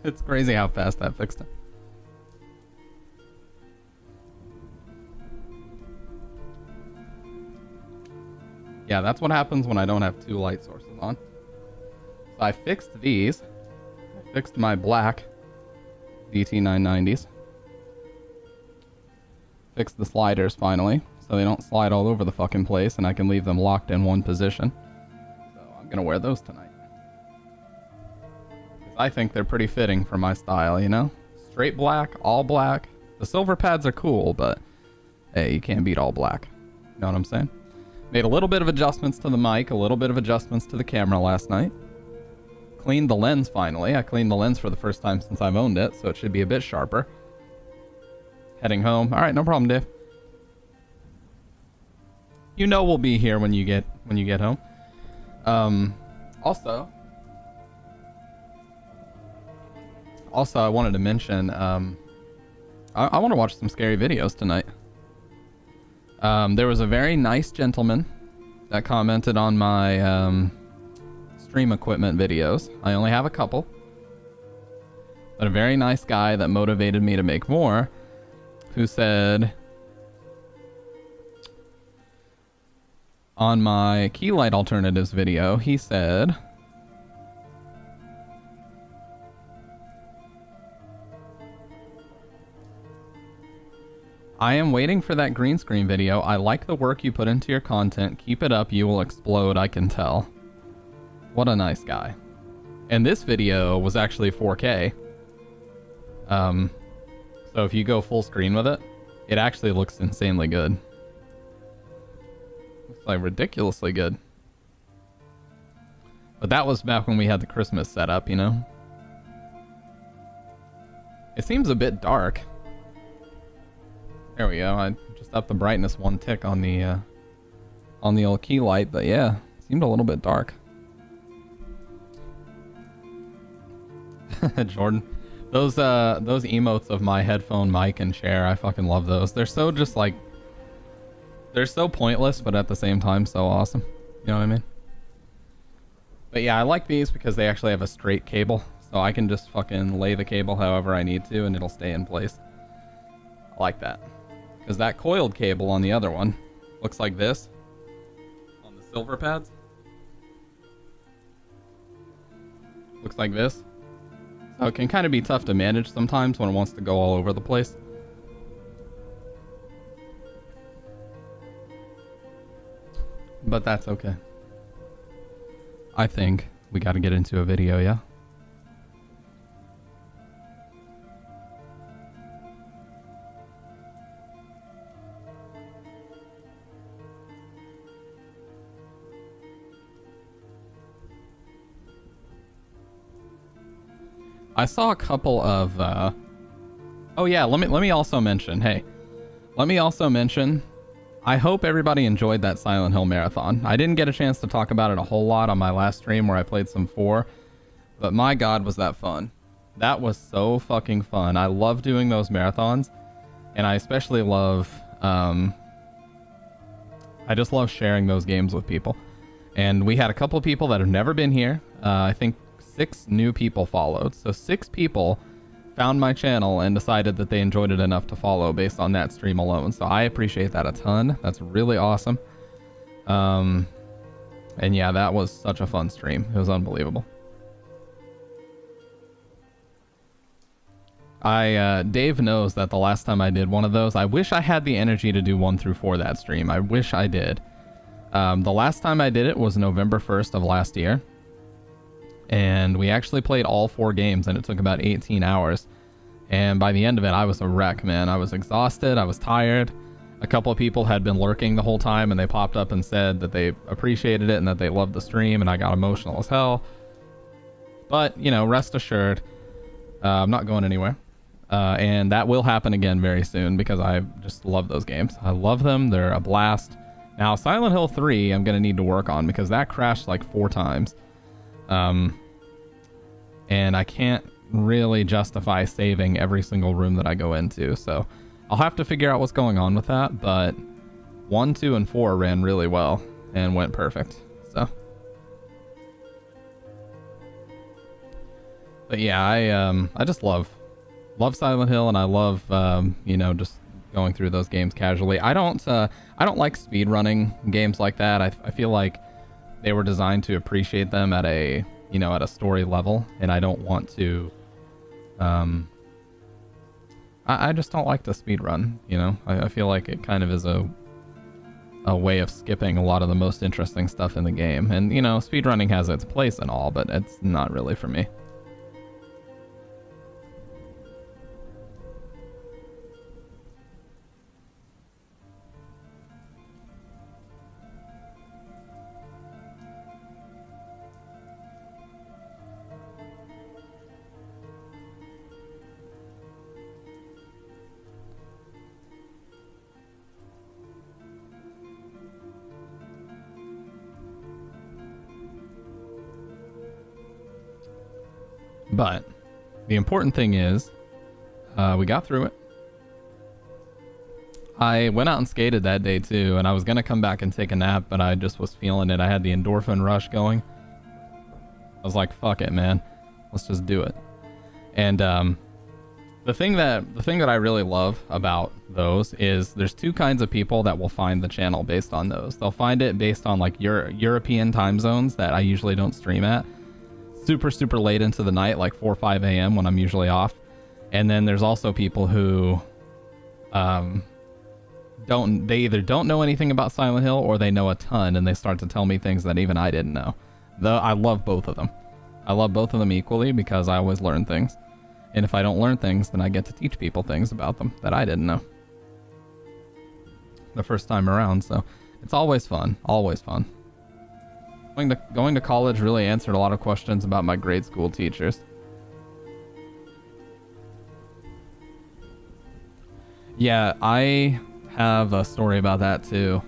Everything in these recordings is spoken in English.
It's crazy how fast that fixed it. Yeah, that's what happens when I don't have two light sources on. So I fixed these. I fixed my black DT990s. Fixed the sliders finally, so they don't slide all over the fucking place and I can leave them locked in one position. So I'm gonna wear those tonight. I think they're pretty fitting for my style, you know? Straight black, all black. The silver pads are cool, but hey, you can't beat all black. You know what I'm saying? Made a little bit of adjustments to the mic, a little bit of adjustments to the camera last night. Cleaned the lens finally. I cleaned the lens for the first time since I've owned it, so it should be a bit sharper. Heading home. Alright, no problem, Dave. You know we'll be here when you get home. Also, I wanted to mention, I want to watch some scary videos tonight. There was a very nice gentleman that commented on my stream equipment videos. I only have a couple. But a very nice guy that motivated me to make more, who said, on my Keylight Alternatives video, he said, I am waiting for that green screen video. I like the work you put into your content. Keep it up, you will explode, I can tell. What a nice guy. And this video was actually 4K. So if you go full screen with it, it actually looks insanely good. Looks like ridiculously good. But that was back when we had the Christmas setup, you know? It seems a bit dark. There we go. I just upped the brightness one tick on the old key light, but yeah, it seemed a little bit dark. Jordan, those emotes of my headphone mic and chair, I fucking love those. They're so just like, they're so pointless, but at the same time so awesome. You know what I mean? But yeah, I like these because they actually have a straight cable, so I can just fucking lay the cable however I need to and it'll stay in place. I like that. Because that coiled cable on the other one looks like this on the silver pads. Looks like this. So it can kind of be tough to manage sometimes when it wants to go all over the place. But that's okay. I think we got to get into a video, yeah? I saw a couple of, oh yeah, let me also mention, hey, let me also mention, I hope everybody enjoyed that Silent Hill marathon. I didn't get a chance to talk about it a whole lot on my last stream where I played some 4, but my god was that fun. That was so fucking fun. I love doing those marathons, and I especially love, I just love sharing those games with people. And we had a couple of people that have never been here, I think 6 new people followed. So 6 people found my channel and decided that they enjoyed it enough to follow based on that stream alone. So I appreciate that a ton. That's really awesome. And yeah, that was such a fun stream. It was unbelievable. Dave knows that the last time I did one of those, I wish I had the energy to do 1 through 4 that stream. I wish I did. The last time I did it was November 1st of last year. And we actually played all 4 games and it took about 18 hours. And by the end of it, I was a wreck, man. I was exhausted. I was tired. A couple of people had been lurking the whole time and they popped up and said that they appreciated it and that they loved the stream, and I got emotional as hell. But, you know, rest assured, I'm not going anywhere. And that will happen again very soon because I just love those games. I love them. They're a blast. Now, Silent Hill 3, I'm going to need to work on because that crashed like 4 times. And I can't really justify saving every single room that I go into, so I'll have to figure out what's going on with that, but 1, 2, and 4 ran really well and went perfect. So, but yeah, I just love Silent Hill, and I love you know, just going through those games casually. I don't like speed running games like that. I feel like they were designed to appreciate them at a, you know, at a story level, and I don't want to. I just don't like to speed run. You know, I feel like it kind of is a way of skipping a lot of the most interesting stuff in the game. And you know, speedrunning has its place and all, but it's not really for me. But the important thing is, we got through it. I went out and skated that day too, and I was going to come back and take a nap, but I just was feeling it. I had the endorphin rush going. I was like, fuck it, man. Let's just do it. And the thing that I really love about those is there's two kinds of people that will find the channel based on those. They'll find it based on like European time zones that I usually don't stream at. Super late into the night, like 4 or 5 a.m. when I'm usually off. And then there's also people who they either don't know anything about Silent Hill or they know a ton and they start to tell me things that even I didn't know. Though I love both of them. I love both of them equally because I always learn things. And if I don't learn things, then I get to teach people things about them that I didn't know the first time around. So it's always fun. Always fun. Going to college really answered a lot of questions about my grade school teachers. Yeah, I have a story about that too.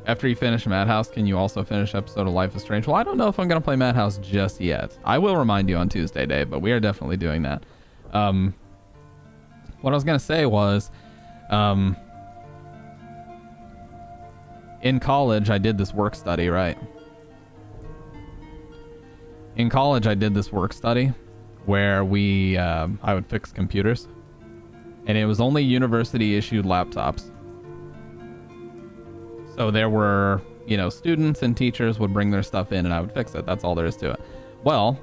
After you finish Madhouse, can you also finish episode of Life is Strange? Well, I don't know if I'm going to play Madhouse just yet. I will remind you on Tuesday, Dave, but we are definitely doing that. What I was going to say was, in college, I did this work study, right? In college, I did this work study where I would fix computers. And it was only university-issued laptops. So there were, you know, students and teachers would bring their stuff in and I would fix it. That's all there is to it. Well,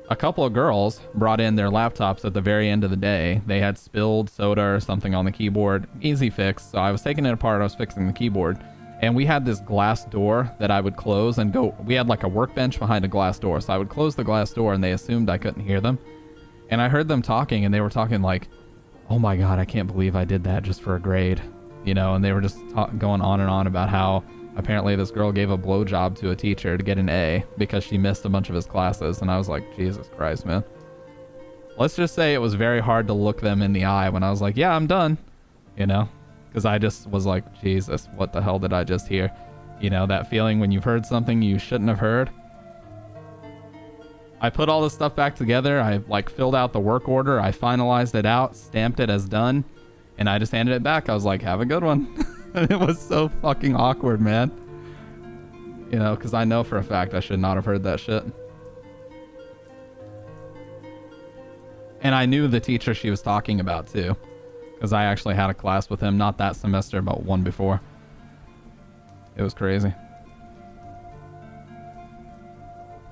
a couple of girls brought in their laptops at the very end of the day. They had spilled soda or something on the keyboard. Easy fix. So I was taking it apart. I was fixing the keyboard. And we had this glass door that I would close and go. We had like a workbench behind a glass door. So I would close the glass door and they assumed I couldn't hear them. And I heard them talking and they were talking like, oh my God, I can't believe I did that just for a grade. You know, and they were just going on and on about how apparently this girl gave a blowjob to a teacher to get an A because she missed a bunch of his classes. And I was like, Jesus Christ, man. Let's just say it was very hard to look them in the eye when I was like, yeah, I'm done. You know, because I just was like, Jesus, what the hell did I just hear? You know, that feeling when you've heard something you shouldn't have heard. I put all this stuff back together. I like filled out the work order. I finalized it out, stamped it as done. And I just handed it back. I was like, have a good one. And it was so fucking awkward, man. You know, because I know for a fact I should not have heard that shit. And I knew the teacher she was talking about, too. Because I actually had a class with him, not that semester, but one before. It was crazy.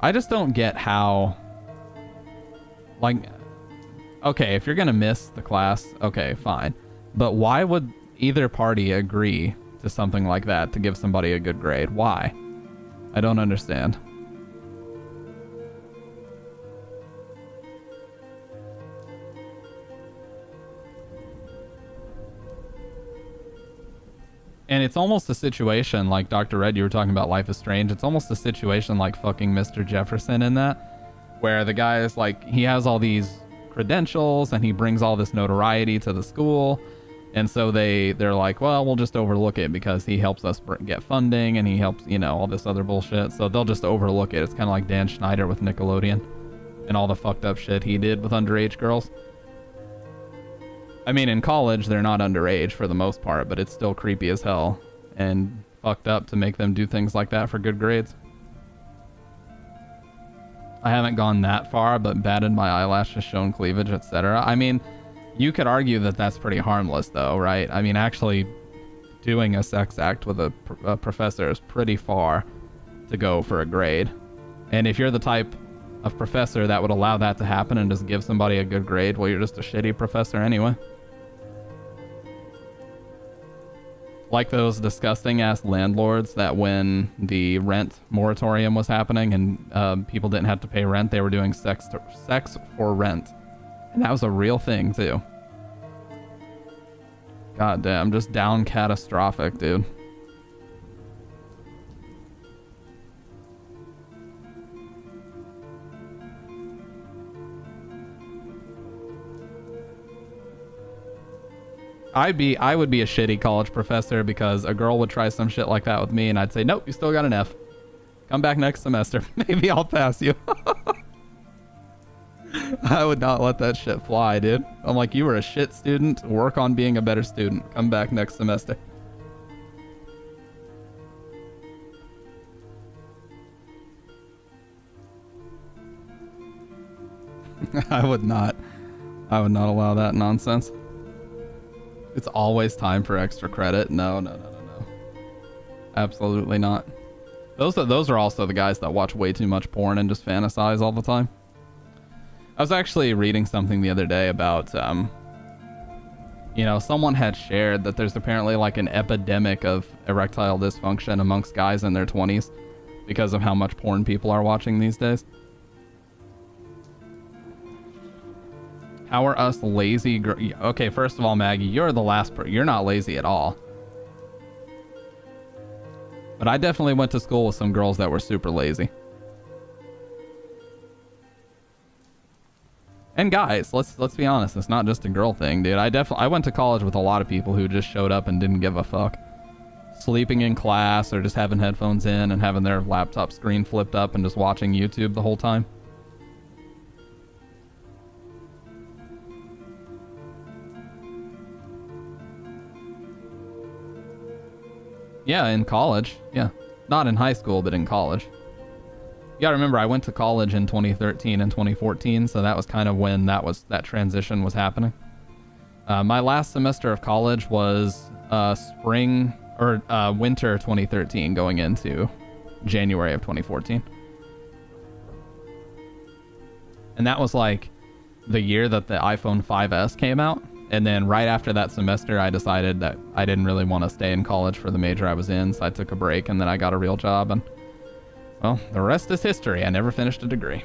I just don't get how... Like... Okay, if you're going to miss the class, okay, fine. But why would either party agree to something like that to give somebody a good grade? Why? I don't understand. And it's almost a situation like Dr. Red, you were talking about Life is Strange. It's almost a situation like fucking Mr. Jefferson in that, where the guy is like, he has all these credentials and he brings all this notoriety to the school. And so they're like, well, we'll just overlook it because he helps us get funding and he helps, you know, all this other bullshit. So they'll just overlook it. It's kind of like Dan Schneider with Nickelodeon. and all the fucked up shit he did with underage girls. I mean, in college, they're not underage for the most part, but it's still creepy as hell and fucked up to make them do things like that for good grades. I haven't gone that far, but batted my eyelashes, shown cleavage, etc. I mean, you could argue that that's pretty harmless, though, right? I mean, actually doing a sex act with a professor is pretty far to go for a grade. And if you're the type of professor that would allow that to happen and just give somebody a good grade, well, you're just a shitty professor anyway. Like those disgusting ass landlords that when the rent moratorium was happening and people didn't have to pay rent, they were doing sex for rent. And that was a real thing too. God damn, just down catastrophic, dude. I would be a shitty college professor because a girl would try some shit like that with me and I'd say, nope, you still got an F. Come back next semester. Maybe I'll pass you. I would not let that shit fly, dude. I'm like, you were a shit student. Work on being a better student. Come back next semester. I would not allow that nonsense. It's always time for extra credit. No. Absolutely not. Those are also the guys that watch way too much porn and just fantasize all the time. I was actually reading something the other day about, someone had shared that there's apparently like an epidemic of erectile dysfunction amongst guys in their 20s because of how much porn people are watching these days. How are us lazy? Okay, first of all, Maggie, you're the last you're not lazy at all. But I definitely went to school with some girls that were super lazy. And guys, let's be honest, it's not just a girl thing, dude. I went to college with a lot of people who just showed up and didn't give a fuck. Sleeping in class or just having headphones in and having their laptop screen flipped up and just watching YouTube the whole time. Yeah, in college. Yeah. Not in high school, but in college. You gotta remember, I went to college in 2013 and 2014, so that was kind of when that transition was happening. My last semester of college was winter 2013 going into January of 2014. And that was like the year that the iPhone 5S came out. And then right after that semester, I decided that I didn't really want to stay in college for the major I was in, so I took a break and then I got a real job and, well, the rest is history. I never finished a degree.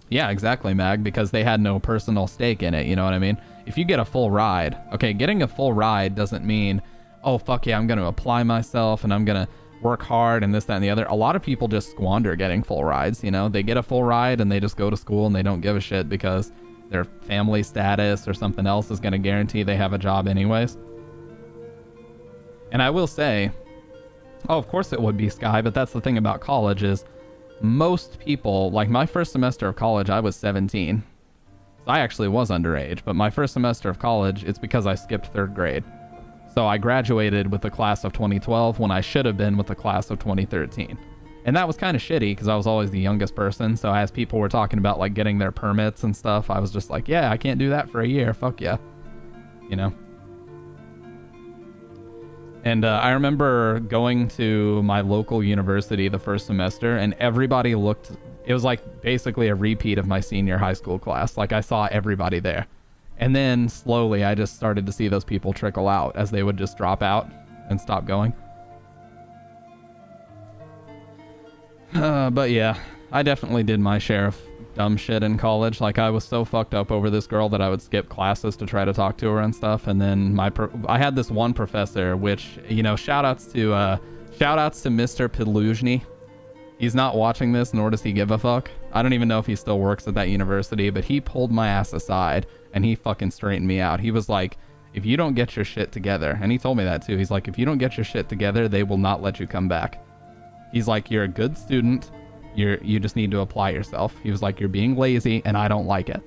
Yeah, exactly, Mag, because they had no personal stake in it, you know what I mean? If you get a full ride, okay, getting a full ride doesn't mean, oh, fuck yeah, I'm going to apply myself and I'm going to work hard and this, that, and the other. A lot of people just squander getting full rides, you know? They get a full ride and they just go to school and they don't give a shit because their family status or something else is going to guarantee they have a job anyways. And I will say, oh, of course it would be, Sky, but that's the thing about college is most people, like my first semester of college, I was 17. So I actually was underage, but my first semester of college, it's because I skipped third grade. So I graduated with the class of 2012 when I should have been with the class of 2013. And that was kind of shitty because I was always the youngest person. So as people were talking about like getting their permits and stuff, I was just like, yeah, I can't do that for a year. Fuck yeah. You know? And I remember going to my local university the first semester and everybody looked, it was like basically a repeat of my senior high school class. Like I saw everybody there. And then slowly I just started to see those people trickle out as they would just drop out and stop going. But yeah, I definitely did my share of dumb shit in college. Like I was so fucked up over this girl that I would skip classes to try to talk to her and stuff. And then I had this one professor, which, you know, shout outs to Mr. Piluzhny. He's not watching this, nor does he give a fuck. I don't even know if he still works at that university, but he pulled my ass aside and he fucking straightened me out. He was like, if you don't get your shit together, and he told me that too, he's like, if you don't get your shit together, they will not let you come back. He's like, you're a good student. You just need to apply yourself. He was like, you're being lazy and I don't like it.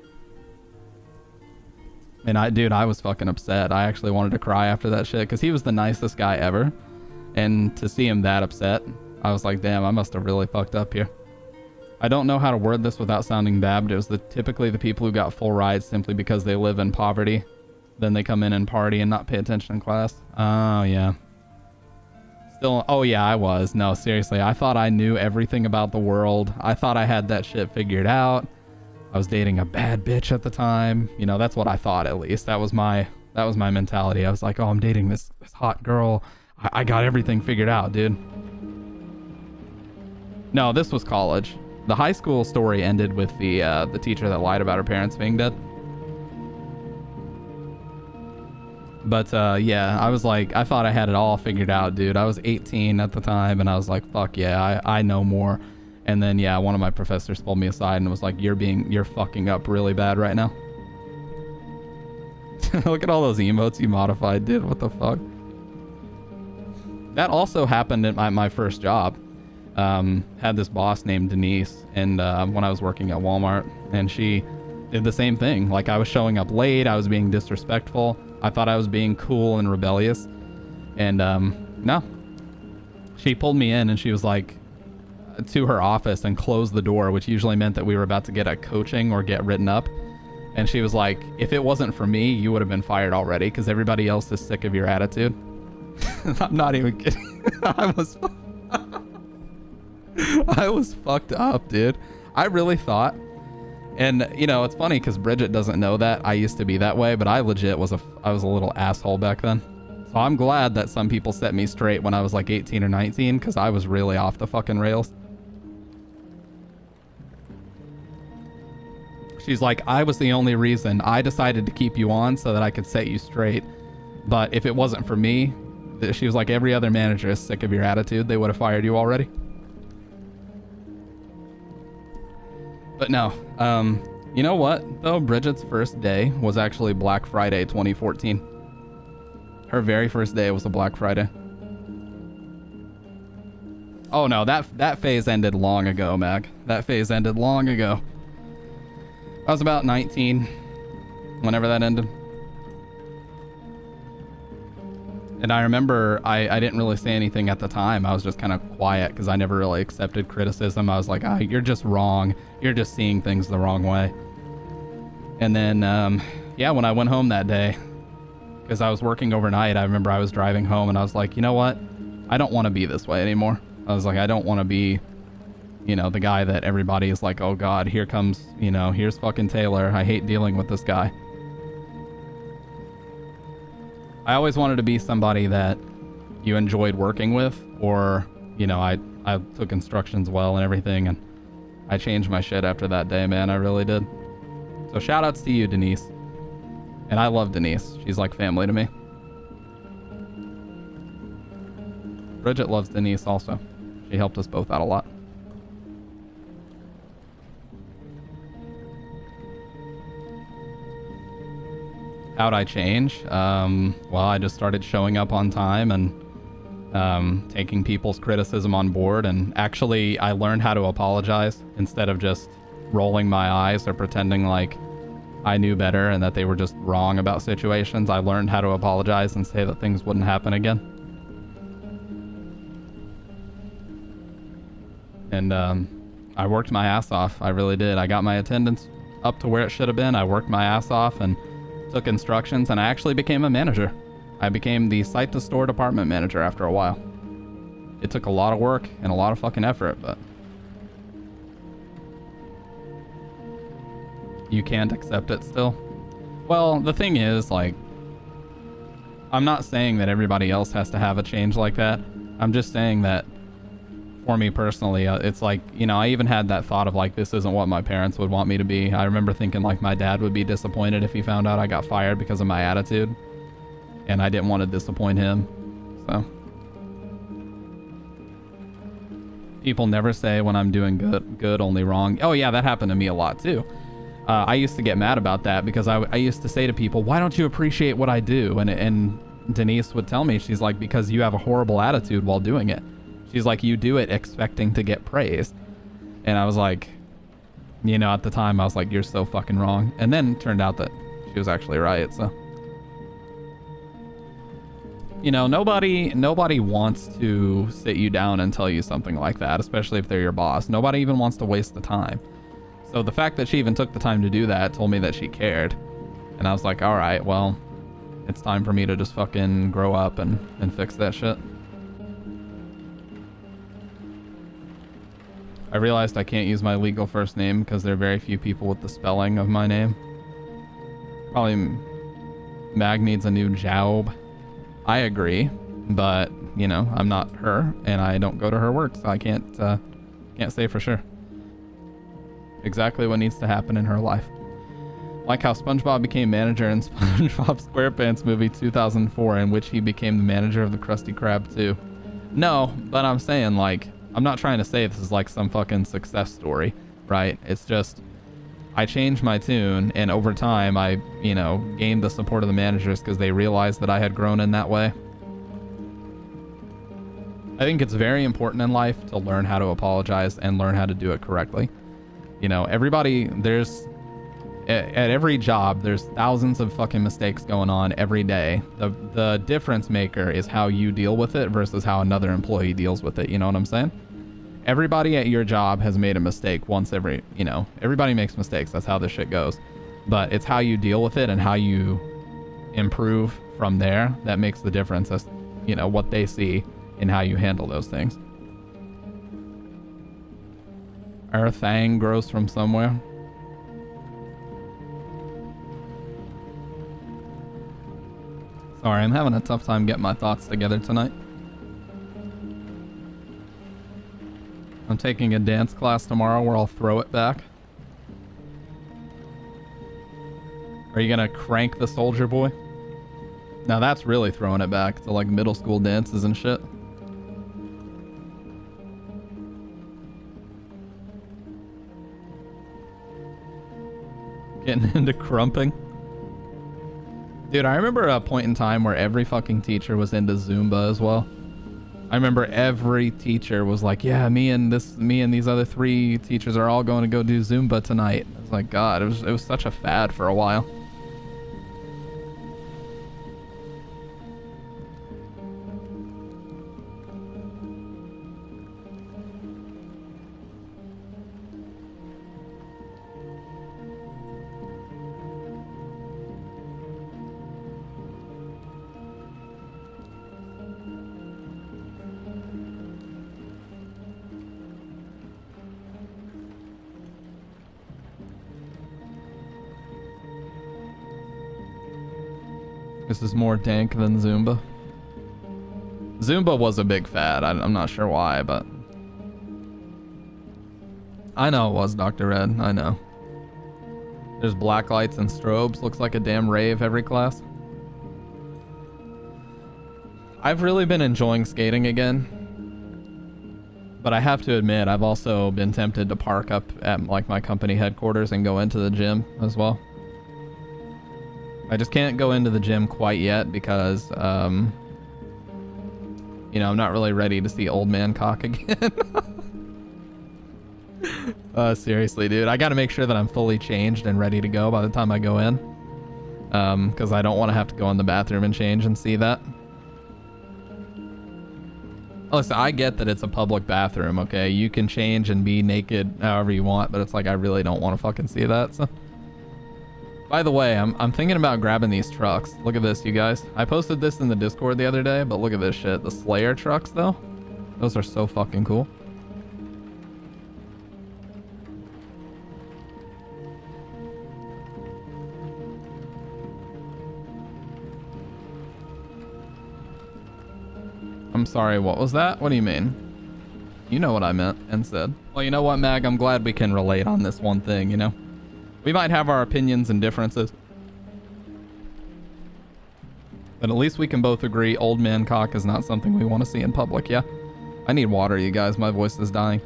And I was fucking upset. I actually wanted to cry after that shit because he was the nicest guy ever. And to see him that upset, I was like, damn, I must have really fucked up here. I don't know how to word this without sounding bad, but it was typically the people who got full rides simply because they live in poverty. Then they come in and party and not pay attention in class. Oh, yeah. Still, oh yeah, I was. No, seriously, I thought I knew everything about the world. I thought I had that shit figured out. I was dating a bad bitch at the time. You know, that's what I thought, at least. That was my mentality. I was like, oh, I'm dating this hot girl. I got everything figured out, dude. No, this was college. The high school story ended with the teacher that lied about her parents being dead. But yeah, I was like, I thought I had it all figured out, dude. I was 18 at the time, and I was like, fuck yeah, I know more. And then yeah, one of my professors pulled me aside and was like, you're fucking up really bad right now. Look at all those emotes you modified, dude. What the fuck? That also happened at my first job. Had this boss named Denise, and when I was working at Walmart, and she did the same thing. Like, I was showing up late, I was being disrespectful. I thought I was being cool and rebellious. And no. She pulled me in and she was like, to her office and closed the door, which usually meant that we were about to get a coaching or get written up. And she was like, if it wasn't for me, you would have been fired already because everybody else is sick of your attitude. I'm not even kidding. I was fucked up, dude. I really thought. And, you know, it's funny because Bridget doesn't know that I used to be that way, but I legit was I was a little asshole back then. So I'm glad that some people set me straight when I was like 18 or 19 because I was really off the fucking rails. She's like, I was the only reason. I decided to keep you on so that I could set you straight. But if it wasn't for me, she was like, every other manager is sick of your attitude. They would have fired you already. But no, you know what, though? Bridget's first day was actually Black Friday 2014. Her very first day was a Black Friday. Oh no, that phase ended long ago, Mag. That phase ended long ago. I was about 19 whenever that ended. And I remember I didn't really say anything at the time. I was just kind of quiet because I never really accepted criticism. I was like, you're just wrong. You're just seeing things the wrong way. And then, yeah, when I went home that day, because I was working overnight, I remember I was driving home and I was like, you know what? I don't want to be this way anymore. I was like, I don't want to be, you know, the guy that everybody is like, oh God, here comes, you know, here's fucking Taylor. I hate dealing with this guy. I always wanted to be somebody that you enjoyed working with, or, you know, I took instructions well and everything, and I changed my shit after that day, man. I really did. So shout outs to you, Denise. And I love Denise. She's like family to me. Bridget loves Denise also. She helped us both out a lot. How'd I change? Well, I just started showing up on time and taking people's criticism on board. And actually, I learned how to apologize instead of just rolling my eyes or pretending like I knew better and that they were just wrong about situations. I learned how to apologize and say that things wouldn't happen again. And I worked my ass off. I really did. I got my attendance up to where it should have been. I worked my ass off and took instructions, and I actually became a manager. I became the site-to-store department manager after a while. It took a lot of work and a lot of fucking effort, but you can't accept it still. Well, the thing is, like, I'm not saying that everybody else has to have a change like that. I'm just saying that for me personally, it's like, you know, I even had that thought of like, this isn't what my parents would want me to be. I remember thinking like my dad would be disappointed if he found out I got fired because of my attitude, and I didn't want to disappoint him. So people never say when I'm doing good, only wrong. Oh yeah, that happened to me a lot too. I used to get mad about that because I used to say to people, why don't you appreciate what I do? And Denise would tell me, she's like, because you have a horrible attitude while doing it. She's like, you do it expecting to get praise. And I was like, you know, at the time I was like, you're so fucking wrong. And then it turned out that she was actually right, so. You know, nobody wants to sit you down and tell you something like that, especially if they're your boss. Nobody even wants to waste the time. So the fact that she even took the time to do that told me that she cared. And I was like, all right, well, it's time for me to just fucking grow up and fix that shit. I realized I can't use my legal first name because there are very few people with the spelling of my name. Probably Mag needs a new job. I agree, but, you know, I'm not her, and I don't go to her work, so I can't say for sure exactly what needs to happen in her life. Like how SpongeBob became manager in SpongeBob SquarePants movie 2004, in which he became the manager of the Krusty Krab too. No, but I'm saying, like, I'm not trying to say this is like some fucking success story, right? It's just, I changed my tune, and over time I, you know, gained the support of the managers because they realized that I had grown in that way. I think it's very important in life to learn how to apologize and learn how to do it correctly. You know, everybody, at every job, there's thousands of fucking mistakes going on every day. The difference maker is how you deal with it versus how another employee deals with it. You know what I'm saying? Everybody at your job has made a mistake once every, you know, everybody makes mistakes. That's how this shit goes. But it's how you deal with it and how you improve from there that makes the difference as, you know, what they see in how you handle those things. Our thang grows from somewhere. Sorry, I'm having a tough time getting my thoughts together tonight. I'm taking a dance class tomorrow where I'll throw it back. Are you gonna crank the Soldier Boy? Now that's really throwing it back to like middle school dances and shit. Getting into crumping. Dude, I remember a point in time where every fucking teacher was into Zumba as well. I remember every teacher was like, yeah, me and these other 3 teachers are all going to go do Zumba tonight. I was like, God, it was such a fad for a while. This is more dank than Zumba. Zumba was a big fad. I'm not sure why, but... I know it was, Dr. Red. I know. There's black lights and strobes. Looks like a damn rave every class. I've really been enjoying skating again. But I have to admit, I've also been tempted to park up at like my company headquarters and go into the gym as well. I just can't go into the gym quite yet because, you know, I'm not really ready to see old man cock again. Seriously, dude. I gotta make sure that I'm fully changed and ready to go by the time I go in. Because I don't want to have to go in the bathroom and change and see that. Listen, I get that it's a public bathroom, okay? You can change and be naked however you want, but it's like I really don't want to fucking see that, so... By the way, I'm thinking about grabbing these trucks. Look at this, you guys. I posted this in the Discord the other day, but look at this shit. The Slayer trucks, though. Those are so fucking cool. I'm sorry, what was that? What do you mean? You know what I meant and said. Well, you know what, Mag? I'm glad we can relate on this one thing, you know? We might have our opinions and differences, but at least we can both agree old man cock is not something we want to see in public, yeah? I need water, you guys. My voice is dying.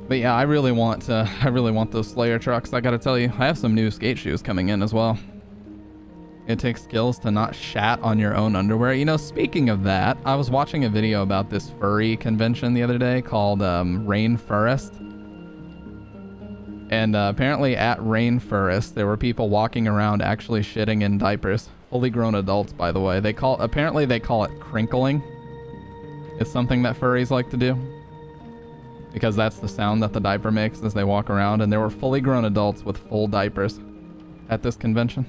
But yeah, I really want those Slayer trucks, I gotta tell you. I have some new skate shoes coming in as well. It takes skills to not shat on your own underwear. You know, speaking of that, I was watching a video about this furry convention the other day called Rainforest. And apparently at Rainforest, there were people walking around actually shitting in diapers. Fully grown adults, by the way. Apparently they call it crinkling. It's something that furries like to do. Because that's the sound that the diaper makes as they walk around. And there were fully grown adults with full diapers at this convention.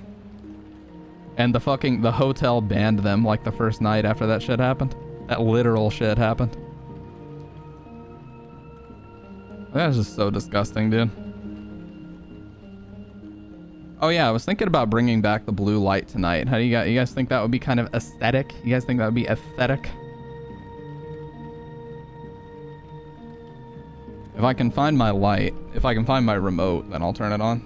And the hotel banned them like the first night after that shit happened. That literal shit happened. That is just so disgusting, dude. Oh yeah, I was thinking about bringing back the blue light tonight. How do you guys think that would be kind of aesthetic? You guys think that would be aesthetic? If I can find my light, if I can find my remote, then I'll turn it on.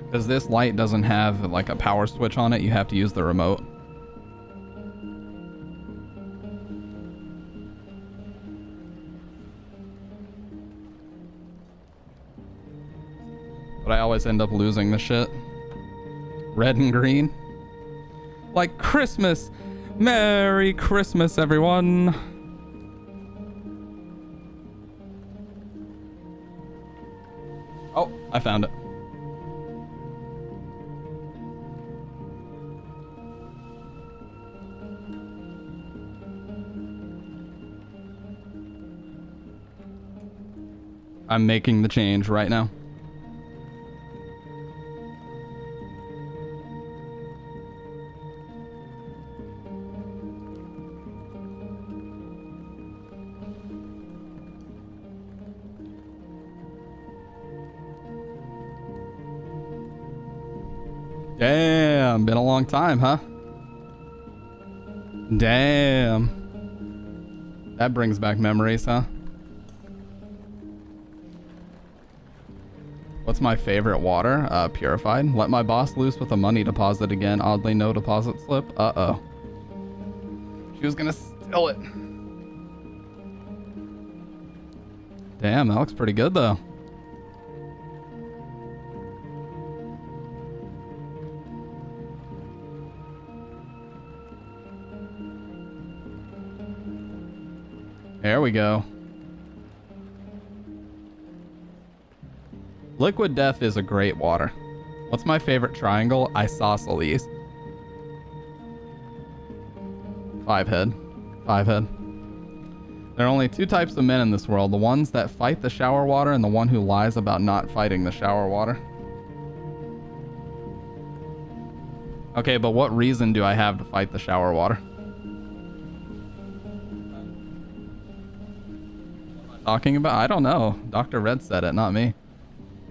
Because this light doesn't have like a power switch on it, you have to use the remote. But I always end up losing the shit. Red and green. Like Christmas. Merry Christmas, everyone. Oh, I found it. I'm making the change right now. Damn, been a long time, huh? Damn. That brings back memories, huh? What's my favorite water? Purified. Let my boss loose with a money deposit again. Oddly, no deposit slip. Uh-oh. She was gonna steal it. Damn, that looks pretty good, though. There we go. Liquid Death is a great water. What's my favorite triangle? Isosceles. 5 head. 5 head. There are only 2 types of men in this world. The ones that fight the shower water and the one who lies about not fighting the shower water. Okay, but what reason do I have to fight the shower water? Talking about? I don't know. Dr. Red said it, not me.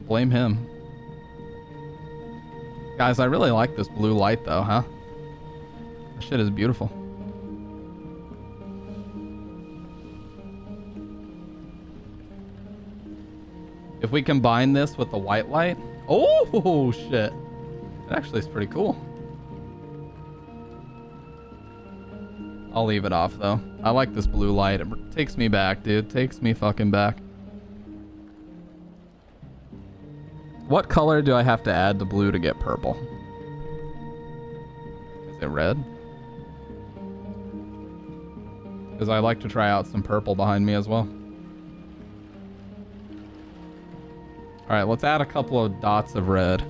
Blame him. Guys, I really like this blue light though, huh? This shit is beautiful. If we combine this with the white light... Oh, shit. That actually is pretty cool. I'll leave it off though. I like this blue light. It takes me back, dude. Takes me fucking back. What color do I have to add to blue to get purple? Is it red? Because I like to try out some purple behind me as well. Alright, let's add a couple of dots of red.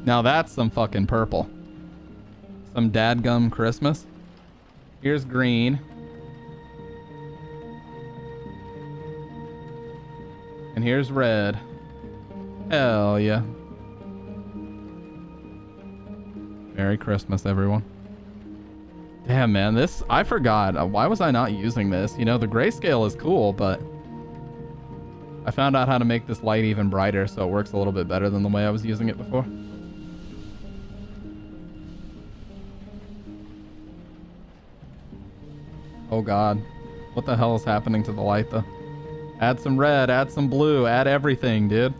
Now that's some fucking purple. Some dadgum Christmas. Here's green. And here's red. Hell yeah. Merry Christmas, everyone. Damn, man, this... I forgot. Why was I not using this? You know, the grayscale is cool, but... I found out how to make this light even brighter, so it works a little bit better than the way I was using it before. Oh god. What the hell is happening to the light though? Add some red, add some blue, add everything, dude.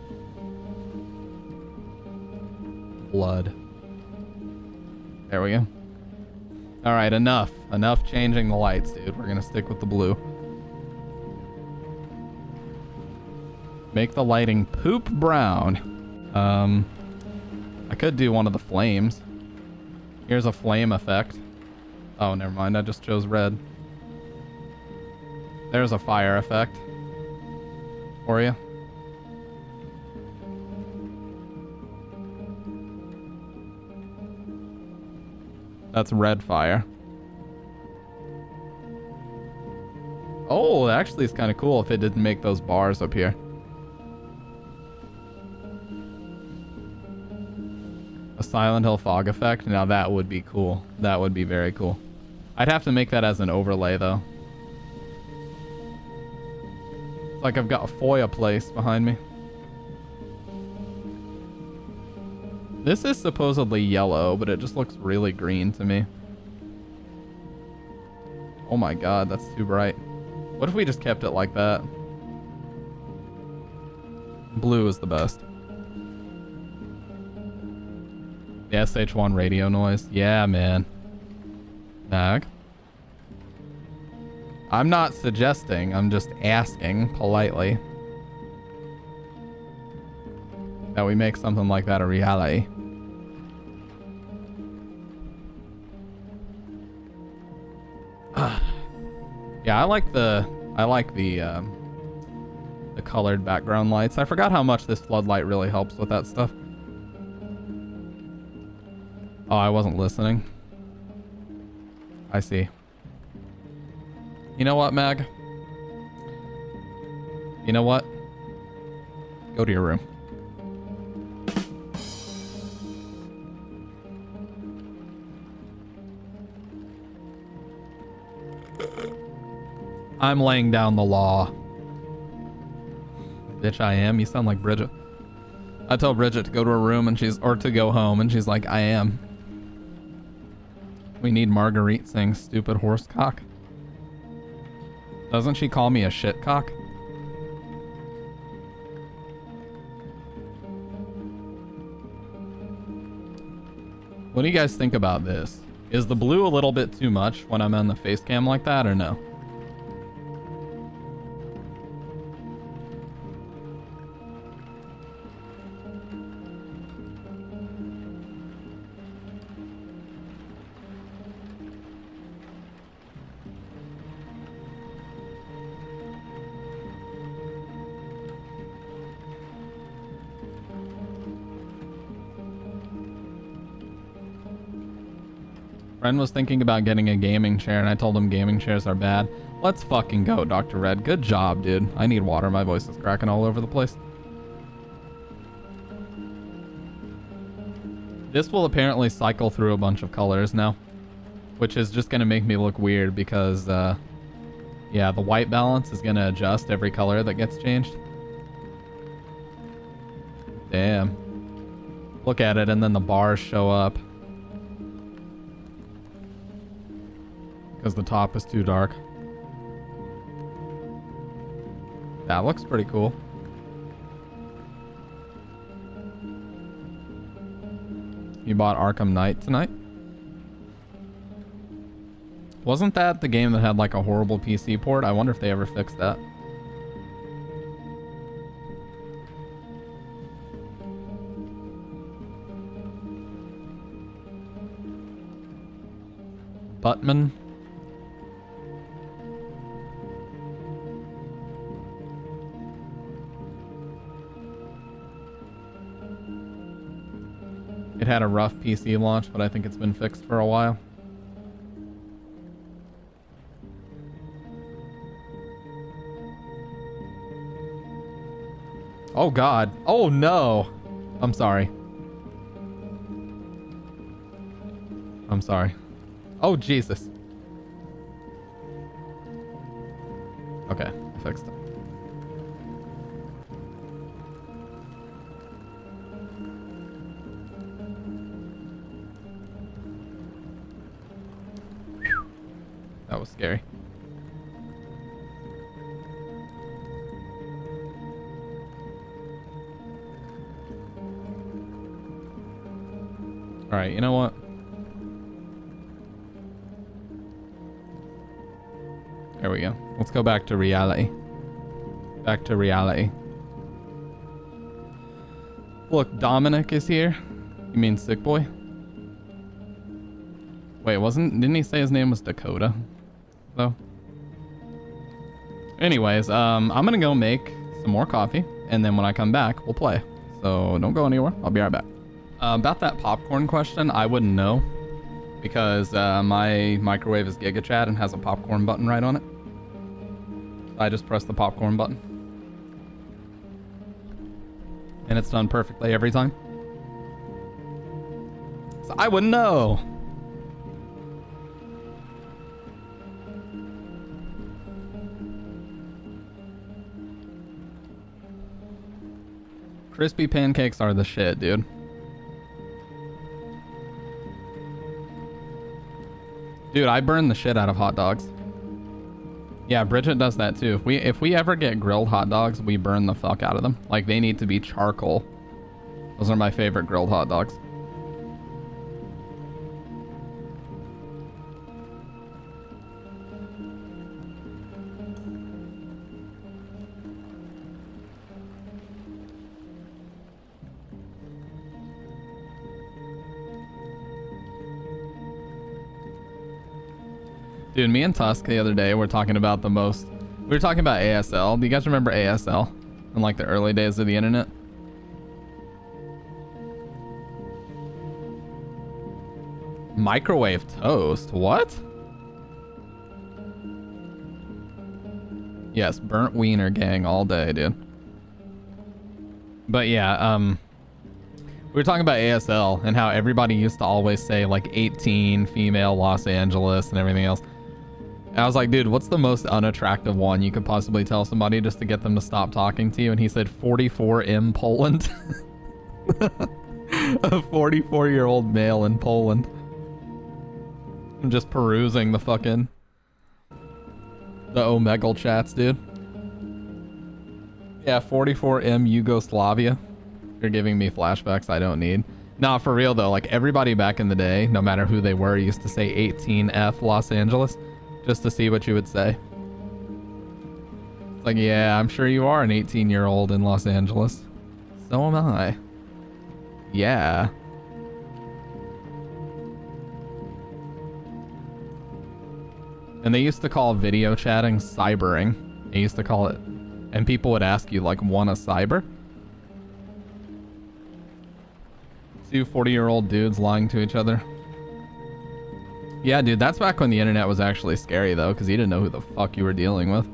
Blood. There we go. All right, enough. Enough changing the lights, dude. We're gonna stick with the blue. Make the lighting poop brown. I could do one of the flames. Here's a flame effect. Oh, never mind. I just chose red. There's a fire effect for you. That's red fire. Oh, actually it's kind of cool if it didn't make those bars up here. A Silent Hill fog effect? Now that would be cool. That would be very cool. I'd have to make that as an overlay though. It's like I've got a Foya place behind me. This is supposedly yellow, but it just looks really green to me. Oh my god, that's too bright. What if we just kept it like that? Blue is the best. The SH1 radio noise. Yeah, man. Mag. I'm not suggesting, I'm just asking politely that we make something like that a reality. Yeah, I like the colored background lights. I forgot how much this floodlight really helps with that stuff. Oh, I wasn't listening. I see. You know what, Mag? You know what? Go to your room. I'm laying down the law. Bitch, I am. You sound like Bridget. I tell Bridget to go to her room and or to go home and she's like, I am. We need Marguerite saying stupid horse cock. Doesn't she call me a shit cock? What do you guys think about this? Is the blue a little bit too much when I'm on the face cam like that or no? Friend was thinking about getting a gaming chair and I told him gaming chairs are bad. Let's fucking go, Dr. Red. Good job, dude. I need water. My voice is cracking all over the place. This will apparently cycle through a bunch of colors now, which is just going to make me look weird because, yeah, the white balance is going to adjust every color that gets changed. Damn. Look at it and then the bars show up. Because the top is too dark. That looks pretty cool. You bought Arkham Knight tonight? Wasn't that the game that had like a horrible PC port? I wonder if they ever fixed that. Buttman. It had a rough PC launch, but I think it's been fixed for a while. Oh god. Oh no. I'm sorry. I'm sorry. Oh Jesus. Okay, I fixed it. That was scary. All right, you know what? There we go. Let's go back to reality. Back to reality. Look, Dominic is here. You mean Sick Boy? Wait, didn't he say his name was Dakota? Though? Anyways, I'm gonna go make some more coffee, and then when I come back, we'll play. So don't go anywhere. I'll be right back. About that popcorn question, I wouldn't know. Because my microwave is GigaChad and has a popcorn button right on it. I just press the popcorn button. And it's done perfectly every time. So I wouldn't know. Crispy pancakes are the shit, dude. Dude, I burn the shit out of hot dogs. Yeah, Bridget does that too. If we ever get grilled hot dogs, we burn the fuck out of them. Like, they need to be charcoal. Those are my favorite grilled hot dogs. Dude, me and Tusk the other day were talking about we were talking about ASL. Do you guys remember ASL? In like the early days of the internet? Microwave toast? What? Yes, burnt wiener gang all day, dude. But yeah, we were talking about ASL and how everybody used to always say like 18, female, Los Angeles, and everything else. And I was like, dude, what's the most unattractive one you could possibly tell somebody just to get them to stop talking to you? And he said 44M Poland. A 44-year-old male in Poland. I'm just perusing the Omegle chats, dude. Yeah, 44M Yugoslavia. You're giving me flashbacks I don't need. Nah, for real though, like everybody back in the day, no matter who they were, used to say 18F Los Angeles. Just to see what you would say. It's like, yeah, I'm sure you are an 18-year-old in Los Angeles. So am I. Yeah. And they used to call video chatting cybering. They used to call it... And people would ask you, like, wanna cyber? 2 40-year-old dudes lying to each other. Yeah, dude, that's back when the internet was actually scary, though, because you didn't know who the fuck you were dealing with.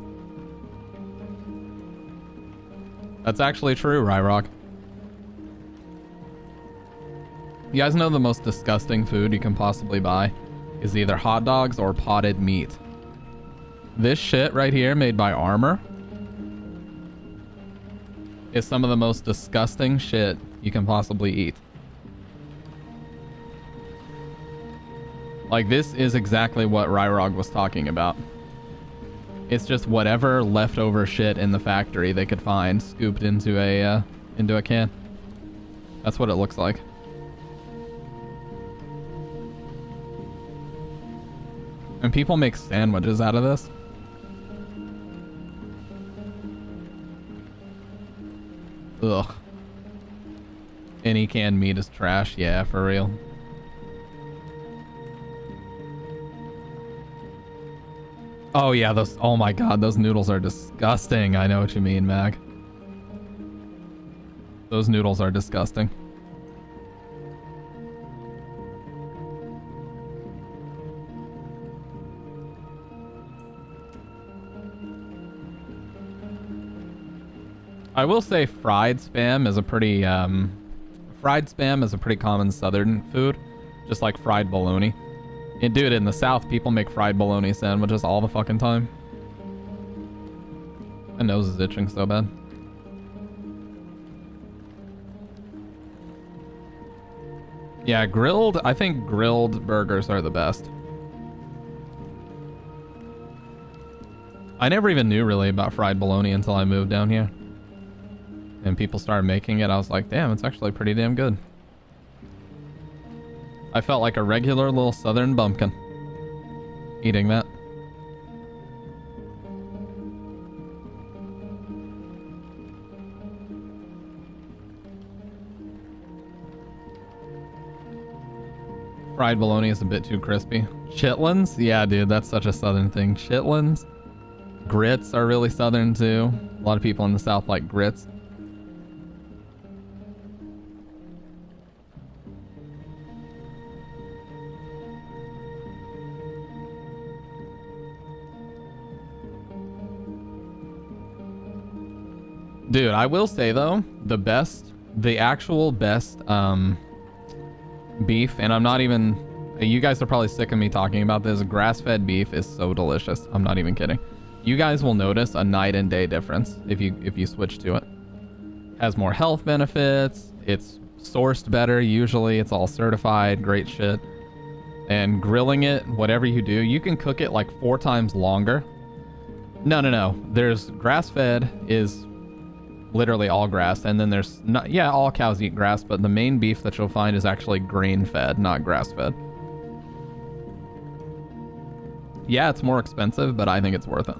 That's actually true, Ryrock. You guys know the most disgusting food you can possibly buy is either hot dogs or potted meat. This shit right here, made by Armor, is some of the most disgusting shit you can possibly eat. Like, this is exactly what Ryrog was talking about. It's just whatever leftover shit in the factory they could find scooped into a can. That's what it looks like. And people make sandwiches out of this. Ugh. Any canned meat is trash. Yeah, for real. Oh yeah, oh my god, those noodles are disgusting. I know what you mean, Mag. Those noodles are disgusting. I will say fried spam is a pretty common southern food, just like fried bologna. And dude, in the South, people make fried bologna sandwiches all the fucking time. My nose is itching so bad. Yeah, I think grilled burgers are the best. I never even knew really about fried bologna until I moved down here. And people started making it. I was like, damn, it's actually pretty damn good. I felt like a regular little southern bumpkin eating that. Fried bologna is a bit too crispy. Chitlins? Yeah, dude, that's such a southern thing. Chitlins. Grits are really southern too. A lot of people in the south like grits. Dude, I will say though, the actual best beef, and I'm not even, you guys are probably sick of me talking about this, grass-fed beef is so delicious. I'm not even kidding. You guys will notice a night and day difference if you switch to it. Has more health benefits, it's sourced better, usually it's all certified, great shit. And grilling it, whatever you do, you can cook it like 4 times longer. No. There's grass-fed is literally all grass, and then there's not, yeah, all cows eat grass, but the main beef that you'll find is actually grain-fed, not grass-fed. Yeah, it's more expensive, but I think it's worth it.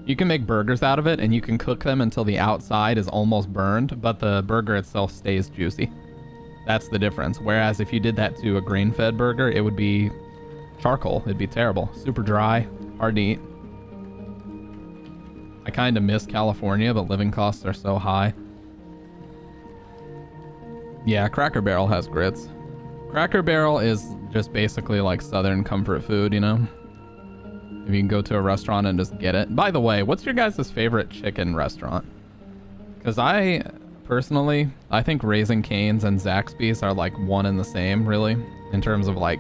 You can make burgers out of it, and you can cook them until the outside is almost burned, but the burger itself stays juicy. That's the difference. Whereas if you did that to a grain-fed burger, it would be charcoal. It'd be terrible. Super dry, hard to eat. I kind of miss California, but living costs are so high. Yeah, Cracker Barrel has grits. Cracker Barrel is just basically like southern comfort food, you know? If you can go to a restaurant and just get it. By the way, what's your guys' favorite chicken restaurant? Because I, personally, I think Raising Cane's and Zaxby's are like one and the same, really, in terms of like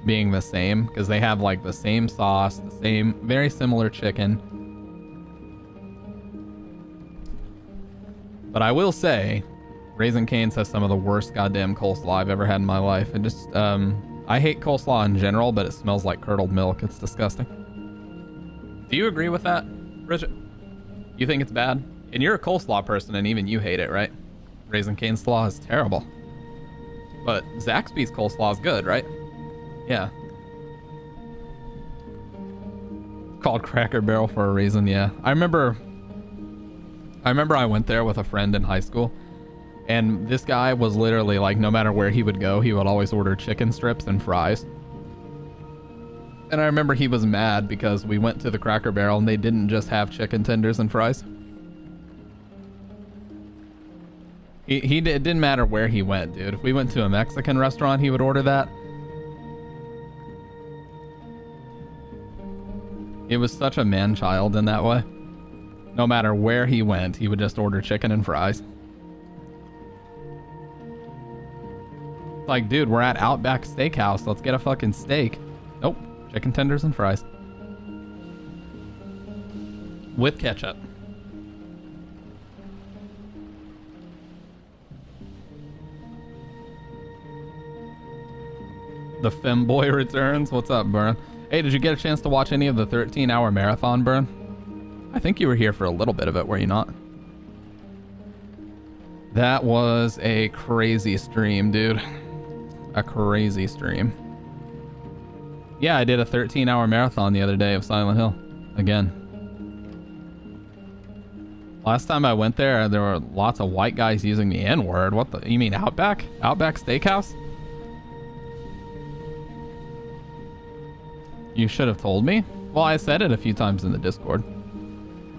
being the same. Because they have like the same sauce, the same, very similar chicken. But I will say, Raising Cane's has some of the worst goddamn coleslaw I've ever had in my life. It just, I hate coleslaw in general, but it smells like curdled milk. It's disgusting. Do you agree with that, Bridget? You think it's bad? And you're a coleslaw person, and even you hate it, right? Raising Cane's slaw is terrible. But Zaxby's coleslaw is good, right? Yeah. Called Cracker Barrel for a reason, yeah. I remember I went there with a friend in high school, and this guy was literally like, no matter where he would go, he would always order chicken strips and fries. And I remember he was mad because we went to the Cracker Barrel and they didn't just have chicken tenders and fries. It didn't matter where he went, dude. If we went to a Mexican restaurant, he would order that. It was such a man-child in that way. No matter where he went, he would just order chicken and fries. Like, dude, we're at Outback Steakhouse. Let's get a fucking steak. Nope. Chicken tenders and fries. With ketchup. The femboy returns. What's up, Burn? Hey, did you get a chance to watch any of the 13-hour marathon, Burn? I think you were here for a little bit of it, were you not? That was a crazy stream, dude. A crazy stream. Yeah, I did a 13-hour marathon the other day of Silent Hill. Again. Last time I went there were lots of white guys using the N-word. What the? You mean Outback? Outback Steakhouse? You should have told me. Well, I said it a few times in the Discord.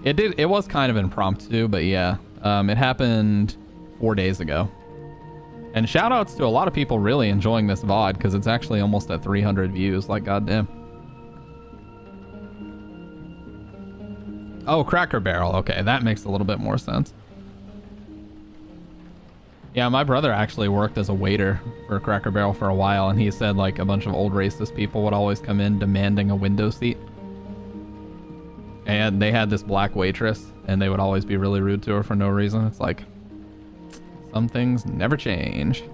It was kind of impromptu, but yeah. It happened 4 days ago. And shoutouts to a lot of people really enjoying this VOD, because it's actually almost at 300 views, like goddamn. Oh, Cracker Barrel. Okay, that makes a little bit more sense. Yeah, my brother actually worked as a waiter for Cracker Barrel for a while, and he said like a bunch of old racist people would always come in demanding a window seat. And they had this black waitress, and they would always be really rude to her for no reason. It's like, some things never change.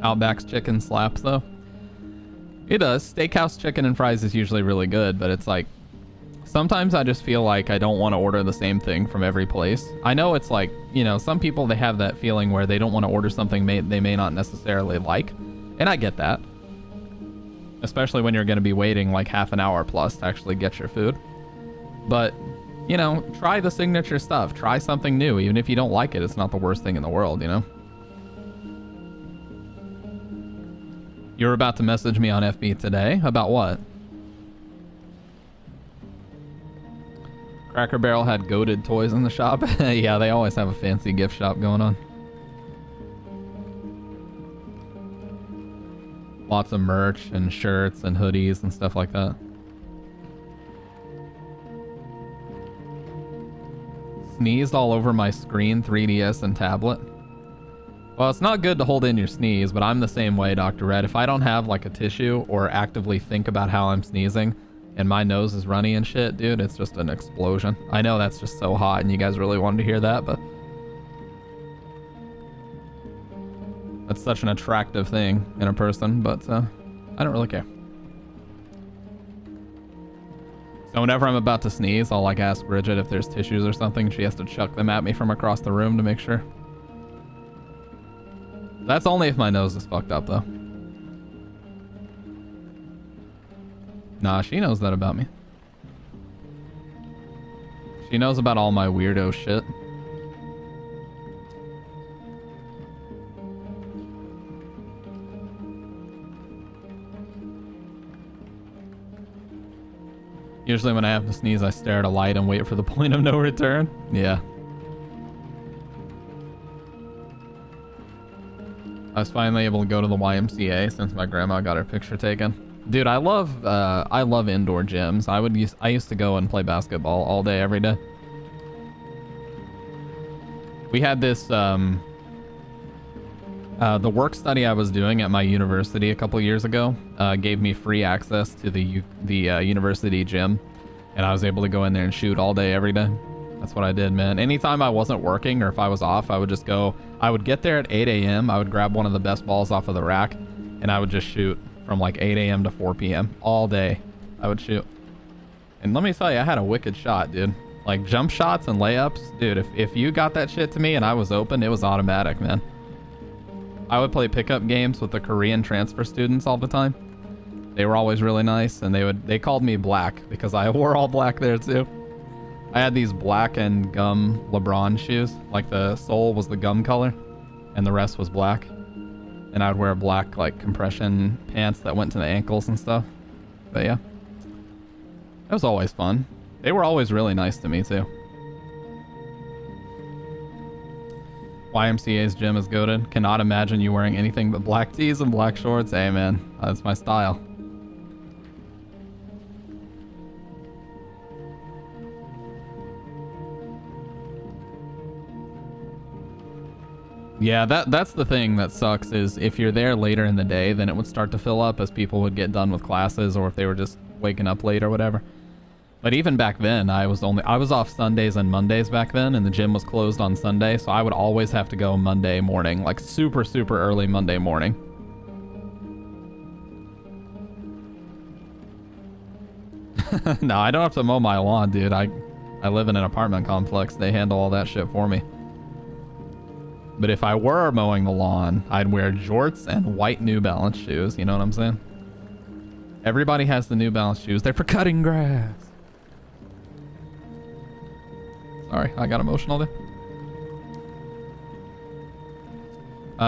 Outback's chicken slaps, though. It does. Steakhouse chicken and fries is usually really good, but it's like, sometimes I just feel like I don't want to order the same thing from every place. I know it's like, you know, some people, they have that feeling where they don't want to order something they may not necessarily like. And I get that. Especially when you're going to be waiting like half an hour plus to actually get your food. But, you know, try the signature stuff. Try something new. Even if you don't like it, it's not the worst thing in the world, you know? You were about to message me on FB today. About what? Cracker Barrel had goated toys in the shop. Yeah, they always have a fancy gift shop going on. Lots of merch and shirts and hoodies and stuff like that. Sneezed all over my screen, 3DS and tablet. Well, it's not good to hold in your sneeze, but I'm the same way, Dr. Red. If I don't have like a tissue or actively think about how I'm sneezing and my nose is runny and shit, dude, it's just an explosion. I know that's just so hot and you guys really wanted to hear that, but that's such an attractive thing in a person, but I don't really care. So whenever I'm about to sneeze, I'll like ask Bridget if there's tissues or something. She has to chuck them at me from across the room to make sure. That's only if my nose is fucked up, though. Nah, she knows that about me. She knows about all my weirdo shit. Usually when I have to sneeze, I stare at a light and wait for the point of no return. Yeah. I was finally able to go to the YMCA since my grandma got her picture taken. Dude, I love indoor gyms. I used to go and play basketball all day, every day. We had this, the work study I was doing at my university a couple years ago gave me free access to the university gym, and I was able to go in there and shoot all day, every day. That's what I did, man. Anytime I wasn't working or if I was off, I would just go. I would get there at 8 a.m. I would grab one of the best balls off of the rack, and I would just shoot from like 8 a.m. to 4 p.m. all day. I would shoot. And let me tell you, I had a wicked shot, dude. Like jump shots and layups. Dude, if you got that shit to me and I was open, it was automatic, man. I would play pickup games with the Korean transfer students all the time. They were always really nice, and they called me Black because I wore all black there too. I had these black and gum LeBron shoes. Like the sole was the gum color and the rest was black. And I would wear black like compression pants that went to the ankles and stuff. But yeah, it was always fun. They were always really nice to me too. YMCA's gym is goated. Cannot imagine you wearing anything but black tees and black shorts. Hey man, that's my style. Yeah, that's the thing that sucks is if you're there later in the day, then it would start to fill up as people would get done with classes or if they were just waking up late or whatever. But even back then, I was off Sundays and Mondays back then, and the gym was closed on Sunday, so I would always have to go Monday morning, like super, super early Monday morning. No, I don't have to mow my lawn, dude. I live in an apartment complex. They handle all that shit for me. But if I were mowing the lawn, I'd wear jorts and white New Balance shoes. You know what I'm saying? Everybody has the New Balance shoes. They're for cutting grass. Sorry, I got emotional there.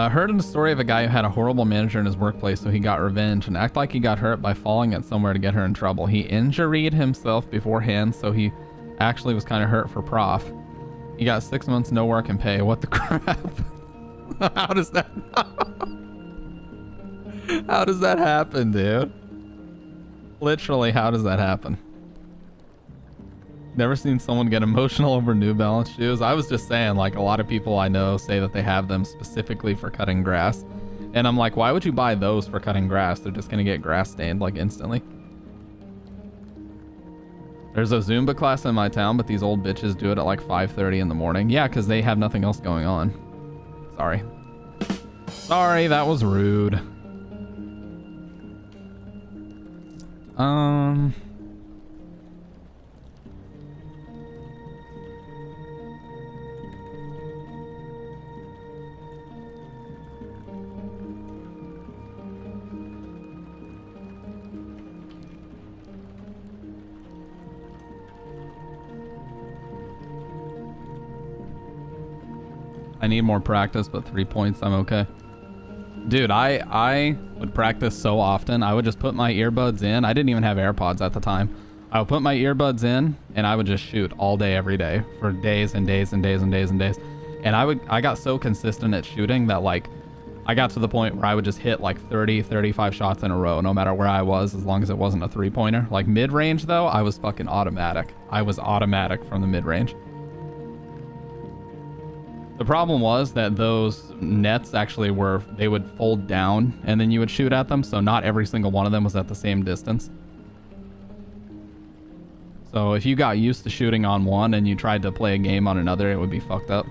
Heard in the story of a guy who had a horrible manager in his workplace, so he got revenge and acted like he got hurt by falling at somewhere to get her in trouble. He injuried himself beforehand, so he actually was kind of hurt for prof. He got 6 months no work and pay. What the crap? How does that How does that happen, dude? Literally, how does that happen? Never seen someone get emotional over New Balance shoes. I was just saying, like, a lot of people I know say that they have them specifically for cutting grass. And I'm like, why would you buy those for cutting grass? They're just gonna get grass stained, like, instantly. There's a Zumba class in my town, but these old bitches do it at like 5:30 in the morning. Yeah, because they have nothing else going on. Sorry. Sorry, that was rude. I need more practice, but 3 points, I'm okay. Dude, I would practice so often. I would just put my earbuds in. I didn't even have AirPods at the time. I would put my earbuds in and I would just shoot all day, every day for days and days and days and days and days. And I got so consistent at shooting that like, I got to the point where I would just hit like 30, 35 shots in a row, no matter where I was, as long as it wasn't a 3-pointer. Like mid-range though, I was fucking automatic. I was automatic from the mid-range. The problem was that those nets actually they would fold down and then you would shoot at them. So not every single one of them was at the same distance. So if you got used to shooting on one and you tried to play a game on another, it would be fucked up.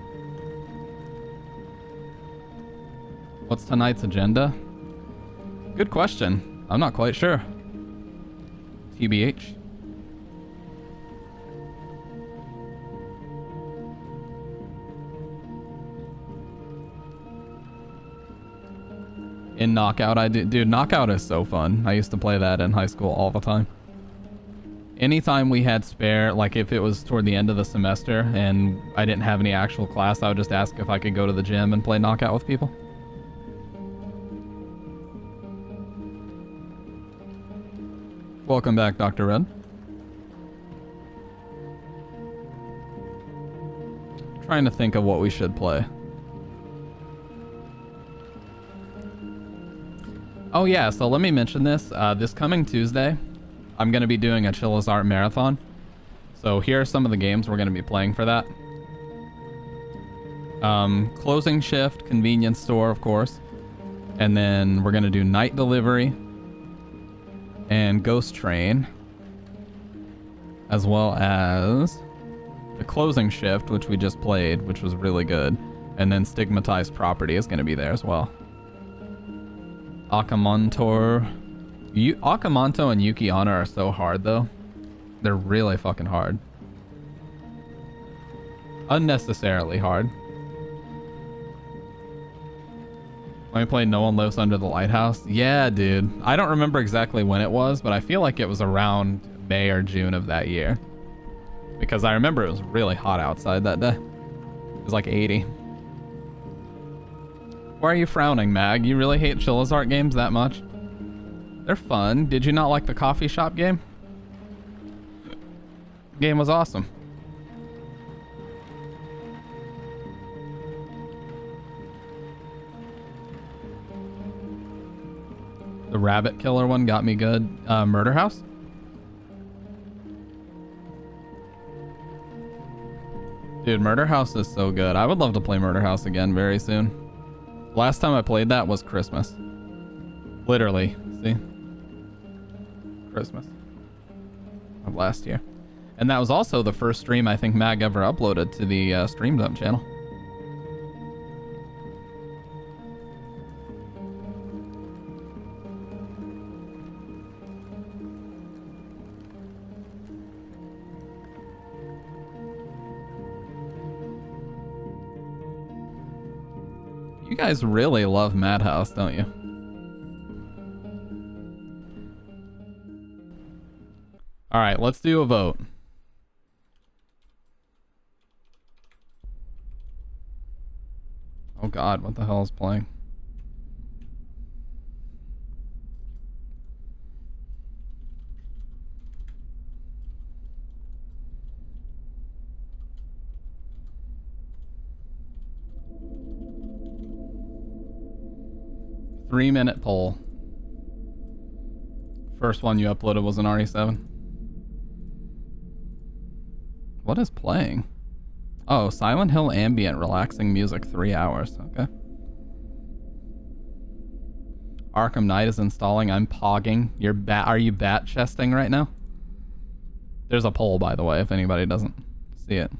What's tonight's agenda? Good question. I'm not quite sure. TBH. In Knockout, dude, Knockout is so fun. I used to play that in high school all the time. Anytime we had spare, like if it was toward the end of the semester and I didn't have any actual class, I would just ask if I could go to the gym and play Knockout with people. Welcome back, Dr. Red. Trying to think of what we should play. Oh yeah, so let me mention this. This coming Tuesday, I'm going to be doing a Chilla's Art Marathon. So here are some of the games we're going to be playing for that. Closing Shift, Convenience Store, of course. And then we're going to do Night Delivery and Ghost Train, as well as the Closing Shift, which we just played, which was really good. And then Stigmatized Property is going to be there as well. Akamantor. Akamanto and Yuki-Onna are so hard, though. They're really fucking hard. Unnecessarily hard. When we played No One Lives Under the Lighthouse? Yeah, dude. I don't remember exactly when it was, but I feel like it was around May or June of that year. Because I remember it was really hot outside that day. It was like 80. Why are you frowning, Mag? You really hate Chilla's Art games that much? They're fun. Did you not like the coffee shop game? The game was awesome. The rabbit killer one got me good. Murder House? Dude, Murder House is so good. I would love to play Murder House again very soon. Last time I played that was Christmas. Literally. See? Christmas of last year. And that was also the first stream I think Mag ever uploaded to the Stream Dump channel. You guys really love Madhouse, don't you? All right, let's do a vote. Oh God, what the hell is playing? Three-minute poll. First one you uploaded was an RE7. What is playing? Oh, Silent Hill ambient relaxing music, 3 hours. Okay. Arkham Knight is installing. I'm pogging. Are you bat chesting right now? There's a poll, by the way, if anybody doesn't see it.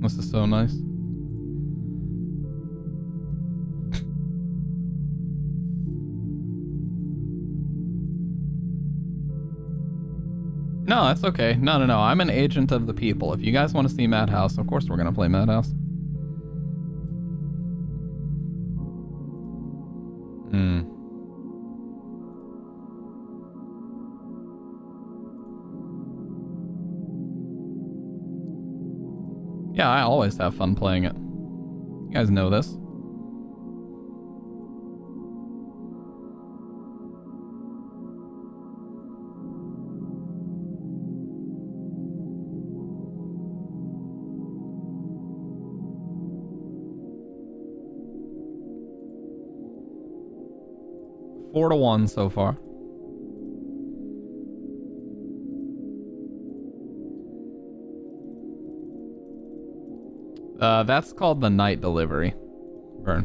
This is so nice. No, that's okay. No. I'm an agent of the people. If you guys want to see Madhouse, of course we're gonna play Madhouse. Yeah, I always have fun playing it. You guys know this. Four to 1 so far. That's called the night delivery. Burn.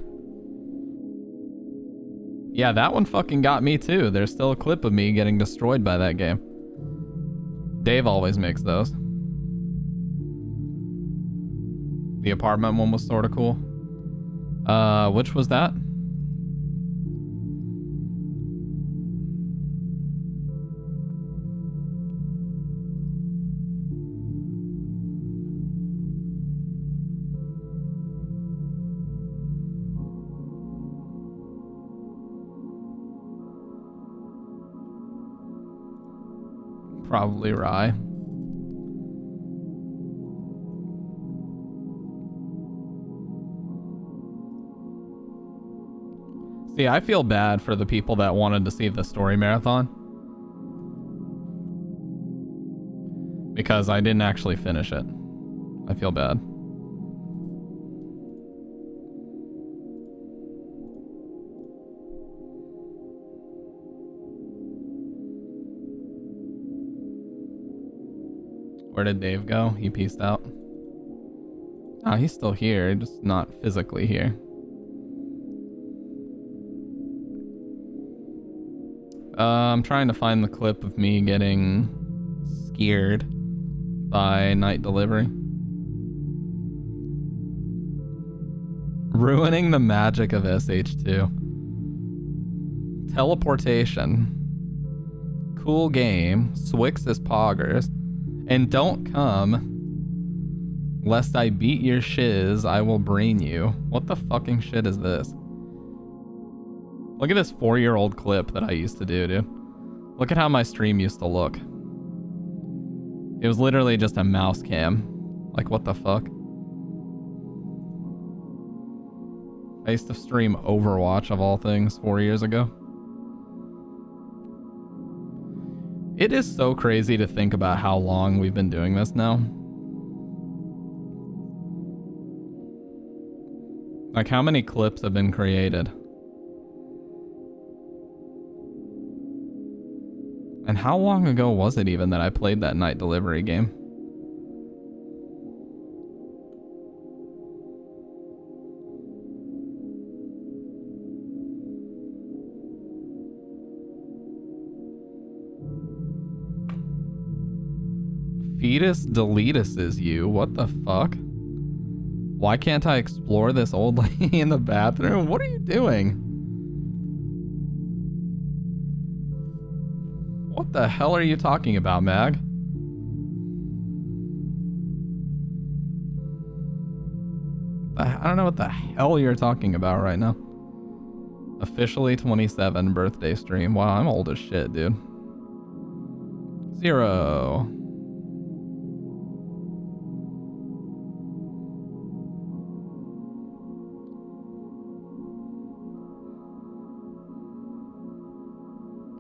Yeah, that one fucking got me too. There's still a clip of me getting destroyed by that game. Dave always makes those. The apartment one was sort of cool. Which was that? Probably Rye. See, I feel bad for the people that wanted to see the story marathon. Because I didn't actually finish it. I feel bad. Where did Dave go? He peaced out. Oh, he's still here, just not physically here. I'm trying to find the clip of me getting scared by night delivery. Ruining the magic of SH2. Teleportation. Cool game. Swix is poggers. And don't come, lest I beat your shiz, I will brain you. What the fucking shit is this? Look at this 4-year-old clip that I used to do, dude. Look at how my stream used to look. It was literally just a mouse cam. Like, what the fuck? I used to stream Overwatch, of all things, 4 years ago. It is so crazy to think about how long we've been doing this now. Like, how many clips have been created? And how long ago was it even that I played that night delivery game? Fetus deletus is you. What the fuck? Why can't I explore this old lady in the bathroom? What are you doing? What the hell are you talking about, Mag? I don't know what the hell you're talking about right now. Officially 27 birthday stream. Wow, I'm old as shit, dude. 0.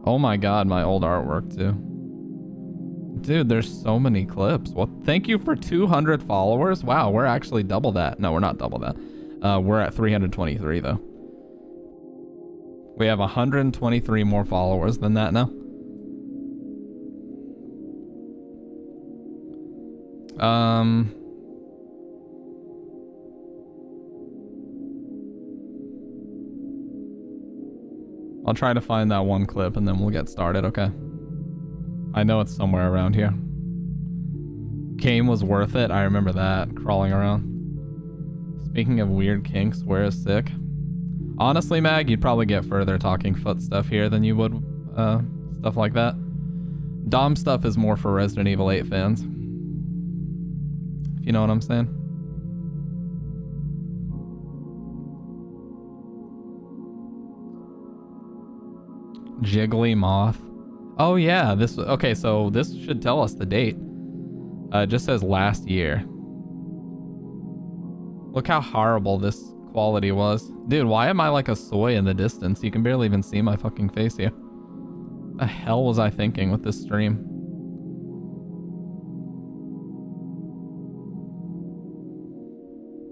Oh my god, my old artwork too. Dude, there's so many clips. What? Thank you for 200 followers. Wow, we're actually double that. No, we're not double that. We're at 323 though. We have 123 more followers than that now. I'll try to find that one clip and then we'll get started, okay? I know it's somewhere around here. Game was worth it. I remember that. Crawling around. Speaking of weird kinks, where is sick? Honestly, Mag, you'd probably get further talking foot stuff here than you would stuff like that. Dom stuff is more for Resident Evil 8 fans. If you know what I'm saying. Jiggly Moth. Oh yeah, this, okay, so this should tell us the date. It just says last year. Look how horrible this quality was. Dude, why am I like a soy in the distance? You can barely even see my fucking face here. What the hell was I thinking with this stream?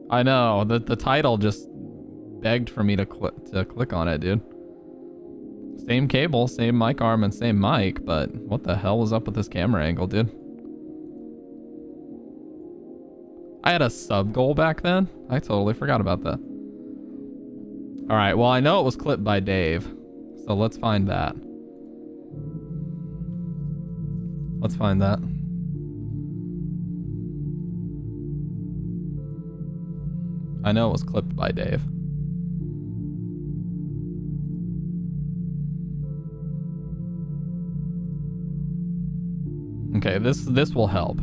I know, the title just begged for me to click on it, dude. Same cable, same mic arm, and same mic, but what the hell was up with this camera angle, dude? I had a sub goal back then. I totally forgot about that. All right, well, I know it was clipped by Dave, so let's find that. Let's find that. I know it was clipped by Dave. Okay, this will help.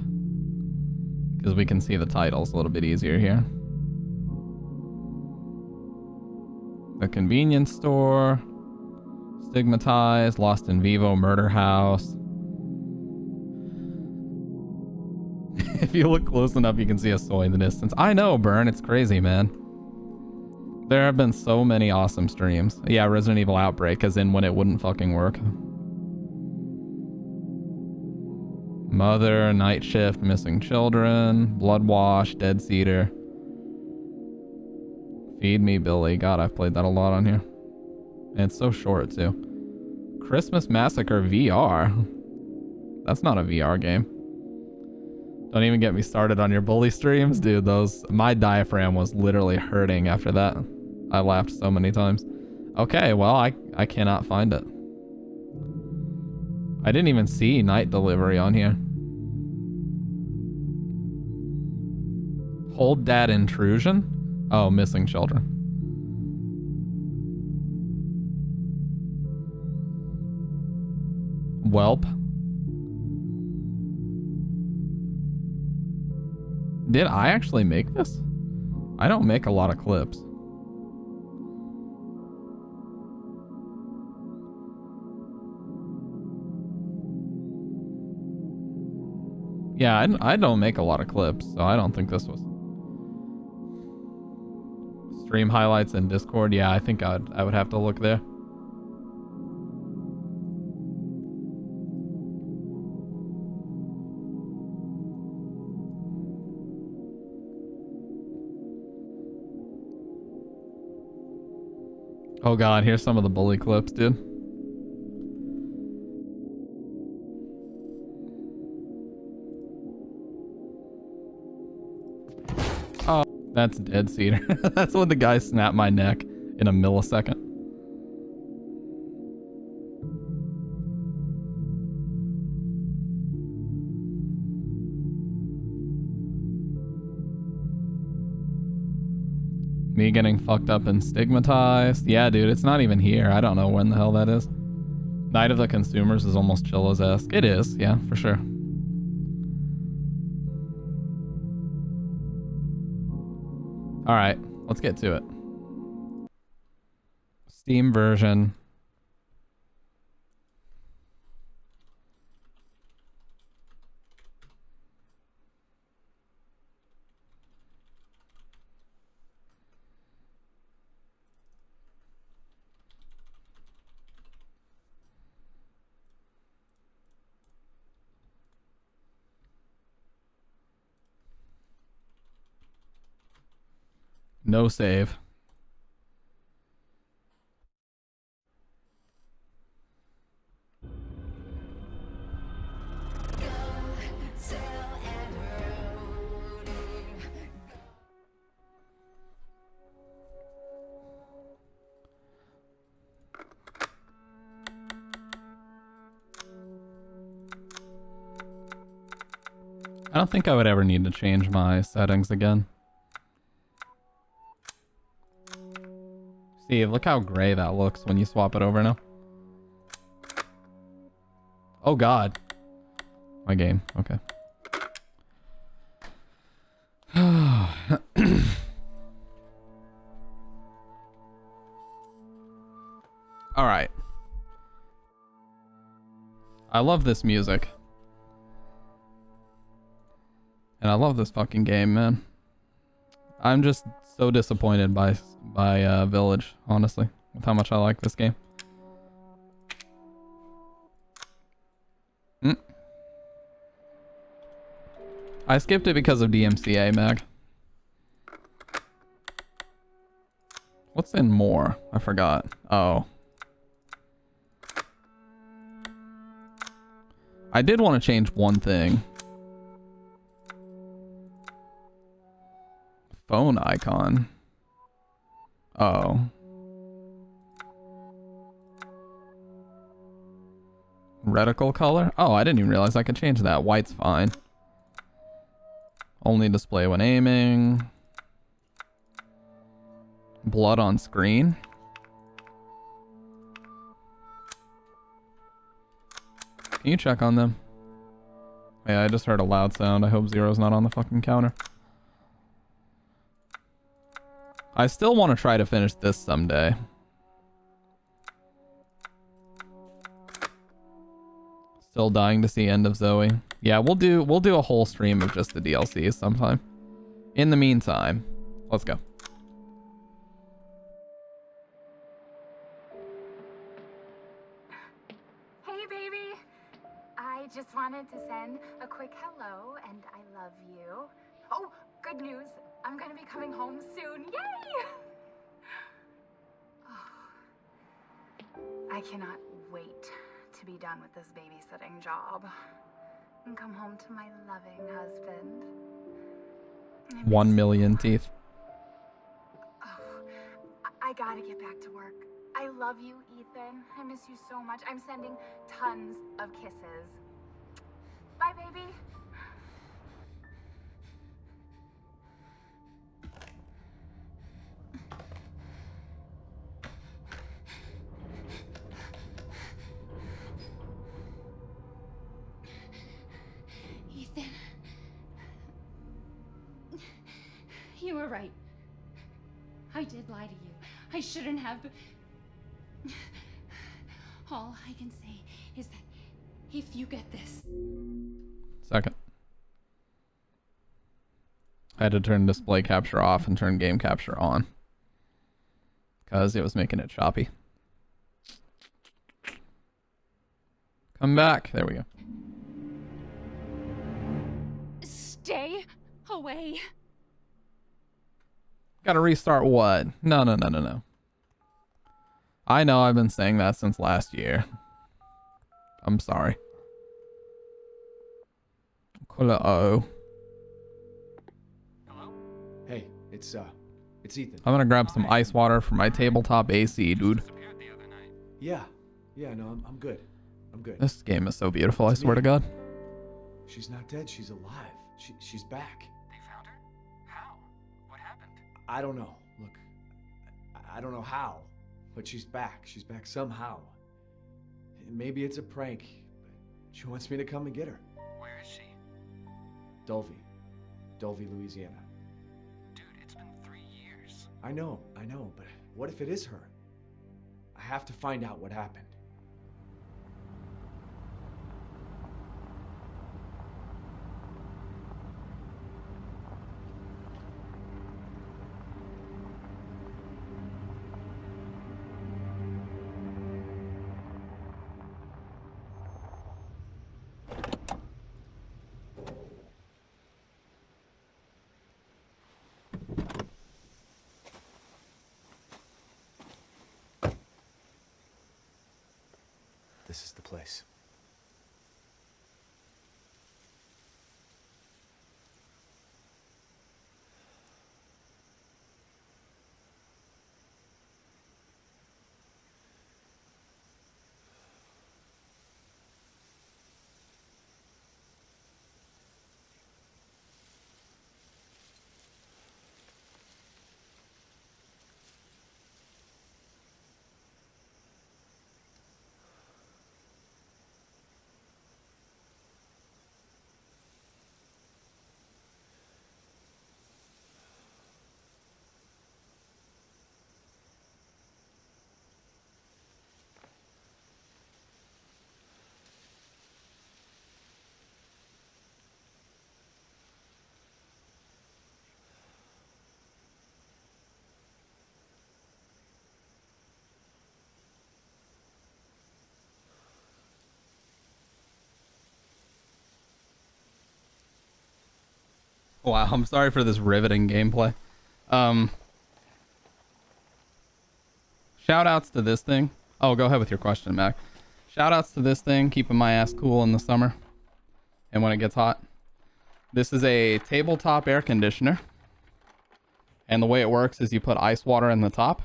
Because we can see the titles a little bit easier here. The Convenience Store. Stigmatized. Lost in Vivo. Murder House. If you look close enough, you can see a soy in the distance. I know, Burn. It's crazy, man. There have been so many awesome streams. Yeah, Resident Evil Outbreak, as in when it wouldn't fucking work. Mother, Night Shift, Missing Children, Bloodwash, Dead Cedar. Feed Me Billy. God, I've played that a lot on here. And it's so short, too. Christmas Massacre VR. That's not a VR game. Don't even get me started on your bully streams. Dude, my diaphragm was literally hurting after that. I laughed so many times. Okay, well, I cannot find it. I didn't even see Night Delivery on here. Hold Dad Intrusion? Oh, Missing Children. Welp. Did I actually make this? I don't make a lot of clips. Yeah, I don't make a lot of clips, so I don't think this was... Stream highlights in Discord? Yeah, I think I would have to look there. Oh god, here's some of the bully clips, dude. Oh, that's Dead Cedar. That's when the guy snapped my neck in a millisecond. Me getting fucked up and stigmatized. Yeah, dude, it's not even here. I don't know when the hell that is. Night of the Consumers is almost Chillos-esque. It is, yeah, for sure. All right, let's get to it. Steam version. No save. I don't think I would ever need to change my settings again. See, look how gray that looks when you swap it over now. Oh god. My game. Okay. All right. I love this music. And I love this fucking game, man. I'm just so disappointed by Village, honestly, with how much I like this game. I skipped it because of DMCA, Mag. What's in more? I forgot. Oh. I did want to change one thing. Phone icon. Oh. Reticle color? Oh, I didn't even realize I could change that. White's fine. Only display when aiming. Blood on screen. Can you check on them? Yeah, I just heard a loud sound. I hope Zero's not on the fucking counter. I still want to try to finish this someday. Still dying to see End of Zoe. Yeah, we'll do a whole stream of just the DLCs sometime. In the meantime, let's go. Hey baby! I just wanted to send a quick hello and I love you. Oh, good news. I'm gonna be coming home soon. Yay! Oh, I cannot wait to be done with this babysitting job and come home to my loving husband. 1 million teeth. Oh, I gotta get back to work. I love you, Ethan. I miss you so much. I'm sending tons of kisses. Bye, baby. Ethan. You were right. I did lie to you. I shouldn't have. All I can say is that if you get this... Second. I had to turn display capture off and turn game capture on. Because it was making it choppy. Come back. There we go. Stay away. Gotta restart what? No, no, no, no, no. I know I've been saying that since last year. I'm sorry. Hello. Hello? Hey, it's Ethan. I'm gonna grab some ice water for my tabletop AC, dude. Yeah, no, I'm good. I'm good. This game is so beautiful, I swear to God. She's not dead, she's alive. She's back. They found her? How? What happened? I don't know. Look, I don't know how, but she's back. She's back somehow. Maybe it's a prank, but she wants me to come and get her. Where is she? Dulvey, Louisiana. Dude, it's been 3 years. I know, but what if it is her? I have to find out what happened. This is the place. Wow, I'm sorry for this riveting gameplay. Shout outs to this thing. Oh, go ahead with your question, Mac. Shout outs to this thing, keeping my ass cool in the summer and when it gets hot. This is a tabletop air conditioner. And the way it works is you put ice water in the top.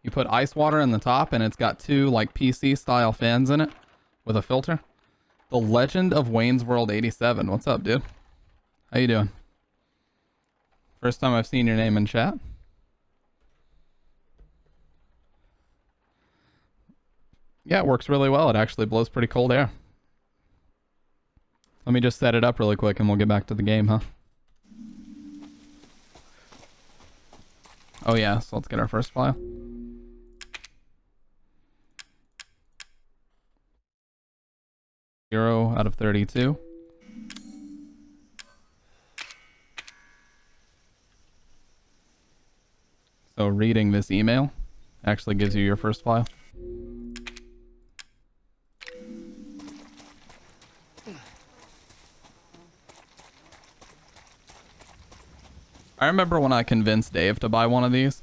You put ice water in the top, and it's got two like PC style fans in it with a filter. The Legend of Wayne's World 87. What's up, dude? How you doing? First time I've seen your name in chat. Yeah, it works really well. It actually blows pretty cold air. Let me just set it up really quick and we'll get back to the game, huh? Oh yeah, so let's get our first file. Zero out of 32. So reading this email actually gives you your first file. I remember when I convinced Dave to buy one of these,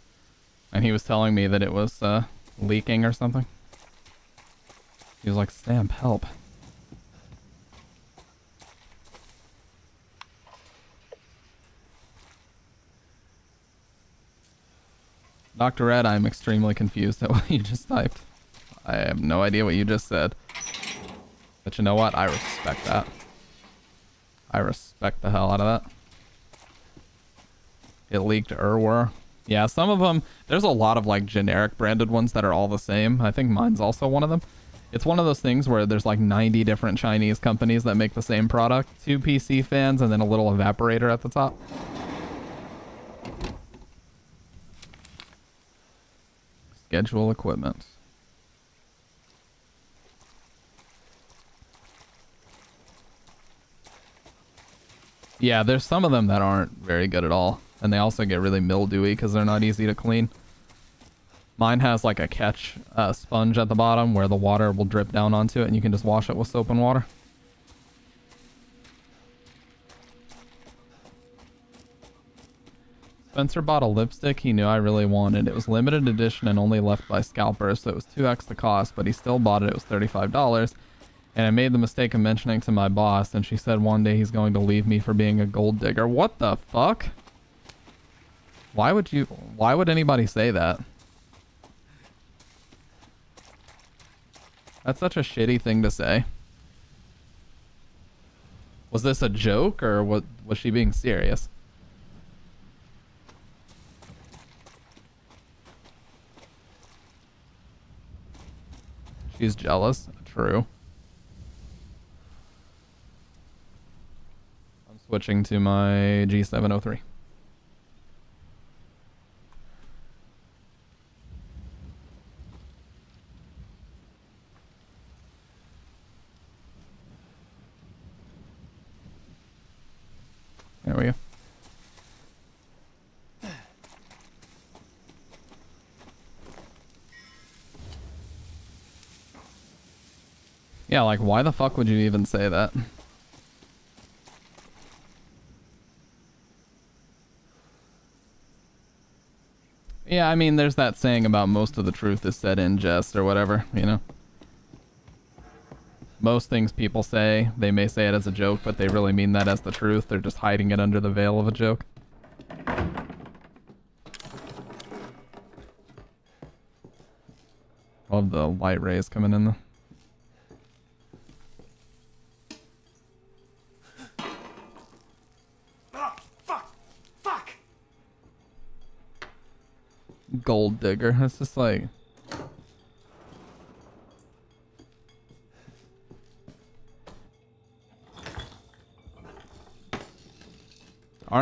and he was telling me that it was leaking or something. He was like, "Stamp, help." Dr. Ed, I'm extremely confused at what you just typed. I have no idea what you just said. But you know what? I respect that. I respect the hell out of that. It leaked Urwar. Yeah, some of them, there's a lot of like generic branded ones that are all the same. I think mine's also one of them. It's one of those things where there's like 90 different Chinese companies that make the same product. 2 PC fans and then a little evaporator at the top. Schedule equipment. Yeah, there's some of them that aren't very good at all. And they also get really mildewy because they're not easy to clean. Mine has like a catch sponge at the bottom where the water will drip down onto it and you can just wash it with soap and water. Spencer bought a lipstick he knew I really wanted. It was limited edition and only left by scalpers, so it was 2x the cost, but he still bought it. It was $35. And I made the mistake of mentioning to my boss, and she said one day he's going to leave me for being a gold digger. What the fuck? Why would anybody say that? That's such a shitty thing to say. Was this a joke, or was she being serious? She's jealous. True. I'm switching to my G703. There we go. Yeah, like, why the fuck would you even say that? Yeah, I mean, there's that saying about most of the truth is said in jest or whatever, you know? Most things people say, they may say it as a joke, but they really mean that as the truth. They're just hiding it under the veil of a joke. Love the light rays coming in though. Gold digger. It's just like...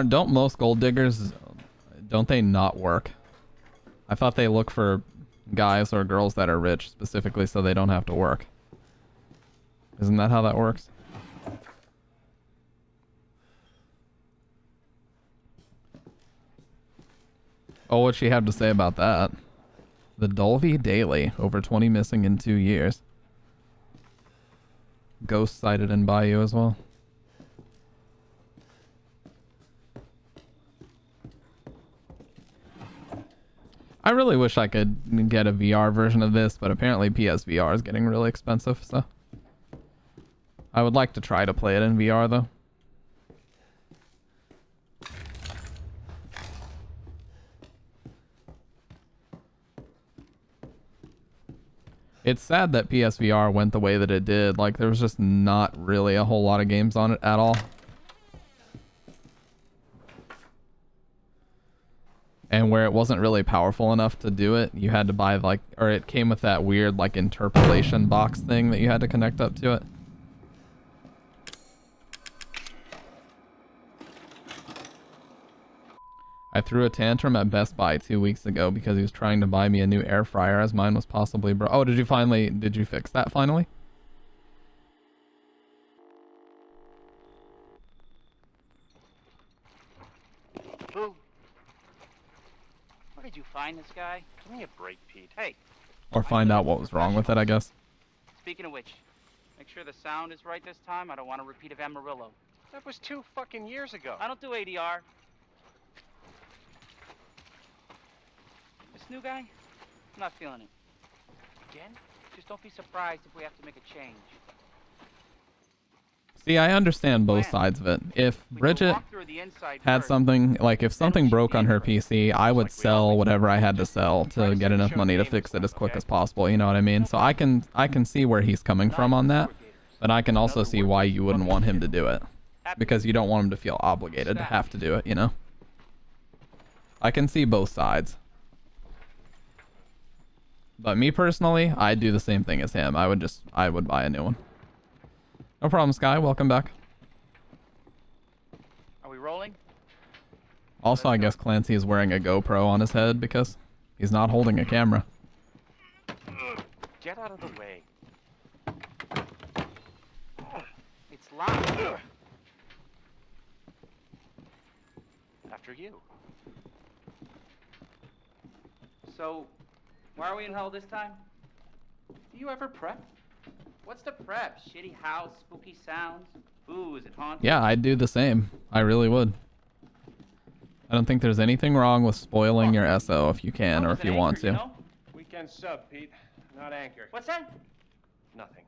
Don't most gold diggers, don't they not work? I thought they look for guys or girls that are rich specifically so they don't have to work. Isn't that how that works? Oh, what'd she have to say about that? The Dolby Daily, over 20 missing in 2 years. ghost sighted in Bayou as well. I really wish I could get a VR version of this, but apparently PSVR is getting really expensive, so I would like to try to play it in VR though. It's sad that PSVR went the way that it did. Like, there was just not really a whole lot of games on it at all. And where it wasn't really powerful enough to do it, you had to buy, like, or it came with that weird, like, interpolation box thing that you had to connect up to it. I threw a tantrum at Best Buy 2 weeks ago because he was trying to buy me a new air fryer as mine was possibly Oh, did you fix that finally? Boo. Where did you find this guy? Give me a break, Pete. Hey. Or find out what was wrong with it, I guess. Speaking of which, make sure the sound is right this time. I don't want a repeat of Amarillo. That was 2 fucking years ago. I don't do ADR. This new guy, I'm not feeling it. Again? Just don't be surprised if we have to make a change. See, I understand both sides of it. If Bridget had something, like if something broke on her PC, I would sell whatever I had to sell to get enough money to fix it as quick as possible, you know what I mean? So I can see where he's coming from on that, but I can also see why you wouldn't want him to do it. Because you don't want him to feel obligated to have to do it, you know? I can see both sides. But me personally, I'd do the same thing as him. I would buy a new one. No problem, Sky. Welcome back. Are we rolling? Also, I guess Clancy is wearing a GoPro on his head because he's not holding a camera. Get out of the way. It's locked. After you. So, why are we in hell this time? Do you ever prep? What's the prep? Shitty house, spooky sounds? Ooh, is it haunted? Yeah, I'd do the same. I really would. I don't think there's anything wrong with spoiling your SO if you can or if you want to. You know? Weekend sub, Pete. Not anchor. What's that? Nothing.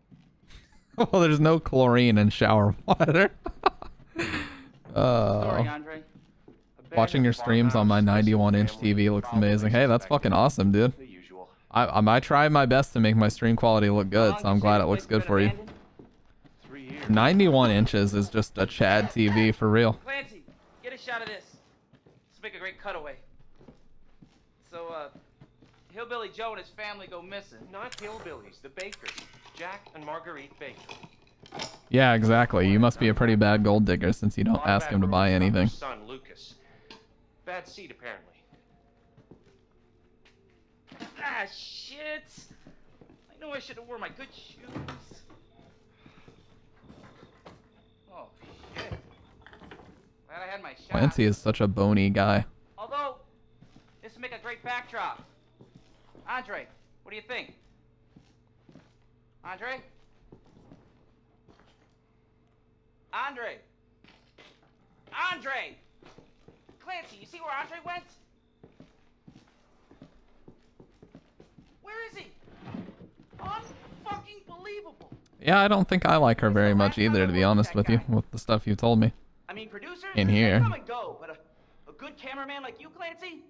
Well, there's no chlorine in shower water. Sorry, Andre. Watching your streams on my 91-inch TV looks amazing. Hey, that's fucking awesome, dude. I try my best to make my stream quality look good, so I'm glad it looks good for you. 91 inches is just a Chad TV for real. Clancy, get a shot of this. Let's make a great cutaway. So, Hillbilly Joe and his family go missing. Not hillbillies, the Bakers. Jack and Marguerite Baker. Yeah, exactly. You must be a pretty bad gold digger since you don't ask him to buy anything. Son Lucas. Bad seed, apparently. Ah, shit! I know I should have worn my good shoes. Oh, shit. Glad I had my shot. Clancy is such a bony guy. Although, this would make a great backdrop. Andre, what do you think? Andre? Andre! Andre! Clancy, you see where Andre went? Where is he? Unfucking believable. Yeah, I don't think I like her very much either, to be honest with you, with the stuff you told me. I mean, producers In here. come and go, but a good cameraman like you, Clancy,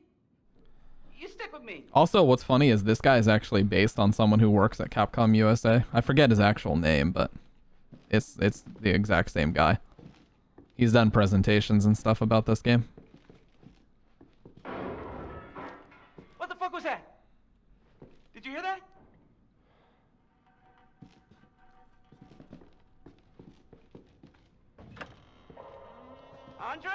you stick with me. Also, what's funny is this guy is actually based on someone who works at Capcom USA. I forget his actual name, but it's the exact same guy. He's done presentations and stuff about this game. What the fuck was that? Did you hear that? Andre?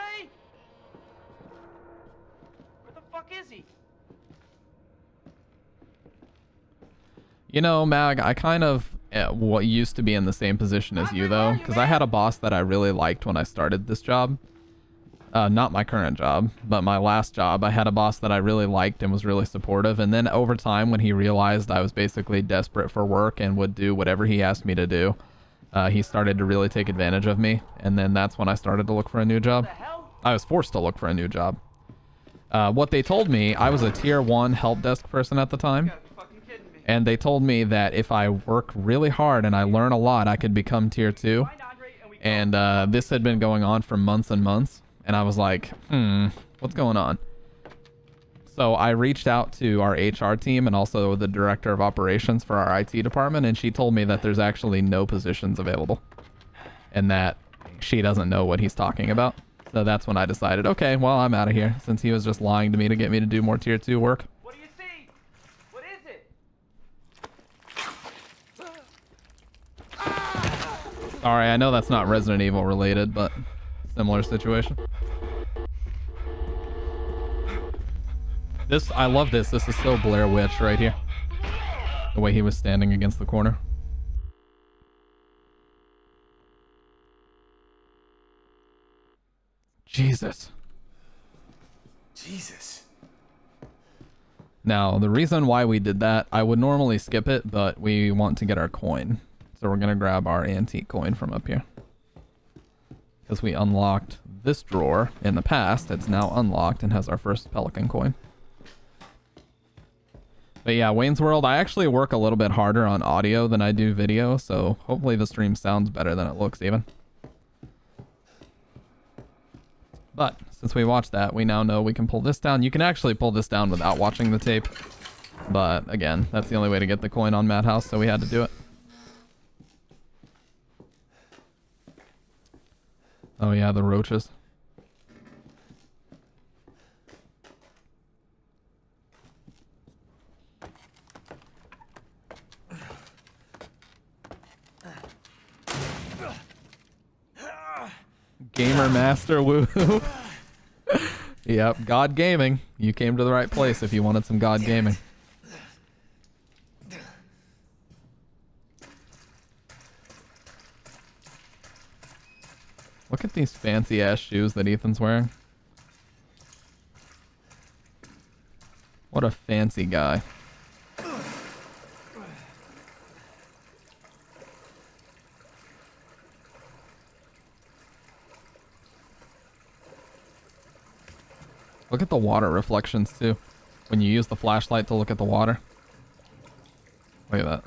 Where the fuck is he? You know, Mag, I kind of what used to be in the same position as you, though, because I had a boss that I really liked when I started this job. Not my current job, but my last job. I had a boss that I really liked and was really supportive, and then over time, when he realized I was basically desperate for work and would do whatever he asked me to do, he started to really take advantage of me, and then that's when I started to look for a new job. I was forced to look for a new job. What they told me, I was a tier 1 help desk person at the time, and they told me that if I work really hard and I learn a lot, I could become tier 2. And this had been going on for months and months, and I was like, what's going on? So I reached out to our HR team and also the director of operations for our IT department, and she told me that there's actually no positions available and that she doesn't know what he's talking about. So that's when I decided, okay, well, I'm out of here, since he was just lying to me to get me to do more tier 2 work. What do you see? What is it? Sorry, I know that's not Resident Evil related, but similar situation. This, I love this. This is so Blair Witch right here. The way he was standing against the corner. Jesus. Jesus. Now, the reason why we did that, I would normally skip it, but we want to get our coin. So we're going to grab our antique coin from up here. Because we unlocked this drawer in the past. It's now unlocked and has our first Pelican coin. But yeah, Wayne's World, I actually work a little bit harder on audio than I do video, so hopefully the stream sounds better than it looks even. But since we watched that, we now know we can pull this down. You can actually pull this down without watching the tape. But again, that's the only way to get the coin on Madhouse, so we had to do it. Oh yeah, the roaches. Gamer Master, woohoo. Yep, God Gaming. You came to the right place if you wanted some God Gaming. Look at these fancy ass shoes that Ethan's wearing. What a fancy guy. Look at the water reflections too. When you use the flashlight to look at the water. Look at that.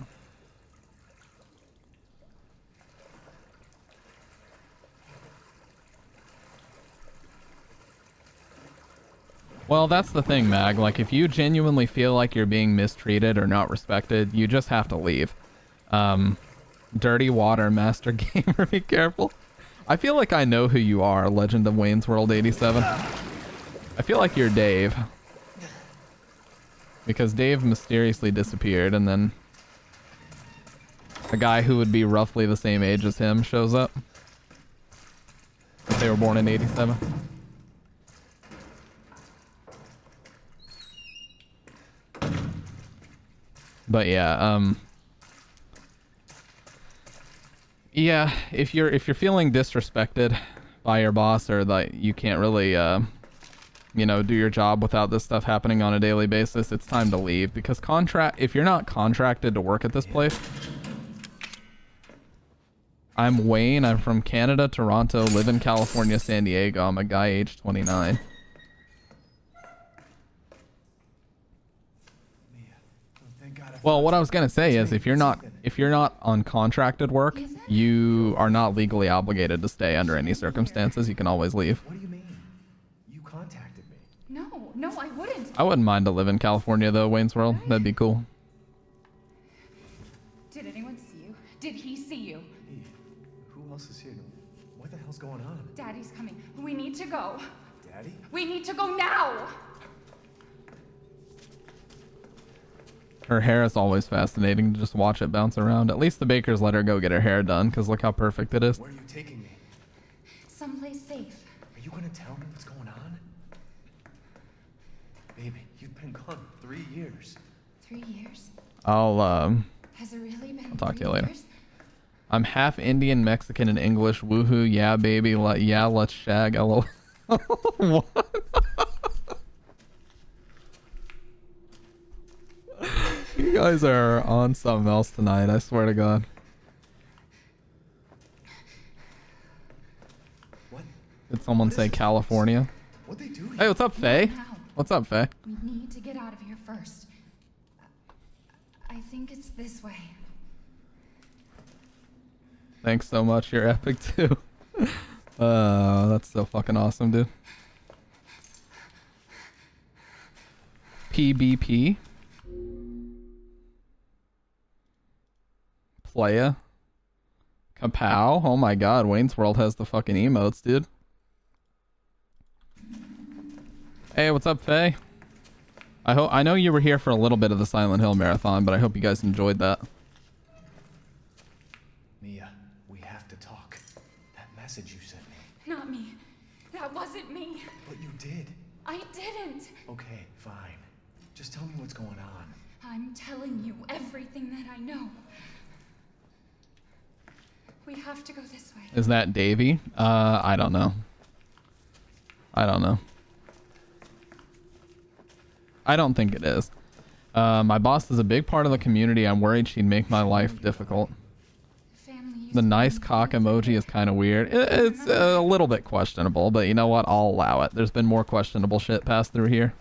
Well, that's the thing, Mag. Like, if you genuinely feel like you're being mistreated or not respected, you just have to leave. Dirty Water Master Gamer, be careful. I feel like I know who you are, Legend of Wayne's World 87. I feel like you're Dave. Because Dave mysteriously disappeared, and then a guy who would be roughly the same age as him shows up. If they were born in 87. But yeah, yeah, if you're feeling disrespected by your boss, or that you can't really you know, do your job without this stuff happening on a daily basis, it's time to leave. Because if you're not contracted to work at this place. I'm Wayne, I'm from Canada, Toronto, live in California, San Diego. I'm a guy age 29. Well, what I was gonna say is, if you're not on contracted work, you are not legally obligated to stay under any circumstances. You can always leave. What do you mean? You contacted me. No, I wouldn't. I wouldn't mind to live in California though, Wayne's World. That'd be cool. Did anyone see you? Did he see you? Hey, who else is here? What the hell's going on? Daddy's coming. We need to go. Daddy? We need to go now! Her hair is always fascinating to just watch it bounce around. At least the bakers let her go get her hair done, because look how perfect it is. Where are you taking me? Someplace safe. Are you gonna tell me what's going on? Baby, you've been gone 3 years. 3 years? Has it really been? I'll talk to you later. I'm half Indian, Mexican, and English. Woohoo, yeah, baby. Yeah, let's shag. LOL. What? You guys are on something else tonight, I swear to God. What? Did someone What is say this California? What they doing? Hey, what's up, Faye? Now, What's up, Faye? we need to get out of here first. I think it's this way. Thanks so much. You're epic too. That's so fucking awesome, dude. PBP. Playa. Kapow. Oh my god, Wayne's World has the fucking emotes, dude. Hey, what's up, Faye? I know you were here for a little bit of the Silent Hill marathon, but I hope you guys enjoyed that. Mia, we have to talk. That message you sent me. Not me. That wasn't me. But you did. I didn't. Okay, fine. Just tell me what's going on. I'm telling you everything that I know. We have to go this way. Is that Davy? I don't know. I don't know. I don't think it is. My boss is a big part of the community. I'm worried she'd make my life difficult. The nice cock emoji is kind of weird. It's a little bit questionable, but you know what? I'll allow it. There's been more questionable shit passed through here.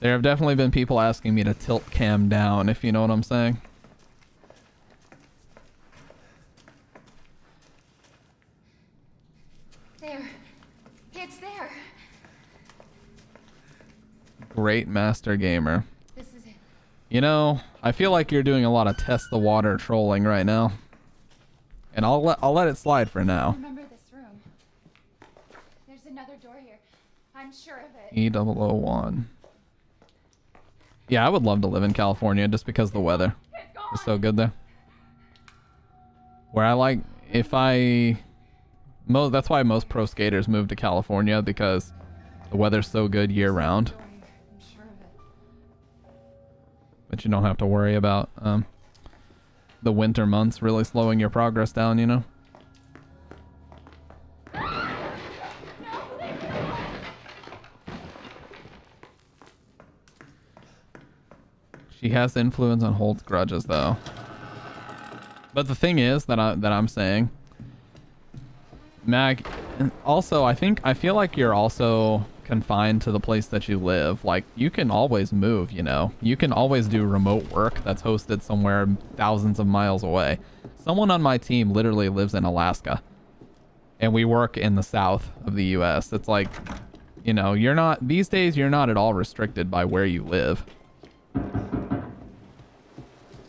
There have definitely been people asking me to tilt cam down, if you know what I'm saying. There. It's there. Great master gamer. This is it. You know, I feel like you're doing a lot of test the water trolling right now. And I'll let it slide for now. Remember this room. There's another door here. I'm sure of it. E001. Yeah, I would love to live in California just because the weather is so good there. Where I like, that's why most pro skaters move to California, because the weather's so good year round. I'm sure of it. But you don't have to worry about the winter months really slowing your progress down, you know? She has influence and holds grudges, though. But the thing is that I'm saying, Mag, also I feel like you're also confined to the place that you live. Like, you can always move, you know? You can always do remote work that's hosted somewhere thousands of miles away. Someone on my team literally lives in Alaska. And we work in the south of the US. It's like, you know, these days you're not at all restricted by where you live.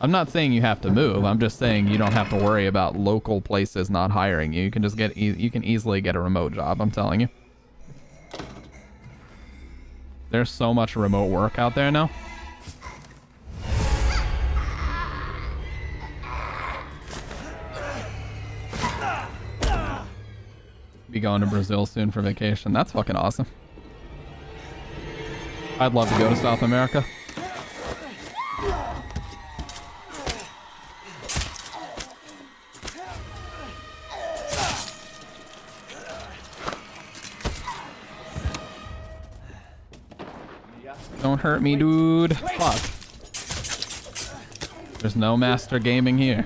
I'm not saying you have to move. I'm just saying you don't have to worry about local places not hiring you. You can just you can easily get a remote job, I'm telling you. There's so much remote work out there now. Be going to Brazil soon for vacation. That's fucking awesome. I'd love to go to South America. Don't hurt me, dude. Fuck. There's no master gaming here.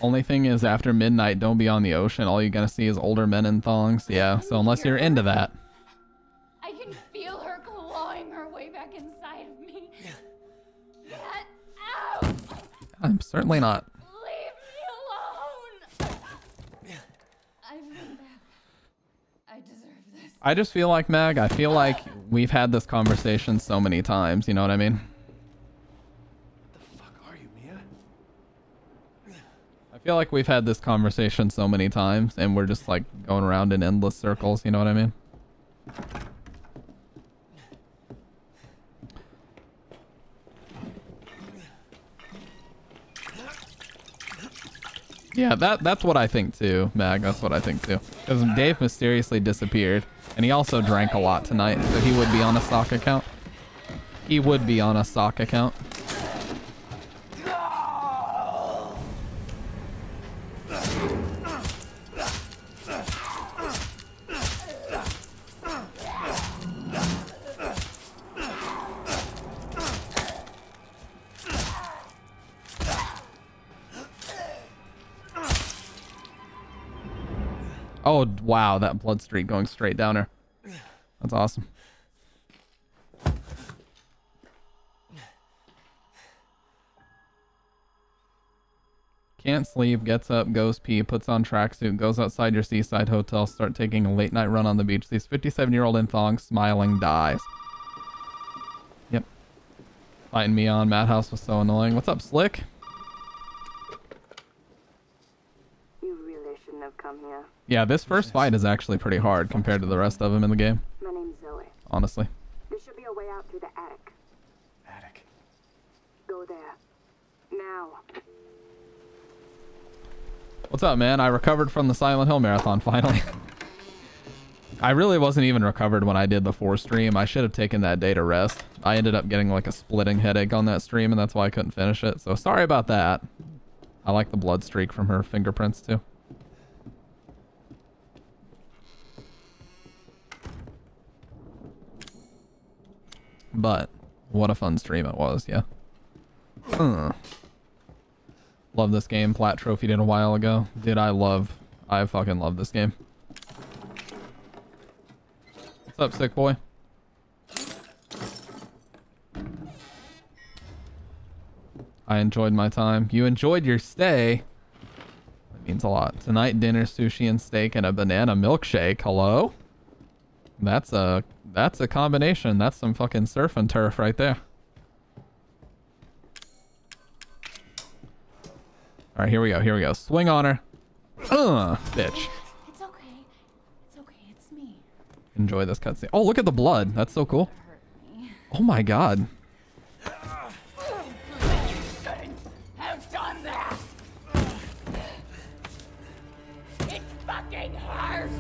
Only thing is, after midnight, don't be on the ocean. All you're gonna see is older men in thongs. Yeah, so unless you're into that. I can feel her clawing her way back inside of me. Get out! I'm certainly not. Leave me alone! I've been bad. I deserve this. I just feel like, Mag, I feel like we've had this conversation so many times, you know what I mean? What the fuck are you, Mia? I feel like we've had this conversation so many times and we're just like going around in endless circles, you know what I mean? Yeah, that's what I think too, Mag. That's what I think too. Because Dave mysteriously disappeared, and he also drank a lot tonight, so he would be on a sock account. He would be on a sock account. Oh, wow, that blood streak going straight down her. That's awesome. Can't sleep, gets up, goes pee, puts on tracksuit, goes outside your seaside hotel, start taking a late night run on the beach. These 57-year-old in thongs, smiling, dies. Yep. Fighting me on Madhouse was so annoying. What's up, Slick? You really shouldn't have come here. Yeah, this first fight is actually pretty hard compared to the rest of them in the game. My name's Zoe. Honestly. There should be a way out through the attic. Attic. Go there. Now. What's up, man? I recovered from the Silent Hill Marathon, finally. I really wasn't even recovered when I did the 4 stream. I should have taken that day to rest. I ended up getting like a splitting headache on that stream, and that's why I couldn't finish it. So sorry about that. I like the blood streak from her fingerprints, too. But what a fun stream it was, yeah. Love this game. Plat trophied it a while ago. Dude, I fucking love this game. What's up, sick boy? I enjoyed my time. You enjoyed your stay. That means a lot. Tonight, dinner, sushi and steak, and a banana milkshake. Hello? That's a combination. That's some fucking surf and turf right there. All right, here we go. Here we go. Swing on her. Bitch. It's okay. It's okay. It's me. Enjoy this cutscene. Oh, look at the blood. That's so cool. Hurt me. Oh my god. Have done that. It fucking hurts.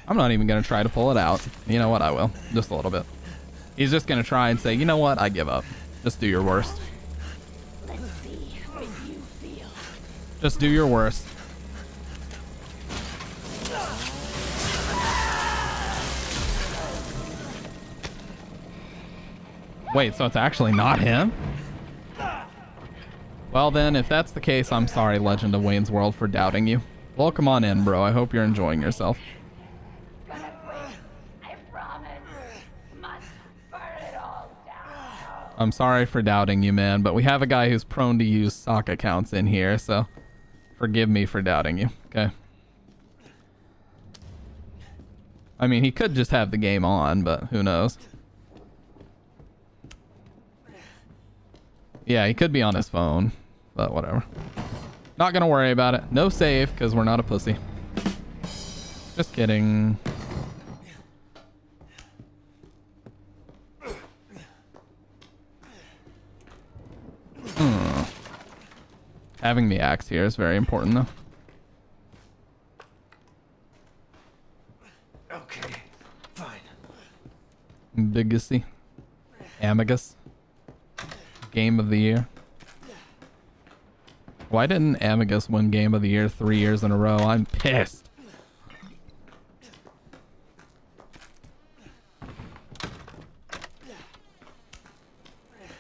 I'm not even going to try to pull it out. You know what? I will. Just a little bit. He's just going to try and say, you know what? I give up. Just do your worst. Let's see what you feel. Just do your worst. Wait, so it's actually not him? Well then, if that's the case, I'm sorry, Legend of Wayne's World, for doubting you. Welcome on in, bro. I hope you're enjoying yourself. Gonna quit. I promise. Must burn it all down. I'm sorry for doubting you, man, but we have a guy who's prone to use sock accounts in here, so forgive me for doubting you, okay? I mean, he could just have the game on, but who knows? Yeah, he could be on his phone, but whatever. Not gonna worry about it. No save, because we're not a pussy. Just kidding. Having the axe here is very important, though. Okay, fine. Biggusy. Amigus. Game of the year. Why didn't Amigus win Game of the Year 3 years in a row? I'm pissed.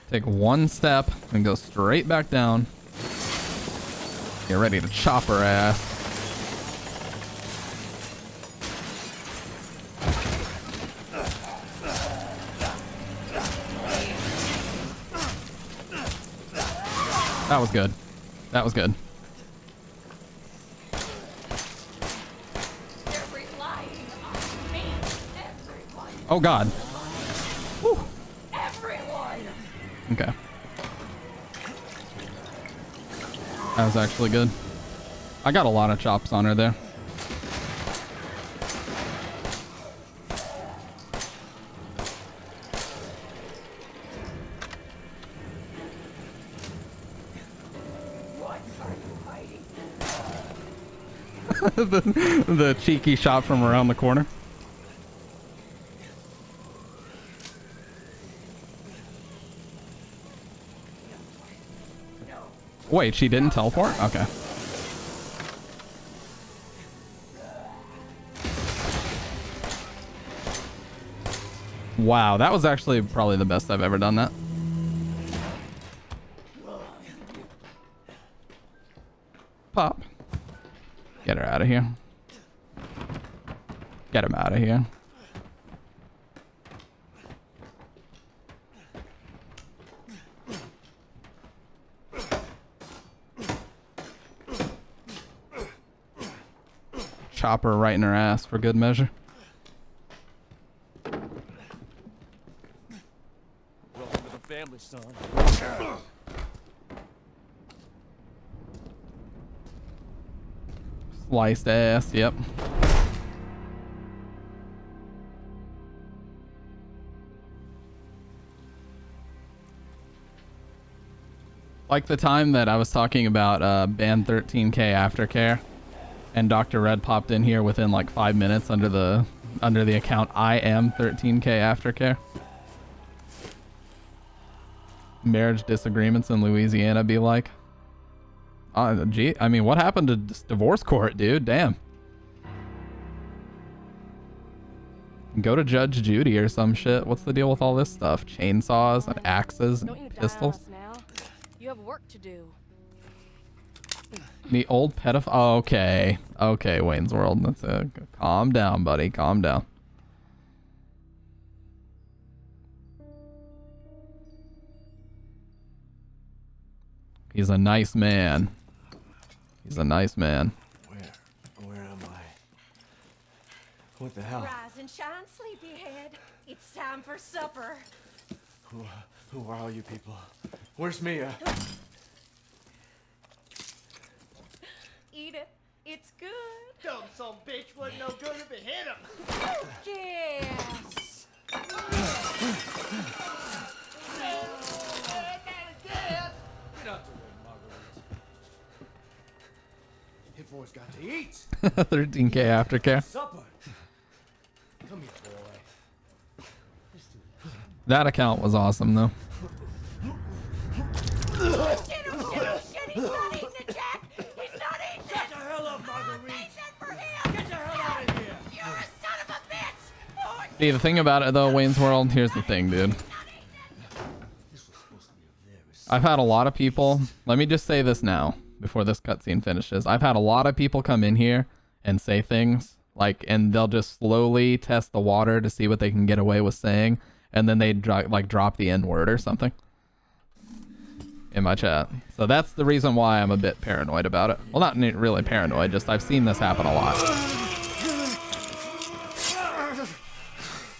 Take one step and go straight back down. Get ready to chop her ass. That was good. That was good. They're relying on me. Everyone. Oh god. Whew. Everyone. Okay. That was actually good. I got a lot of chops on her there. the cheeky shot from around the corner. Wait, she didn't teleport? Okay. Wow, that was actually probably the best I've ever done that. Pop. Get her out of here. Get him out of here. Chop her right in her ass for good measure. Welcome to the family, son. Sliced ass, yep. Like the time that I was talking about Band 13K Aftercare, and Dr. Red popped in here within like 5 minutes under the account I am 13K Aftercare. Marriage disagreements in Louisiana be like. Gee, I mean, what happened to divorce court, dude? Damn. Go to Judge Judy or some shit. What's the deal with all this stuff? Chainsaws and axes and pistols? Now. You have work to do. The old pedophile. Oh, okay. Okay, Wayne's World. That's a calm down, buddy. Calm down. He's a nice man. He's a nice man. Where am I? What the hell? Rise and shine, sleepyhead. It's time for supper. Who are all you people? Where's Mia? Eat it. It's good. Dumb son bitch wasn't no good if it hit him. Yes. Get out the way, Marguerite. Hit boy's got to eat. 13K Aftercare. Supper. Come here, boy. That account was awesome, though. Oh, shit, he's not eating it, Jack. He's not eating it. Shut the hell up, Marguerite. Eat that for him. Get the hell out of here. You're a son of a bitch. Oh, See, the thing about it, though, Wayne's World, here's the thing, dude. I've had a lot of people, let me just say this now, before this cutscene finishes. I've had a lot of people come in here and say things, like, and they'll just slowly test the water to see what they can get away with saying, and then they drop the N-word or something in my chat. So that's the reason why I'm a bit paranoid about it. Well, not really paranoid, just I've seen this happen a lot.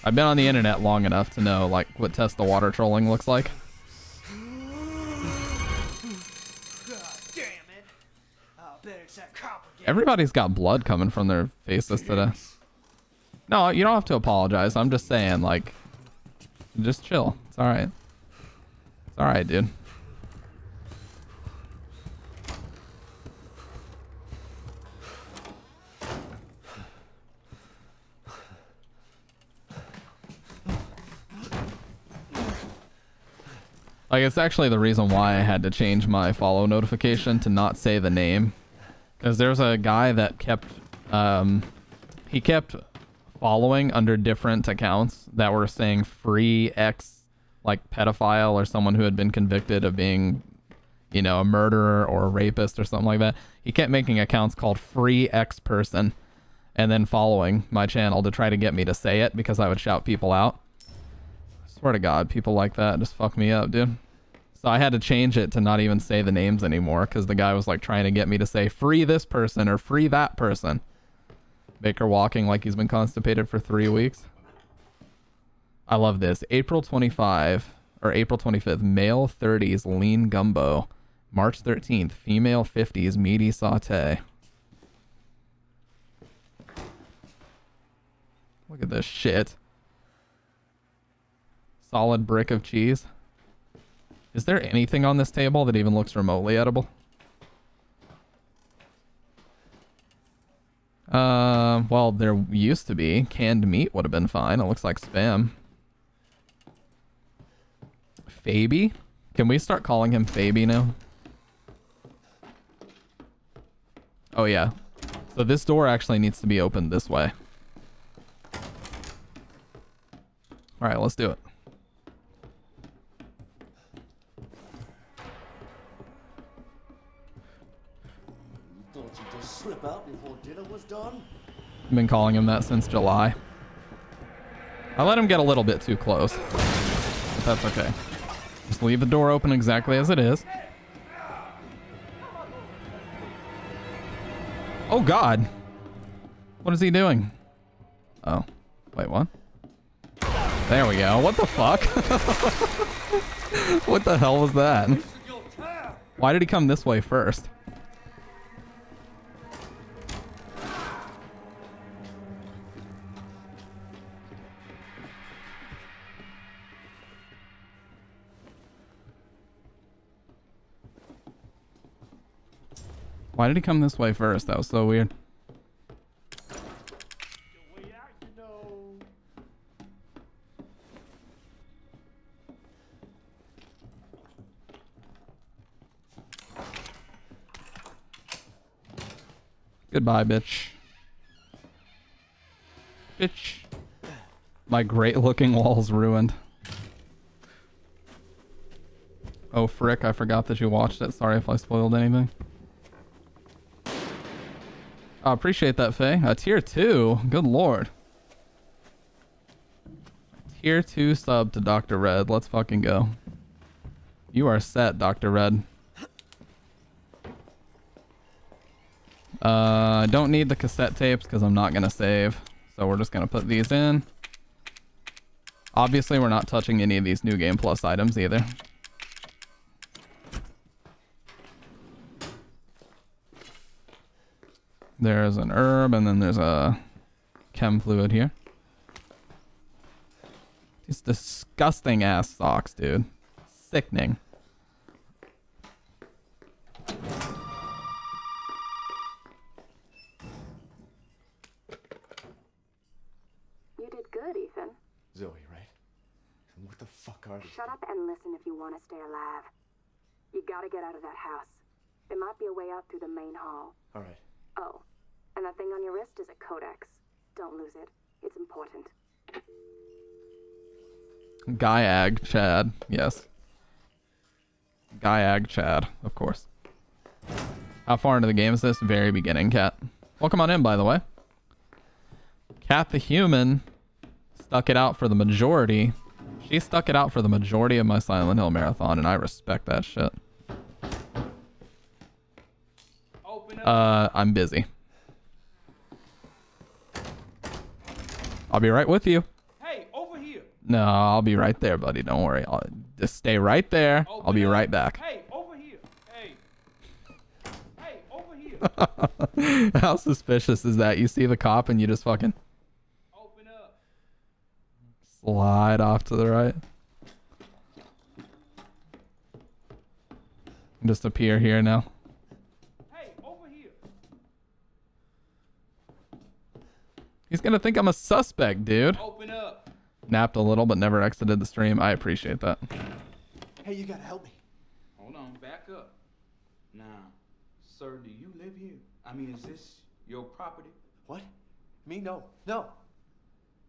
I've been on the internet long enough to know, like, what test the water trolling looks like. Everybody's got blood coming from their faces today. No, you don't have to apologize. I'm just saying, like, just chill. It's alright. It's alright, dude. Like, it's actually the reason why I had to change my follow notification to not say the name. Because there's a guy that kept, he kept following under different accounts that were saying free X, like pedophile or someone who had been convicted of being, you know, a murderer or a rapist or something like that. He kept making accounts called free X person and then following my channel to try to get me to say it because I would shout people out. Swear to God, people like that just fuck me up, dude. So I had to change it to not even say the names anymore because the guy was like trying to get me to say free this person or free that person. Baker walking like he's been constipated for 3 weeks. I love this. April 25 or April 25th, male 30s lean gumbo. March 13th, female 50s meaty saute. Look at this shit. Solid brick of cheese. Is there anything on this table that even looks remotely edible? Well, there used to be. Canned meat would have been fine. It looks like Spam. Faby? Can we start calling him Faby now? Oh, yeah. So this door actually needs to be opened this way. Alright, let's do it. slip out before dinner was done? I've been calling him that since July. I let him get a little bit too close. But that's okay. Just leave the door open exactly as it is. Oh God. What is he doing? Oh. Wait, what? There we go. What the fuck? What the hell was that? Why did he come this way first? Why did he come this way first? That was so weird. Goodbye, bitch. Bitch. My great looking wall's ruined. Oh frick, I forgot that you watched it. Sorry if I spoiled anything. I appreciate that, Faye. Tier 2? Good lord. Tier 2 sub to Dr. Red. Let's fucking go. You are set, Dr. Red. I don't need the cassette tapes because I'm not going to save. So we're just going to put these in. Obviously, we're not touching any of these New Game Plus items either. There's an herb, and then there's a chem fluid here. These disgusting ass socks, dude. Sickening. You did good, Ethan. Zoe, right? And what the fuck are these? Shut up and listen if you want to stay alive. You gotta get out of that house. There might be a way out through the main hall. All right. Oh, and that thing on your wrist is a codex. Don't lose it. It's important. Guyag Chad. Yes. Guyag Chad, of course. How far into the game is this? Very beginning, Cat. Welcome on in, by the way. Cat the human stuck it out for the majority. She stuck it out for the majority of my Silent Hill marathon, and I respect that shit. I'm busy. I'll be right with you. Hey, over here. No, I'll be right there, buddy. Don't worry. I'll just stay right there. I'll be right back. Hey, over here. Hey. Hey, over here. How suspicious is that? You see the cop and you just fucking Open up. slide off to the right. Just appear here now. Hey, over here. He's gonna think I'm a suspect, dude. Open up. Napped a little but never exited the stream. I appreciate that. Hey, you gotta help me. Hold on, back up. Now, sir, do you live here? I mean, is this your property? What? Me? No. No.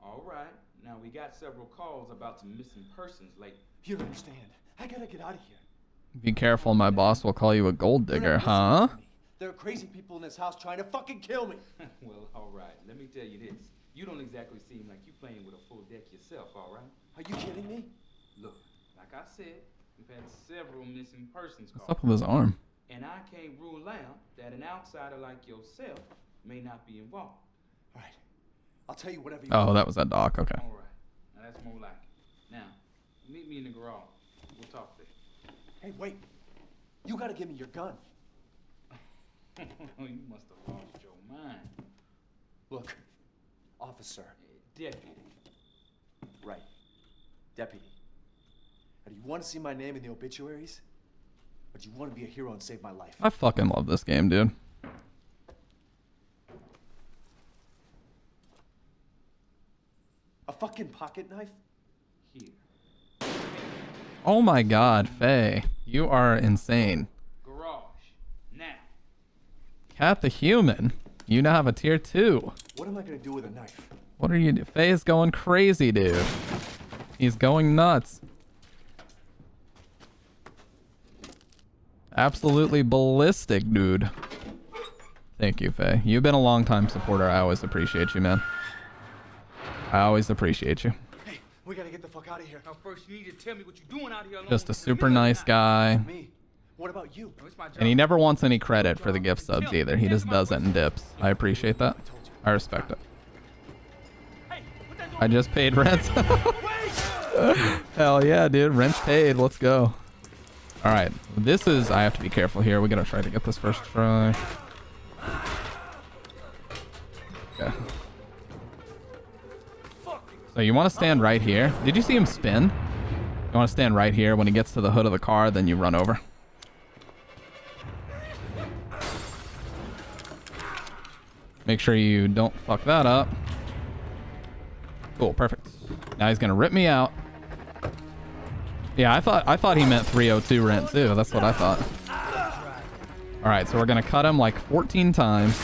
All right. Now, we got several calls about some missing persons lately. You don't understand. I gotta get out of here. Be careful, my boss will call you a gold digger, huh? There are crazy people in this house trying to fucking kill me. Well, all right. Let me tell you this. You don't exactly seem like you playing with a full deck yourself, all right? Are you kidding me? Look, like I said, we've had several missing persons calls. What's up with his arm? And I can't rule out that an outsider like yourself may not be involved. All right. I'll tell you whatever you Oh, want. that was that doc. Okay. All right. Now that's more like it. Now, meet me in the garage. We'll talk there. Hey, wait. You gotta give me your gun. You must have lost your mind. Look, officer. Deputy. Right. Deputy. Now, do you want to see my name in the obituaries? Or do you want to be a hero and save my life? I fucking love this game, dude. A fucking pocket knife? Here. Oh my god, Faye. You are insane. Garage. Now. Cat the human. You now have a tier 2. What am I gonna do with a knife? What are you doing? Faye is going crazy, dude. He's going nuts. Absolutely ballistic, dude. Thank you, Faye. You've been a long-time supporter. I always appreciate you, man. I always appreciate you. Hey, we gotta get the fuck out of here. Now first you need to tell me what you're doing out here alone. Just a super nice guy. Me? What about you? And he never wants any credit for the gift subs either. He just does it in dips. I appreciate that. I respect it. I just paid rent. Hell yeah, dude. Rent's paid. Let's go. Alright. This is... I have to be careful here. We gotta try to get this first try. Okay. So you want to stand right here. Did you see him spin? You want to stand right here. When he gets to the hood of the car, then you run over. Make sure you don't fuck that up. Cool, perfect. Now he's gonna rip me out. Yeah, I thought he meant 302 rent too. That's what I thought. All right, so we're gonna cut him like 14 times.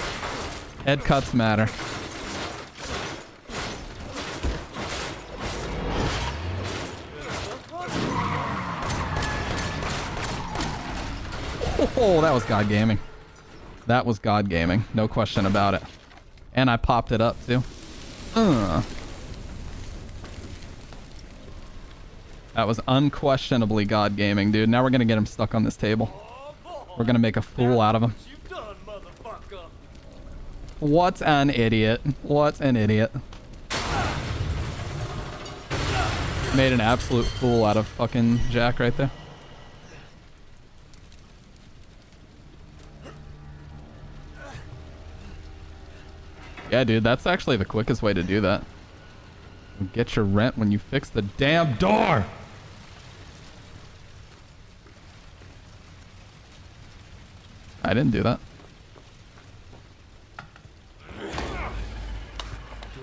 Head cuts matter. Oh, that was God Gaming. That was God Gaming. No question about it. And I popped it up too. That was unquestionably God Gaming, dude. Now we're gonna get him stuck on this table. We're gonna make a fool out of him. What an idiot. What an idiot. Made an absolute fool out of fucking Jack right there. Yeah, dude, that's actually the quickest way to do that. Get your rent when you fix the damn door! I didn't do that. Do I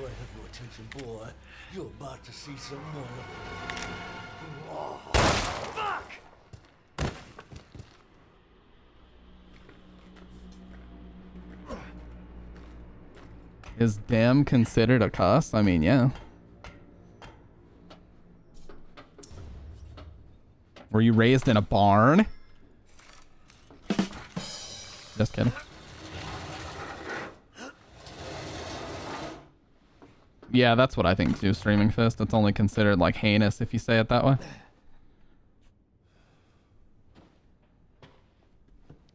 have your attention, boy? You're about to see some more. Oh, fuck! Is damn considered a cuss? I mean, yeah. Were you raised in a barn? Just kidding. Yeah, that's what I think too, Streaming Fist. It's only considered like heinous if you say it that way.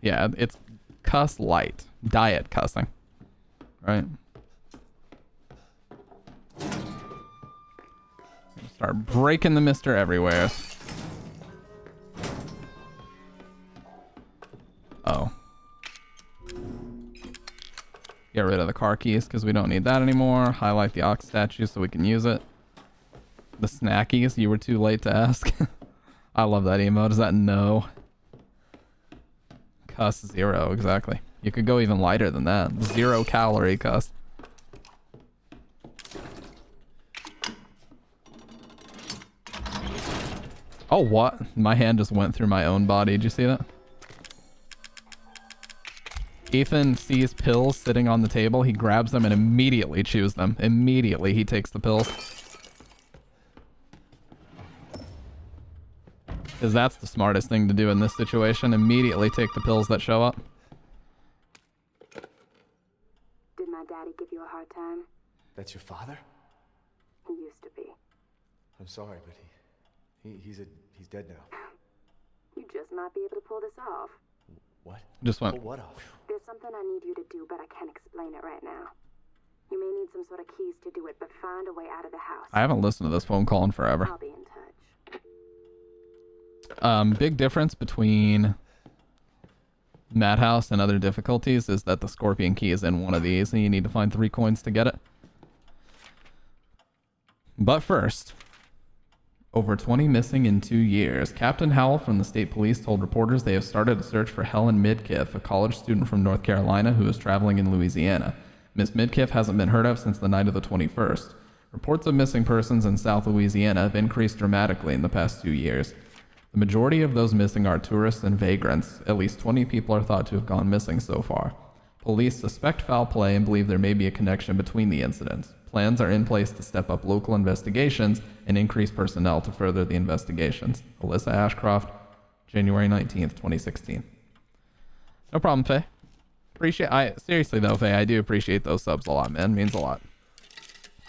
Yeah, it's cuss light. Diet cussing. Right? Start breaking the mister everywhere. Oh. Get rid of the car keys because we don't need that anymore. Highlight the ox statue so we can use it. The snackies, you were too late to ask. I love that emote. Is that no? Cuss 0, exactly. You could go even lighter than that. 0 calorie cuss. Oh, what? My hand just went through my own body. Did you see that? Ethan sees pills sitting on the table. He grabs them and immediately chews them. Immediately he takes the pills. Because that's the smartest thing to do in this situation. Immediately take the pills that show up. Did my daddy give you a hard time? That's your father? He used to be. I'm sorry, but he's dead now. You just might be able to pull this off. What? Just went. Pull what off? There's something I need you to do, but I can't explain it right now. You may need some sort of keys to do it, but find a way out of the house. I haven't listened to this phone call in forever. I'll be in touch. Big difference between Madhouse and other difficulties is that the Scorpion key is in one of these, and you need to find 3 coins to get it. But first, over 20 missing in 2 years. Captain Howell from the state police told reporters they have started a search for Helen Midkiff, a college student from North Carolina who is traveling in Louisiana. Miss Midkiff hasn't been heard of since the night of the 21st. Reports of missing persons in South Louisiana have increased dramatically in the past 2 years. The majority of those missing are tourists and vagrants. At least 20 people are thought to have gone missing so far. Police suspect foul play and believe there may be a connection between the incidents. Plans are in place to step up local investigations and increase personnel to further the investigations. Alyssa Ashcroft, January 19th, 2016. No problem, Faye. Seriously though, Faye, I do appreciate those subs a lot, man. Means a lot.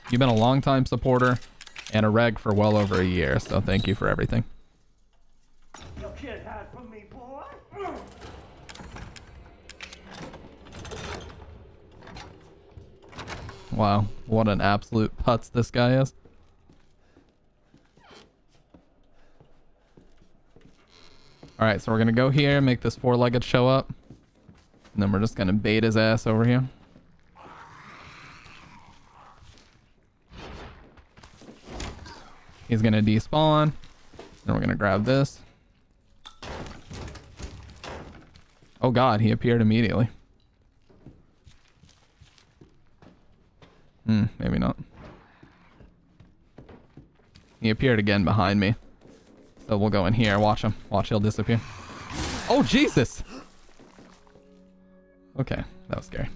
You've been a long time supporter and a reg for well over a year, so thank you for everything. You can't hide from me, boy. Wow, what an absolute putz this guy is. Alright, so we're gonna go here, make this four-legged show up. And then we're just gonna bait his ass over here. He's gonna despawn. Then we're gonna grab this. Oh god, he appeared immediately. Maybe not. He appeared again behind me. So we'll go in here, watch him. Watch, he'll disappear. Oh, Jesus! Okay, that was scary.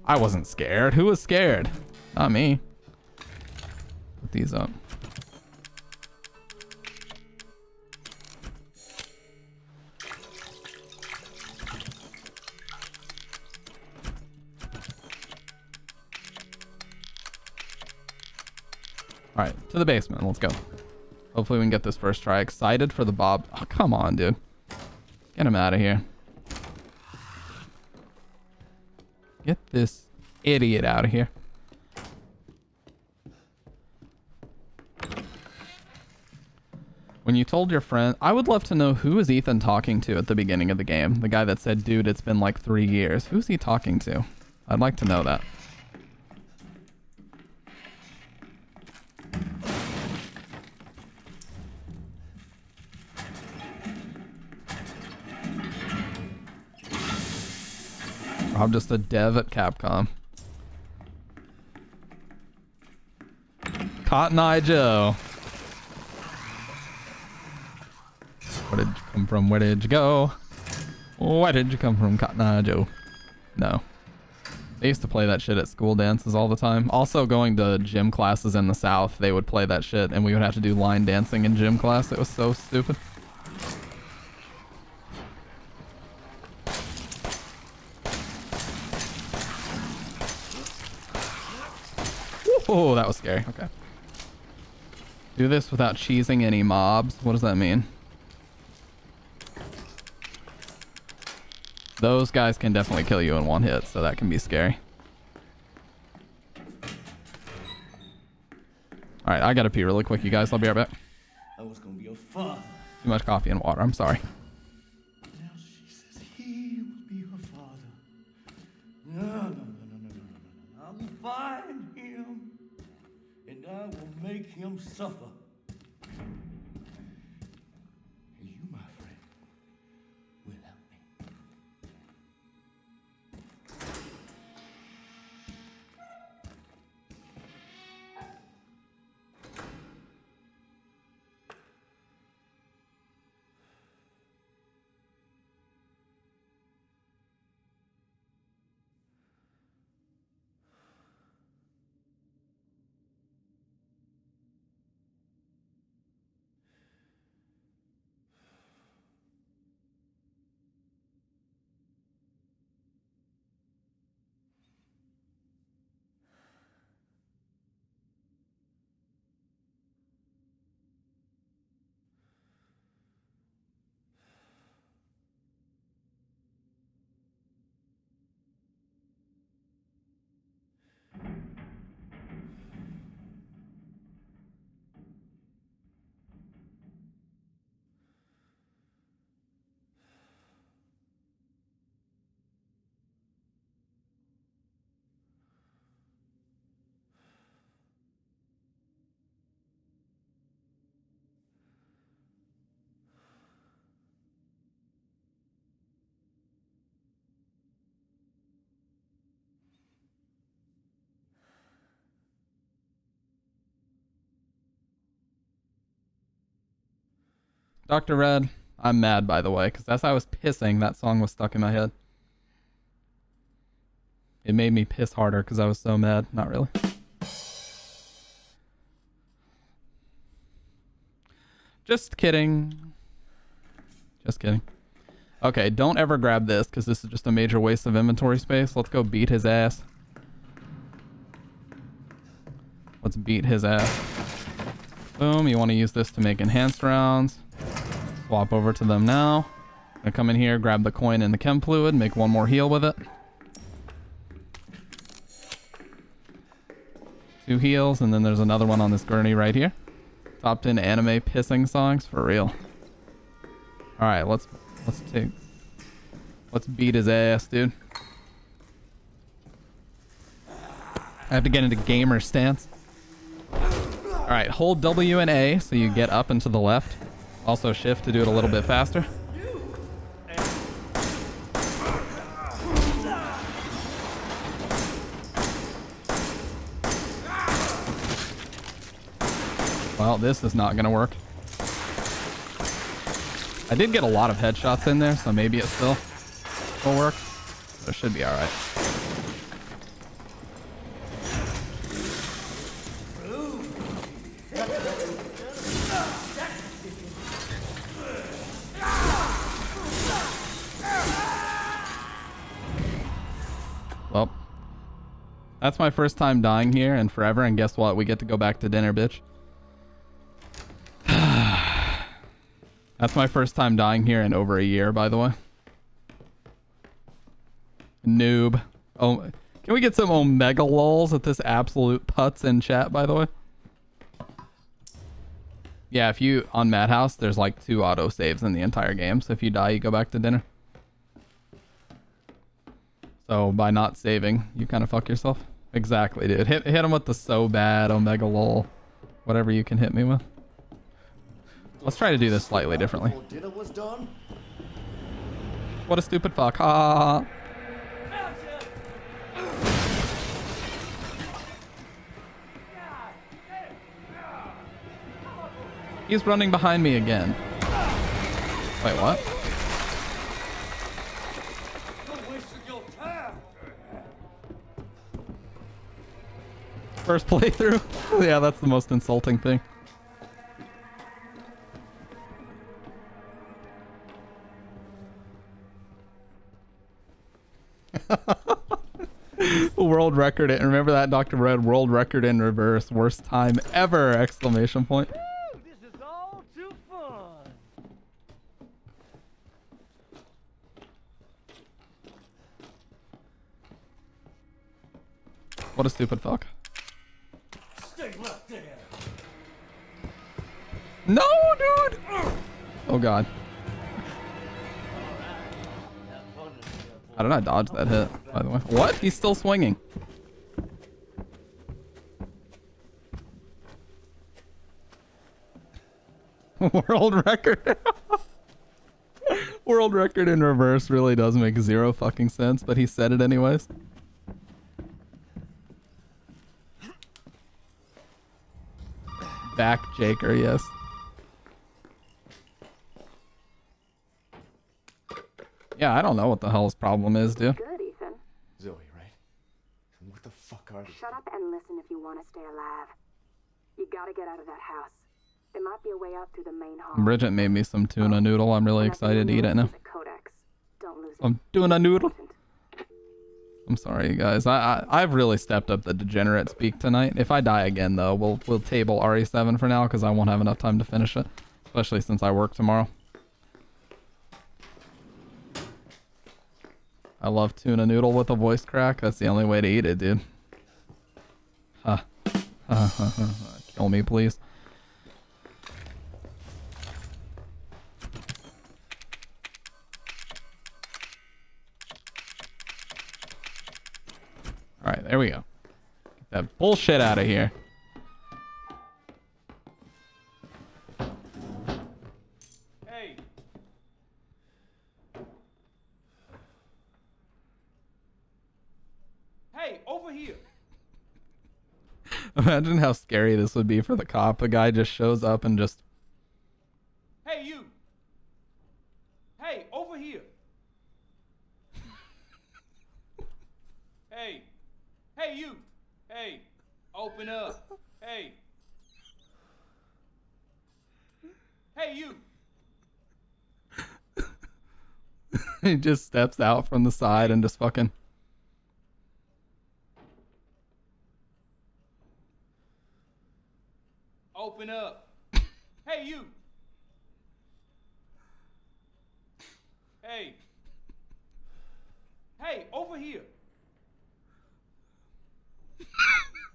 I wasn't scared. Who was scared? Not me. Put these up. Alright, to the basement. Let's go. Hopefully we can get this first try. Excited for the Bob. Oh, come on, dude. Get him out of here. Get this idiot out of here. When you told your friend... I would love to know who is Ethan talking to at the beginning of the game. The guy that said, dude, it's been like 3 years. Who's he talking to? I'd like to know that. I'm just a dev at Capcom. Cotton Eye Joe. Where did you come from? Where did you go? Where did you come from, Cotton Eye Joe? No. They used to play that shit at school dances all the time. Also, going to gym classes in the South, they would play that shit, and we would have to do line dancing in gym class. It was so stupid. Oh, that was scary. Okay. Do this without cheesing any mobs. What does that mean? Those guys can definitely kill you in one hit, so that can be scary. Alright, I gotta pee really quick, you guys. I'll be right back. I was gonna be your father. Too much coffee and water. I'm sorry. Now she says he will be her father. No. I'll find him, and I will make him suffer. And you, my friend, will help me. Dr. Red, I'm mad, by the way, because as I was pissing, that song was stuck in my head. It made me piss harder because I was so mad. Not really. Just kidding. Just kidding. Okay, don't ever grab this because this is just a major waste of inventory space. Let's go beat his ass. Let's beat his ass. Boom, you want to use this to make enhanced rounds. Swap over to them now. Gonna come in here, grab the coin and the chem fluid, make one more heal with it. 2 heals, and then there's another one on this gurney right here. Topped in anime pissing songs, for real. Alright, let's beat his ass, dude. I have to get into gamer stance. Alright, hold W and A so you get up and to the left. Also shift to do it a little bit faster. Well, this is not gonna work. I did get a lot of headshots in there, so maybe it still will work. But it should be alright. Well, that's my first time dying here and forever, and guess what? We get to go back to dinner, bitch. That's my first time dying here in over a year, by the way. Noob. Oh, can we get some Omega lols at this absolute putz in chat, by the way? Yeah, if you, on Madhouse, there's like 2 auto saves in the entire game, so if you die, you go back to dinner. So by not saving, you kind of fuck yourself. Exactly, dude. Hit him with the so bad Omega lol. Whatever you can hit me with. Let's try to do this slightly differently. Dinner was done. What a stupid fuck. Ha. He's running behind me again. Wait, what? First playthrough? Yeah, that's the most insulting thing. World record it. Remember that, Dr. Red? World record in reverse. Worst time ever! Exclamation point. This is all too fun. What a stupid fuck. Stay left there. No, dude! Oh god. How did I dodge that hit, by the way? What? He's still swinging. World record. World record in reverse really does make 0 fucking sense, but he said it anyways. Back Jaker, yes. Yeah, I don't know what the hell his problem is, dude. Good, Ethan. Zoe, right? And what the fuck are these? Shut up and listen if you want to stay alive. You gotta get out of that house. There might be a way out through the main hall. Bridget made me some tuna noodle. I'm really excited to eat it now. I'm doing a noodle. I'm sorry, you guys. I've really stepped up the degenerate speak tonight. If I die again, though, we'll table RE7 for now because I won't have enough time to finish it, especially since I work tomorrow. I love tuna noodle with a voice crack. That's the only way to eat it, dude. Huh. Kill me, please. Alright, there we go. Get that bullshit out of here. Hey. Hey, over here. Imagine how scary this would be for the cop. A guy just shows up and just... Hey, you. Hey, over here. Hey. Hey, you. Hey. Open up. Hey. Hey, you. He just steps out from the side and just fucking. Open up. Hey, you. Hey. Hey, over here.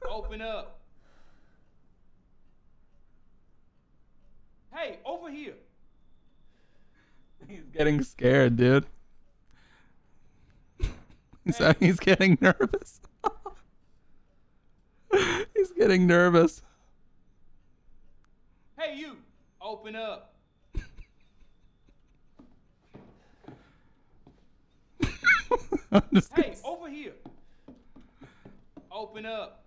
Open up. Hey, over here. He's getting scared, dude. He's getting nervous. He's getting nervous. Hey, you. Open up. Hey, over here. Open up.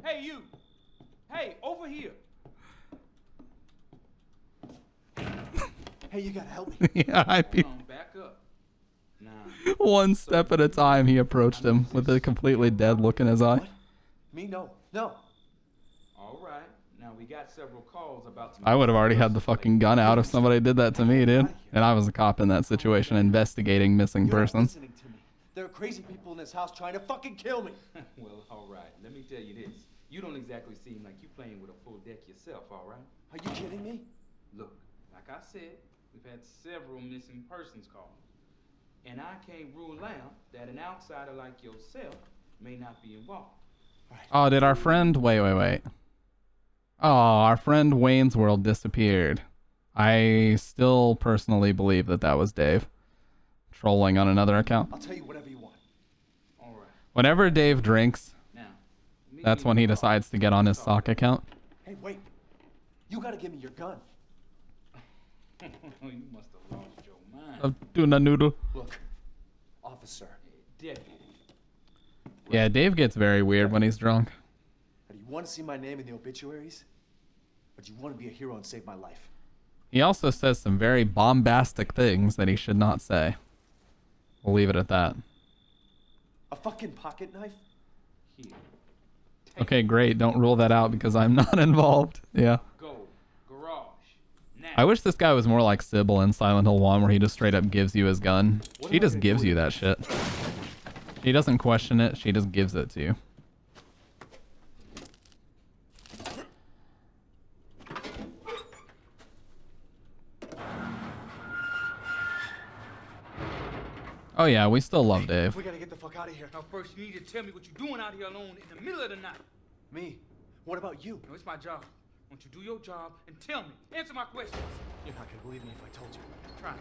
Hey, you. Hey, over here. Hey, you gotta help me. Yeah, I mean, Hold on, back up. Nah. one step at a time, he approached him with a completely dead look in his eye. Me? No. No. All right. Now we got several calls about some I would have already had the fucking gun out if somebody did that to me, dude. And I was a cop in that situation investigating missing You're not persons. listening to me. There are crazy people in this house trying to fucking kill me. Well, all right. Let me tell you this. You don't exactly seem like you playing with a full deck yourself, all right? Are you kidding me? Look, like I said, we've had several missing persons calls. And I can't rule out that an outsider like yourself may not be involved. Oh, did our friend... Wait. Oh, our friend Wayne's World disappeared. I still personally believe that that was Dave. Trolling on another account. I'll tell you whatever you want. All right. Whenever Dave drinks, Now, that's when he decides to get on his sock account. Hey, wait. You gotta give me your gun. You must have lost your mind. Of tuna noodle. Look, officer. Deputy. Yeah, Dave gets very weird when he's drunk. Do you want to see my name in the obituaries? Or do you want to be a hero and save my life? He also says some very bombastic things that he should not say. We'll leave it at that. A fucking pocket knife? Here. Okay, great. Don't rule that out because I'm not involved. Yeah. Go. Garage. Now. I wish this guy was more like Sybil in Silent Hill 1 where he just straight up gives you his gun. She just gives you that shit. She doesn't question it. She just gives it to you. Oh yeah, we still love Dave. We gotta get the fuck out of here. Now, first, you need to tell me what you're doing out here alone in the middle of the night. Me? What about you? No, it's my job. Won't you do your job and tell me? Answer my questions. You're not gonna believe me if I told you. Try it.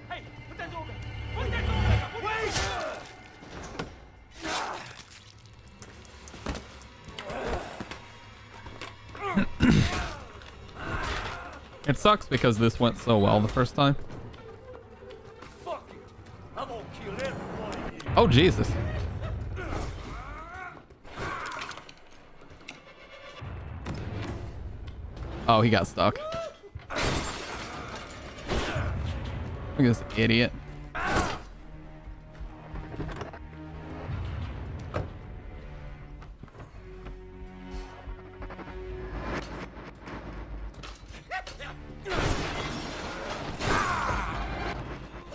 Hey, put that door back. Put that door back. Wait! It sucks because this went so well the first time. Fuck it. I'm gonna kill every one of you. Oh, Jesus. Oh, he got stuck. Look at this idiot.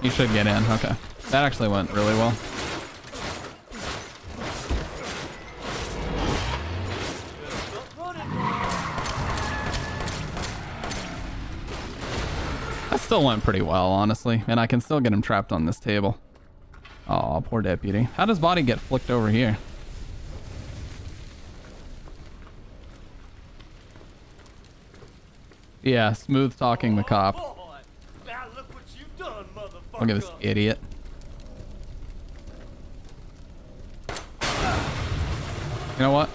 You should get in. Okay. That actually went really well. That still went pretty well, honestly. And I can still get him trapped on this table. Aw, poor deputy. How does body get flicked over here? Yeah, smooth talking the cop. Now look what you done, motherfucker. Look at this idiot. You know what?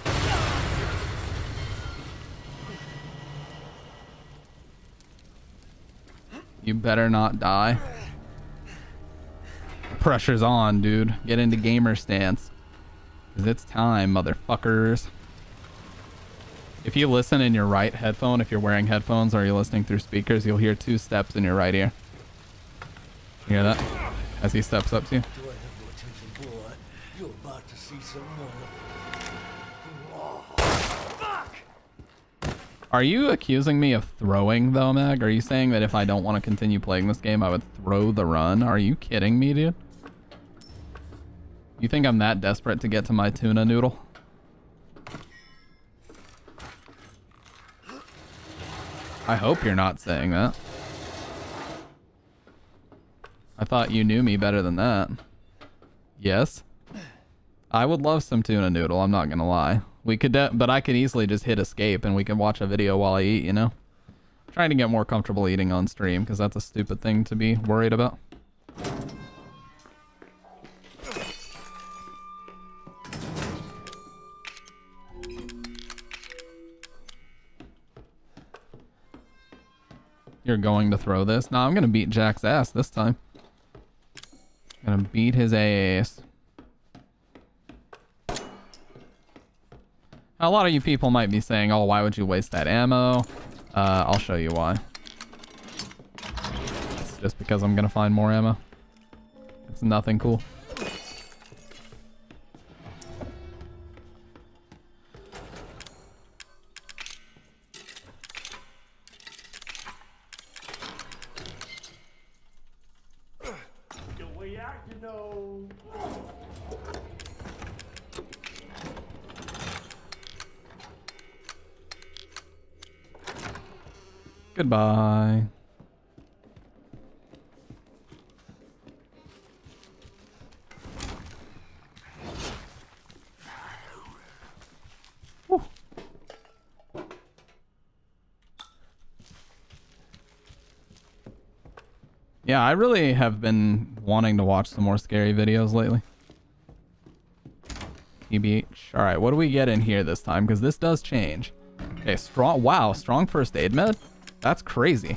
You better not die. Pressure's on, dude. Get into gamer stance. 'Cause it's time, motherfuckers. If you listen in your right headphone, if you're wearing headphones or you're listening through speakers, you'll hear 2 steps in your right ear. You hear that? As he steps up to you. Do I have no attention, boy? You're about to see someone. Oh, fuck! Are you accusing me of throwing though, Meg? Are you saying that if I don't want to continue playing this game, I would throw the run? Are you kidding me, dude? You think I'm that desperate to get to my tuna noodle? I hope you're not saying that. I thought you knew me better than that. Yes? I would love some tuna noodle, I'm not gonna lie. We could, but I could easily just hit escape and we can watch a video while I eat, you know? I'm trying to get more comfortable eating on stream because that's a stupid thing to be worried about. You're going to throw this? No, I'm gonna beat Jack's ass this time. I'm gonna beat his ass. A lot of you people might be saying, oh, why would you waste that ammo? I'll show you why. It's just because I'm gonna find more ammo. It's nothing cool. The way I can know. Goodbye. Whew. Yeah, I really have been wanting to watch some more scary videos lately. TBH. Alright, what do we get in here this time? Because this does change. Okay, strong. Wow, strong first aid med? That's crazy.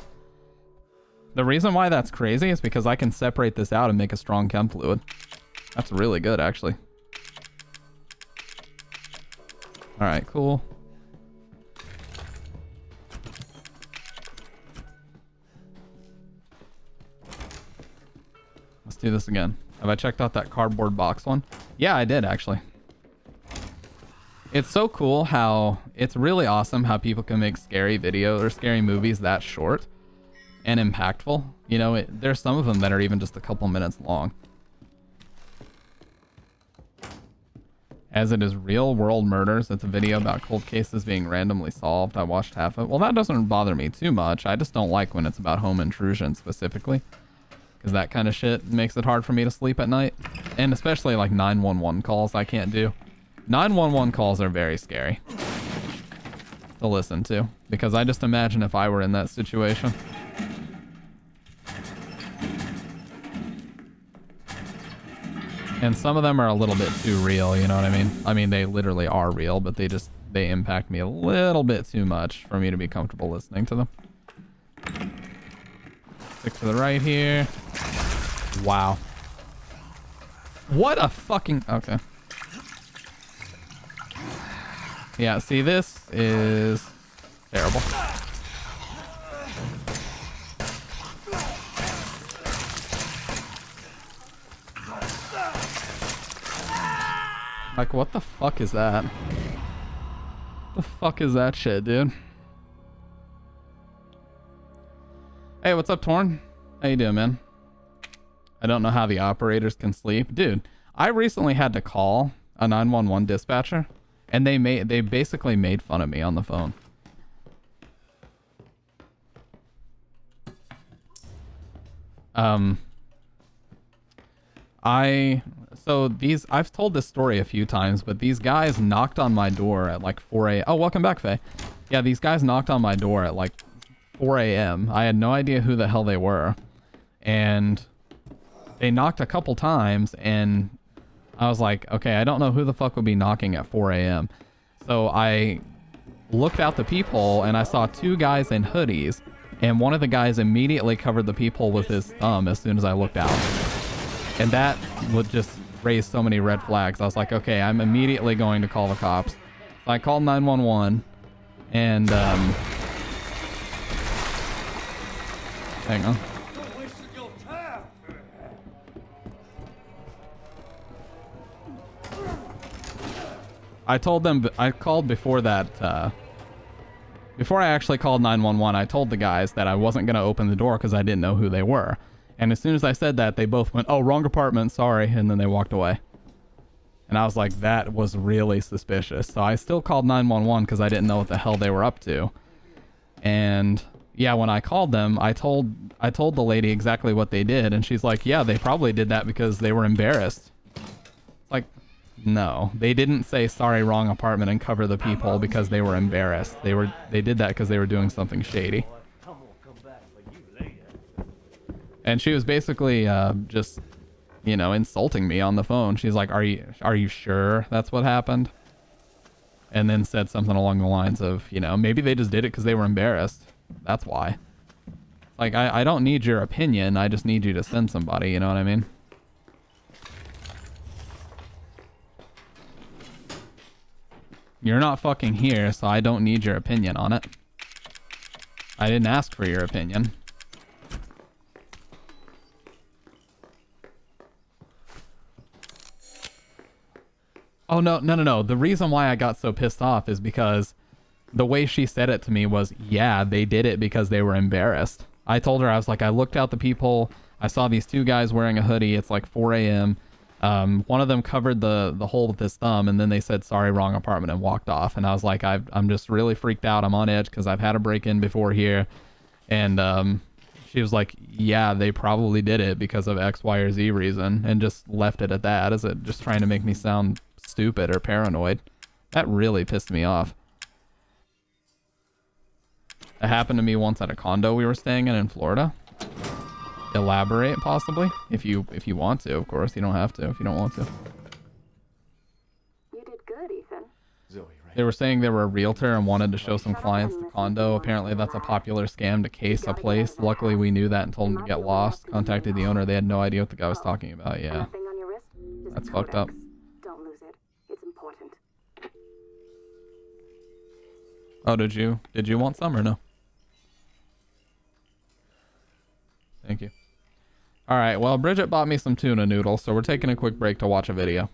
The reason why that's crazy is because I can separate this out and make a strong chem fluid. That's really good, actually. Alright, cool. Let's do this again. Have I checked out that cardboard box one? Yeah, I did, actually. It's so cool how it's really awesome how people can make scary videos or scary movies that short and impactful. You know, there's some of them that are even just a couple minutes long. As it is Real World Murders, it's a video about cold cases being randomly solved. I watched half of it. Well, that doesn't bother me too much. I just don't like when it's about home intrusion specifically, because that kind of shit makes it hard for me to sleep at night. And especially like 911 calls I can't do. 911 calls are very scary to listen to, because I just imagine if I were in that situation. And some of them are a little bit too real, you know what I mean? I mean, they literally are real, but they impact me a little bit too much for me to be comfortable listening to them. Stick to the right here. Wow. What a fucking... Okay. Yeah, see, this is terrible. Like, what the fuck is that? What the fuck is that shit, dude? Hey, what's up, Torn? How you doing, man? I don't know how the operators can sleep. Dude, I recently had to call a 911 dispatcher. And they basically made fun of me on the phone. I've told this story a few times, but these guys knocked on my door at like 4 a.m. Oh, welcome back, Faye. Yeah, these guys knocked on my door at like 4 a.m. I had no idea who the hell they were. And they knocked a couple times, and I was like, okay, I don't know who the fuck would be knocking at 4 a.m. So I looked out the peephole and I saw two guys in hoodies, and one of the guys immediately covered the peephole with his thumb as soon as I looked out. And that would just raise so many red flags. I was like, okay, I'm immediately going to call the cops. So I called 911 and hang on. I told them, I called before that Before I actually called 911, I told the guys that I wasn't going to open the door because I didn't know who they were. And as soon as I said that, they both went, "Oh, wrong apartment, sorry," and then they walked away. And I was like, that was really suspicious. So I still called 911 because I didn't know what the hell they were up to. And yeah, when I called them, I told the lady exactly what they did, and she's like, "Yeah, they probably did that because they were embarrassed." Like, no, they didn't say sorry, wrong apartment and cover the people because they were embarrassed. They did that because they were doing something shady. And she was basically just, you know, insulting me on the phone. She's like, "Are you sure that's what happened?" And then said something along the lines of, you know, maybe they just did it because they were embarrassed. That's why. Like, I don't need your opinion. I just need you to send somebody, you know what I mean? You're not fucking here, so I don't need your opinion on it. I didn't ask for your opinion. Oh, no. The reason why I got so pissed off is because the way she said it to me was, yeah, they did it because they were embarrassed. I told her, I was like, I looked out the people. I saw these two guys wearing a hoodie. It's like 4 a.m. One of them covered the hole with his thumb, and then they said, "Sorry, wrong apartment," and walked off. And I was like, I'm just really freaked out. I'm on edge because I've had a break-in before here. And she was like, yeah, they probably did it because of X, Y, or Z reason, and just left it at that. Is it just trying to make me sound stupid or paranoid? That really pissed me off. It happened to me once at a condo we were staying in Florida. Elaborate, possibly, if you want to. Of course, you don't have to if you don't want to. You did good, Ethan. Zoe, right? They were saying they were a realtor and wanted to show some clients the condo. Apparently, that's a popular scam to case a place. Luckily, we knew that and told them to get lost. Contacted the owner. They had no idea what the guy was talking about. Yeah, that's fucked up. Don't lose it. It's important. Oh, did you want some or no? Thank you. All right, well, Bridget bought me some tuna noodles, so we're taking a quick break to watch a video.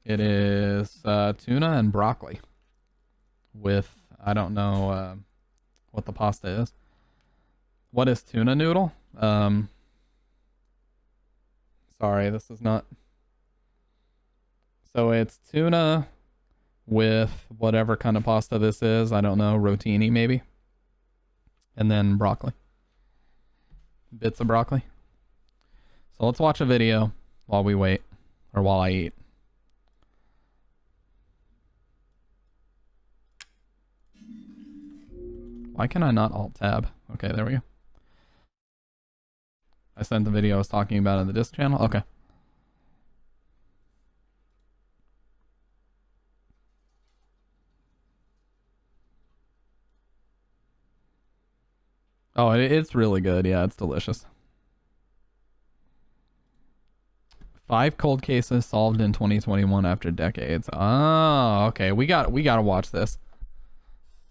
It is tuna and broccoli with, I don't know what the pasta is. What is tuna noodle? Sorry, this is not. So it's tuna with whatever kind of pasta this is. I don't know, rotini maybe. And then broccoli. Bits of broccoli. So let's watch a video while we wait, or while I eat. Why can I not alt tab? Okay, there we go. I sent the video I was talking about in the disc channel. Okay. Oh, it's really good. Yeah, it's delicious. 5 cold cases solved in 2021 after decades. Oh, okay. We gotta watch this.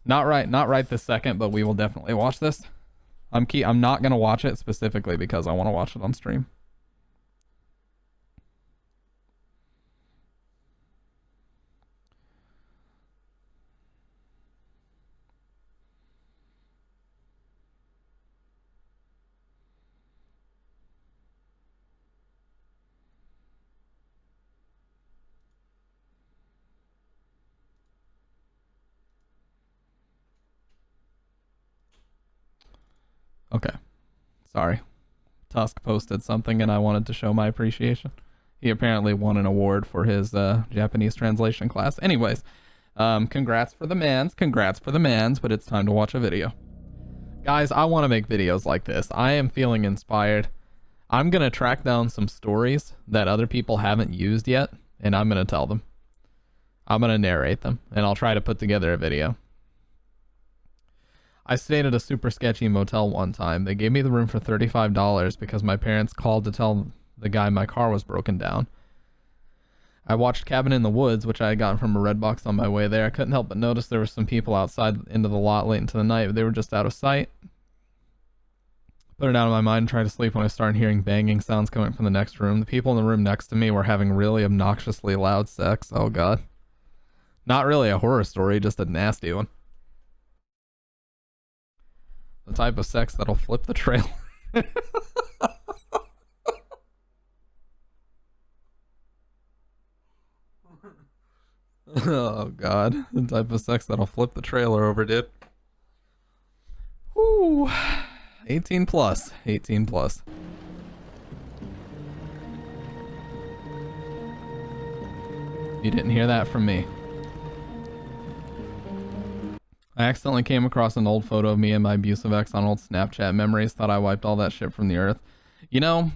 Not right this second, but we will definitely watch this. I'm not gonna watch it specifically because I want to watch it on stream. Okay. Sorry. Tusk posted something and I wanted to show my appreciation. He apparently won an award for his Japanese translation class. Anyways, congrats for the mans, but it's time to watch a video. Guys, I want to make videos like this. I am feeling inspired. I'm going to track down some stories that other people haven't used yet, and I'm going to tell them. I'm going to narrate them, and I'll try to put together a video. I stayed at a super sketchy motel one time. They gave me the room for $35 because my parents called to tell the guy my car was broken down. I watched Cabin in the Woods, which I had gotten from a Redbox on my way there. I couldn't help but notice there were some people outside into the lot late into the night, but they were just out of sight. Put it out of my mind and tried to sleep when I started hearing banging sounds coming from the next room. The people in the room next to me were having really obnoxiously loud sex. Oh god. Not really a horror story, just a nasty one. The type of sex that'll flip the trailer. Oh god, the type of sex that'll flip the trailer over, dude. Woo. 18 plus. 18 plus. You didn't hear that from me. I accidentally came across an old photo of me and my abusive ex on old Snapchat memories. Thought I wiped all that shit from the earth. You know,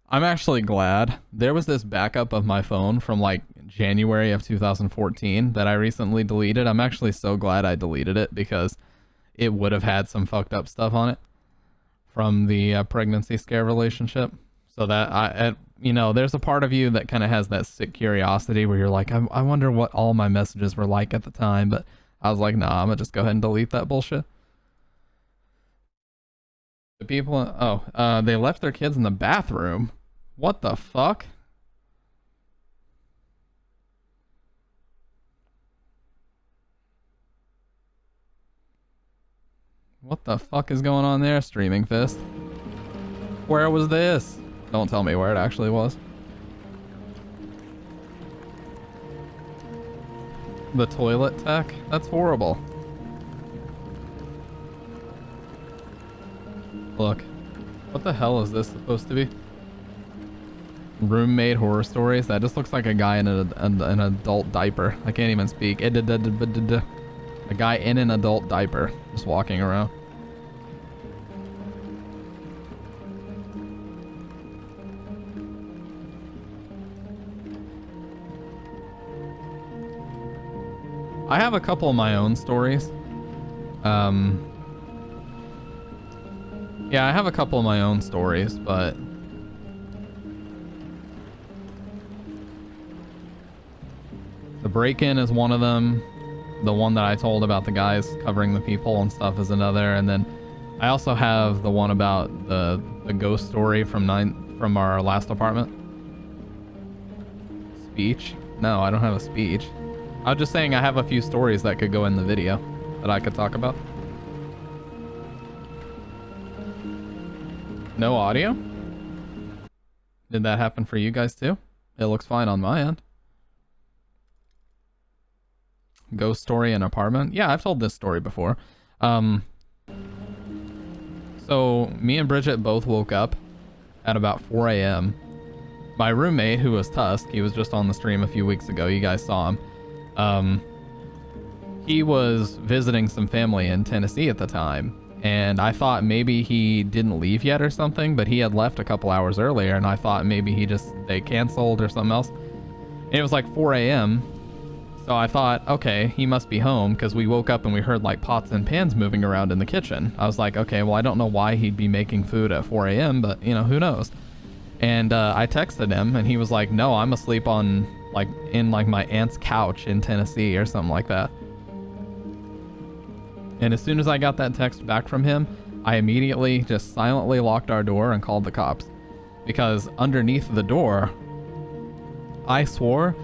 I'm actually glad. There was this backup of my phone from like January of 2014 that I recently deleted. I'm actually so glad I deleted it because it would have had some fucked up stuff on it from the pregnancy scare relationship. So that you know, there's a part of you that kind of has that sick curiosity where you're like, I wonder what all my messages were like at the time. But I was like, nah, I'm gonna just go ahead and delete that bullshit. The people, they left their kids in the bathroom. What the fuck? What the fuck is going on there, Streaming Fist? Where was this? Don't tell me where it actually was. The toilet tech? That's horrible. Look. What the hell is this supposed to be? Roommate horror stories? That just looks like a guy in an adult diaper. I can't even speak. A guy in an adult diaper just walking around. I have a couple of my own stories. Yeah, I have a couple of my own stories, but the break-in is one of them. The one that I told about the guys covering the people and stuff is another, and then I also have the one about the ghost story from our last apartment. Speech? No, I don't have a speech. I was just saying I have a few stories that could go in the video that I could talk about. No audio? Did that happen for you guys too? It looks fine on my end. Ghost story in apartment? Yeah, I've told this story before. So me and Bridget both woke up at about 4 a.m. My roommate, who was Tusk, he was just on the stream a few weeks ago. You guys saw him. He was visiting some family in Tennessee at the time, and I thought maybe he didn't leave yet or something, but he had left a couple hours earlier, and I thought maybe they canceled or something else. And it was like 4 a.m. So I thought, okay, he must be home, because we woke up and we heard like pots and pans moving around in the kitchen. I was like, okay, well, I don't know why he'd be making food at 4 a.m., but you know, who knows? And I texted him, and he was like, no, I'm asleep in my aunt's couch in Tennessee or something like that. And as soon as I got that text back from him, I immediately just silently locked our door and called the cops. Because underneath the door, I swore,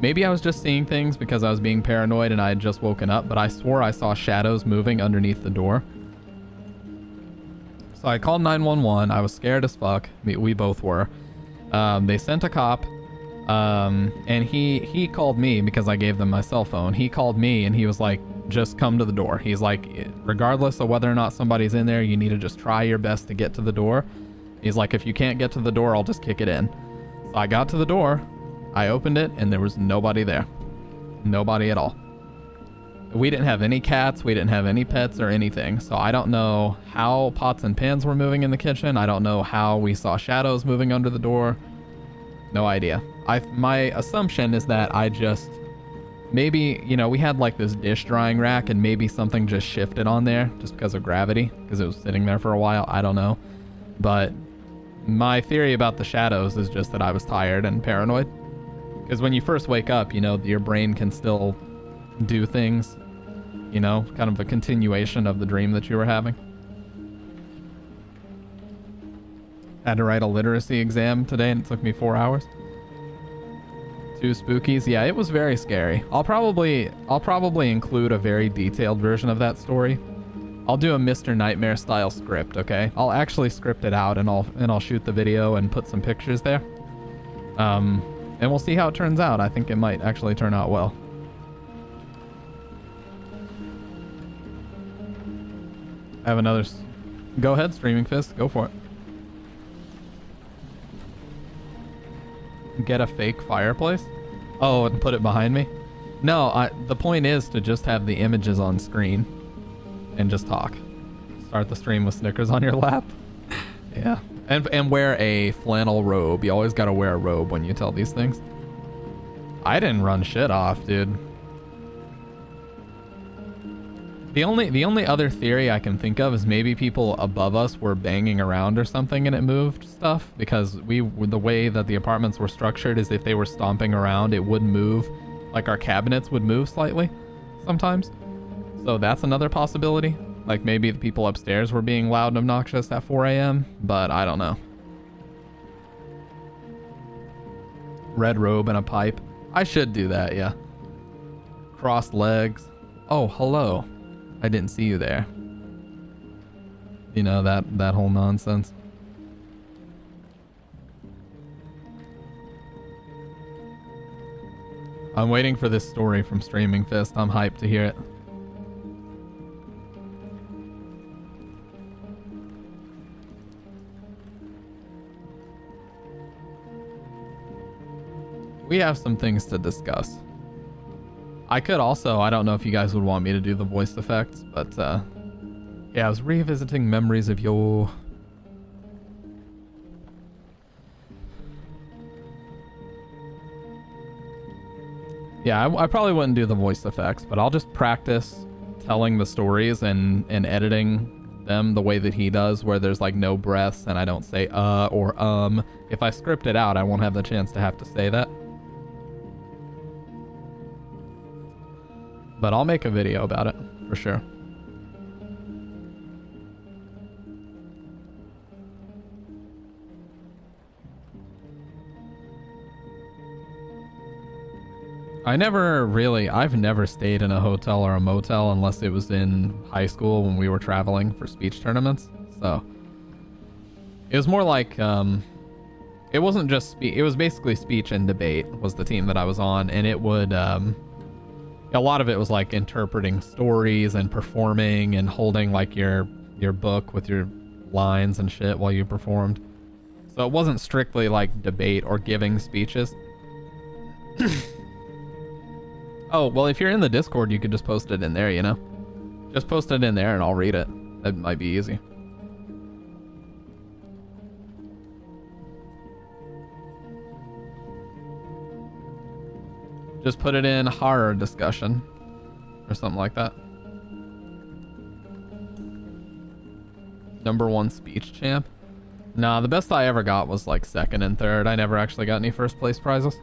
maybe I was just seeing things because I was being paranoid and I had just woken up, but I swore I saw shadows moving underneath the door. So I called 911. I was scared as fuck. We both were. They sent a cop. And he called me because I gave them my cell phone. He called me and he was like, just come to the door. He's like, regardless of whether or not somebody's in there, you need to just try your best to get to the door. He's like, if you can't get to the door, I'll just kick it in. So I got to the door, I opened it, and there was nobody there. Nobody at all. We didn't have any cats, we didn't have any pets or anything. So I don't know how pots and pans were moving in the kitchen. I don't know how we saw shadows moving under the door. No idea. My assumption is that I just, maybe, you know, we had like this dish drying rack and maybe something just shifted on there just because of gravity, because it was sitting there for a while. I don't know. But my theory about the shadows is just that I was tired and paranoid. Because when you first wake up, you know, your brain can still do things, you know, kind of a continuation of the dream that you were having. Had to write a literacy exam today and it took me 4 hours. 2 spookies. Yeah, it was very scary. I'll probably include a very detailed version of that story. I'll do a Mr. Nightmare style script, okay? I'll actually script it out and I'll shoot the video and put some pictures there. And we'll see how it turns out. I think it might actually turn out well. I have another... Go ahead, Streaming Fist. Go for it. Get a fake fireplace? Oh, and put it behind me? No, the point is to just have the images on screen and just talk. Start the stream with Snickers on your lap. Yeah. And wear a flannel robe. You always gotta wear a robe when you tell these things. I didn't run shit off, dude. The only other theory I can think of is maybe people above us were banging around or something and it moved stuff, because the way that the apartments were structured is if they were stomping around, it would move. Like our cabinets would move slightly sometimes. So that's another possibility. Like maybe the people upstairs were being loud and obnoxious at 4 a.m., but I don't know. Red robe and a pipe. I should do that, yeah. Crossed legs. Oh, hello. I didn't see you there. You know, that whole nonsense. I'm waiting for this story from Streaming Fist. I'm hyped to hear it. We have some things to discuss. I could also, I don't know if you guys would want me to do the voice effects, but yeah, I was revisiting memories of your... Yeah, I probably wouldn't do the voice effects, but I'll just practice telling the stories and editing them the way that he does, where there's like no breaths and I don't say or. If I script it out, I won't have the chance to have to say that. But I'll make a video about it, for sure. I've never stayed in a hotel or a motel unless it was in high school when we were traveling for speech tournaments. So it was more like, it wasn't just it was basically speech and debate was the team that I was on. And it would, a lot of it was like interpreting stories and performing and holding like your book with your lines and shit while you performed. So it wasn't strictly like debate or giving speeches. Oh, well, if you're in the Discord, you could just post it in there, you know? Just post it in there and I'll read it. That might be easy. Just put it in horror discussion or something like that. #1 speech champ. Nah, the best I ever got was like 2nd and 3rd. I never actually got any first place prizes.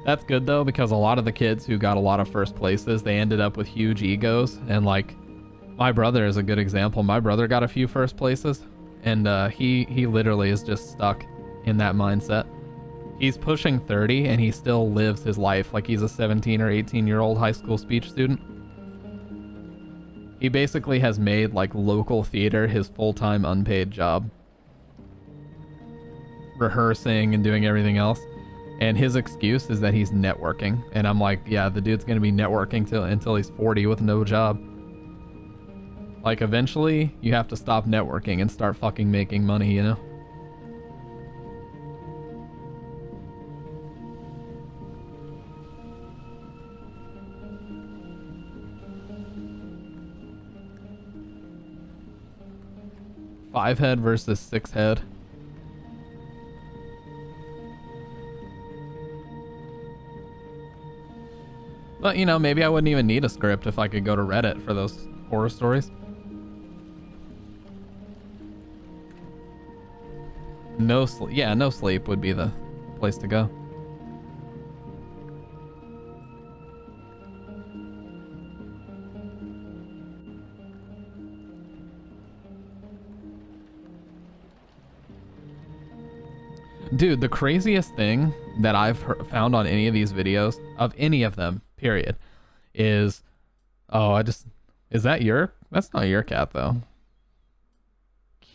That's good though, because a lot of the kids who got a lot of first places, they ended up with huge egos. And like my brother is a good example. My brother got a few first places and he literally is just stuck in that mindset. He's pushing 30 and he still lives his life like he's a 17 or 18-year-old high school speech student. He basically has made like local theater his full-time unpaid job. Rehearsing and doing everything else. And his excuse is that he's networking. And I'm like, yeah, the dude's gonna be networking until he's 40 with no job. Like eventually you have to stop networking and start fucking making money, you know? Five head versus 6 head. But, you know, maybe I wouldn't even need a script if I could go to Reddit for those horror stories. No sleep. Yeah, no sleep would be the place to go. Dude, the craziest thing that I've found on any of these videos, of any of them, period, is... Oh, is that your... That's not your cat, though.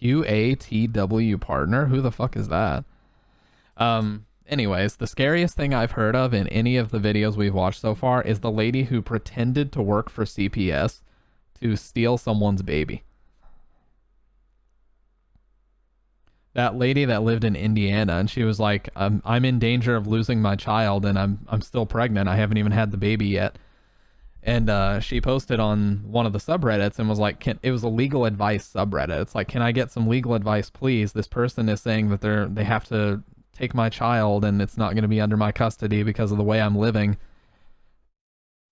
QATW partner? Who the fuck is that? Anyways, the scariest thing I've heard of in any of the videos we've watched so far is the lady who pretended to work for CPS to steal someone's baby. That lady that lived in Indiana, and she was like, I'm in danger of losing my child, and I'm still pregnant. I haven't even had the baby yet. And she posted on one of the subreddits and was like, it was a legal advice subreddit. It's like, can I get some legal advice, please? This person is saying that they have to take my child and it's not going to be under my custody because of the way I'm living.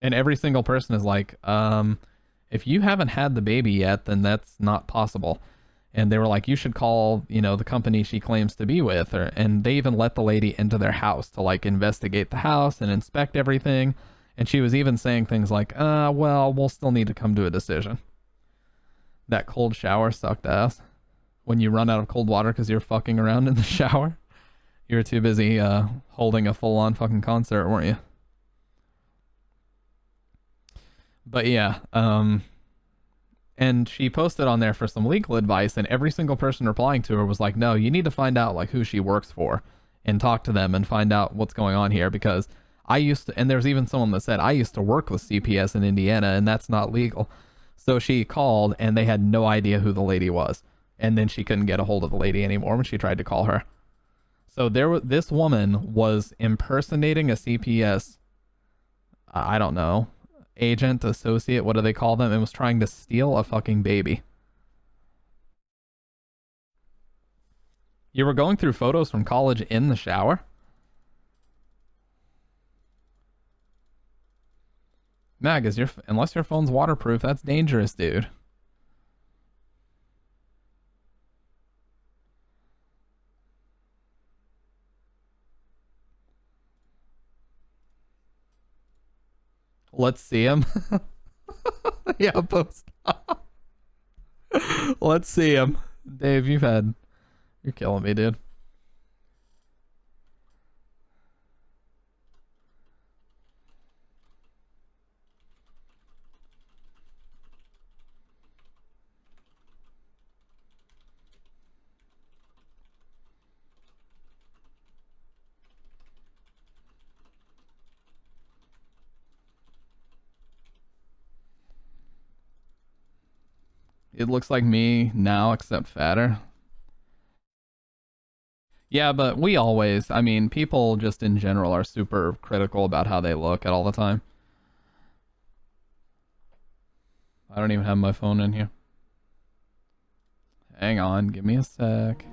And every single person is like, if you haven't had the baby yet, then that's not possible. And they were like, you should call, the company she claims to be with. And they even let the lady into their house to like investigate the house and inspect everything. And she was even saying things like, well, we'll still need to come to a decision. That cold shower sucked ass. When you run out of cold water because you're fucking around in the shower. You were too busy holding a full-on fucking concert, weren't you? But yeah, and she posted on there for some legal advice, and every single person replying to her was like, no, you need to find out like who she works for and talk to them and find out what's going on here, because I used to, and there's even someone that said, I used to work with CPS in Indiana and that's not legal. So she called and they had no idea who the lady was. And then she couldn't get a hold of the lady anymore when she tried to call her. So this woman was impersonating a CPS, I don't know, agent, associate, what do they call them, and was trying to steal a fucking baby. You were going through photos from college in the shower? Mag, unless your phone's waterproof, that's dangerous, dude. Let's see him. Yeah, post. Let's see him. Dave, you're killing me, dude. It looks like me now, except fatter. Yeah, but people just in general are super critical about how they look at all the time. I don't even have my phone in here. Hang on, give me a sec.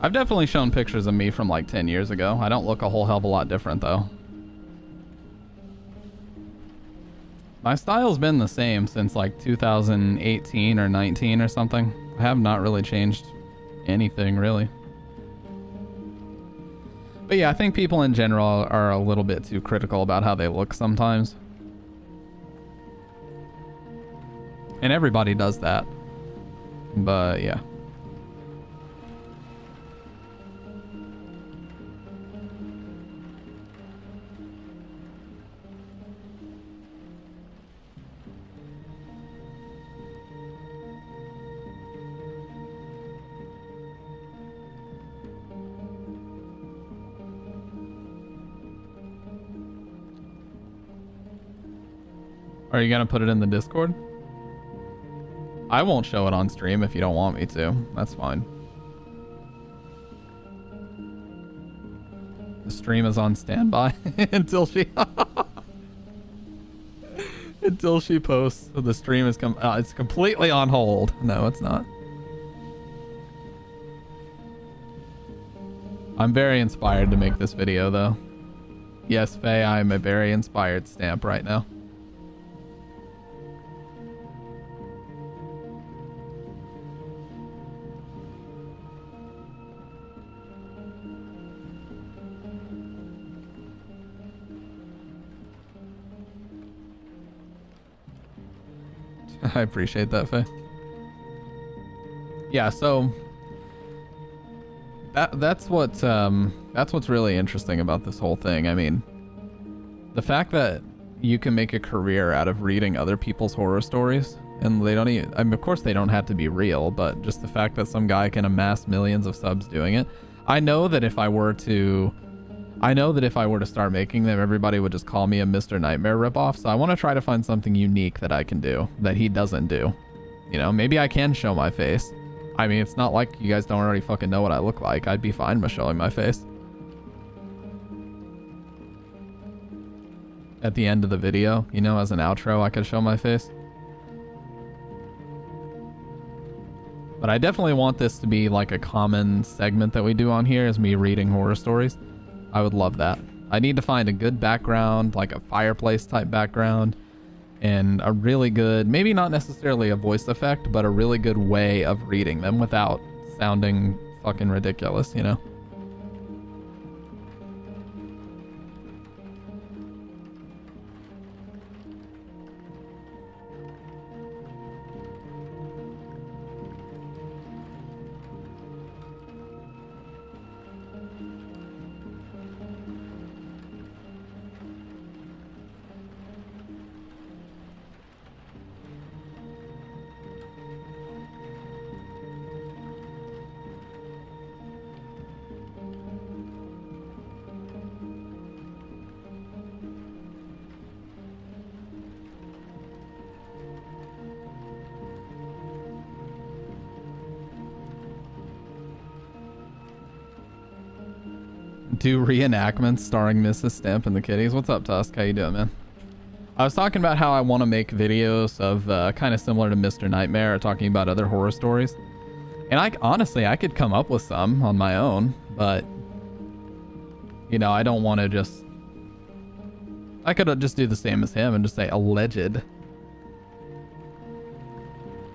I've definitely shown pictures of me from like 10 years ago. I don't look a whole hell of a lot different though. My style's been the same since like 2018 or 19 or something. I have not really changed anything, really. But yeah, I think people in general are a little bit too critical about how they look sometimes. And everybody does that. But yeah. Are you gonna put it in the Discord? I won't show it on stream if you don't want me to. That's fine. The stream is on standby until she until she posts. The stream is it's completely on hold. No, it's not. I'm very inspired to make this video though. Yes, Faye, I'm a very inspired stamp right now. I appreciate that, Faye. Yeah, so that's what's really interesting about this whole thing. I mean, the fact that you can make a career out of reading other people's horror stories, and they don't even, I mean, of course they don't have to be real, but just the fact that some guy can amass millions of subs doing it. I know that if I were to start making them, everybody would just call me a Mr. Nightmare ripoff. So I want to try to find something unique that I can do that he doesn't do. You know, maybe I can show my face. I mean, it's not like you guys don't already fucking know what I look like. I'd be fine with showing my face. At the end of the video, you know, as an outro, I could show my face. But I definitely want this to be like a common segment that we do on here, is me reading horror stories. I would love that. I need to find a good background, like a fireplace type background, and a really good, maybe not necessarily a voice effect, but a really good way of reading them without sounding fucking ridiculous, you know? Do reenactments starring Mrs. Stamp and the Kitties. What's up, Tusk? How you doing, man? I was talking about how I want to make videos of kind of similar to Mr. Nightmare, talking about other horror stories. And honestly, I could come up with some on my own, but you know, I don't want to just... I could just do the same as him and just say alleged.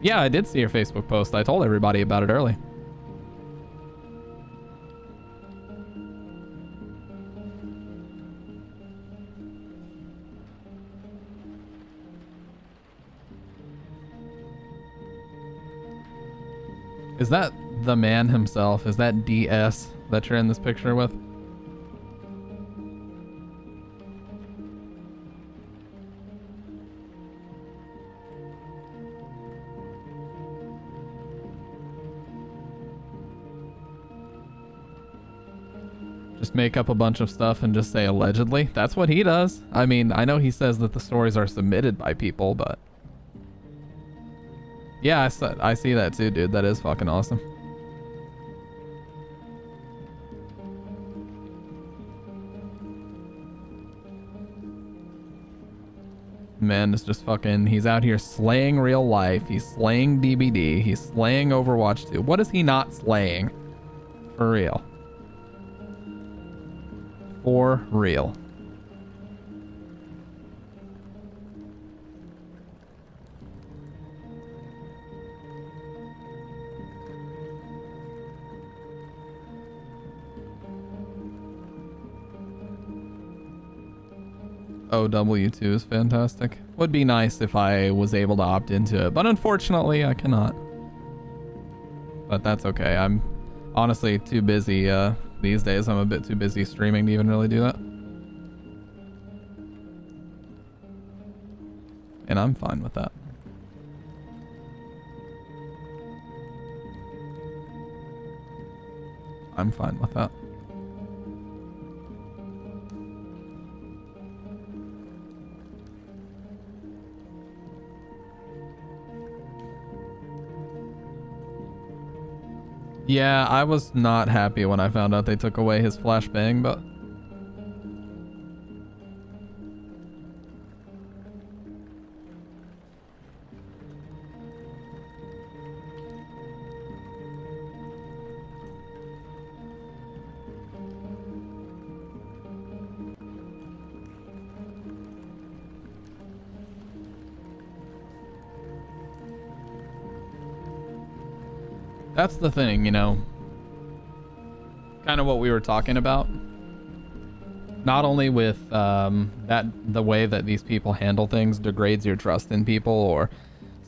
Yeah, I did see your Facebook post. I told everybody about it early. Is that the man himself? Is that DS that you're in this picture with? Just make up a bunch of stuff and just say allegedly? That's what he does. I mean, I know he says that the stories are submitted by people, but... yeah, I see that too, dude. That is fucking awesome. Man is just fucking... he's out here slaying real life. He's slaying DBD. He's slaying Overwatch 2. What is he not slaying? For real. For real. OW2 is fantastic. Would be nice if I was able to opt into it, but unfortunately I cannot. But that's okay. I'm honestly too busy these days. I'm a bit too busy streaming to even really do that. And I'm fine with that. I'm fine with that. Yeah, I was not happy when I found out they took away his flashbang, but... that's the thing, you know, kind of what we were talking about. Not only with the way that these people handle things degrades your trust in people, or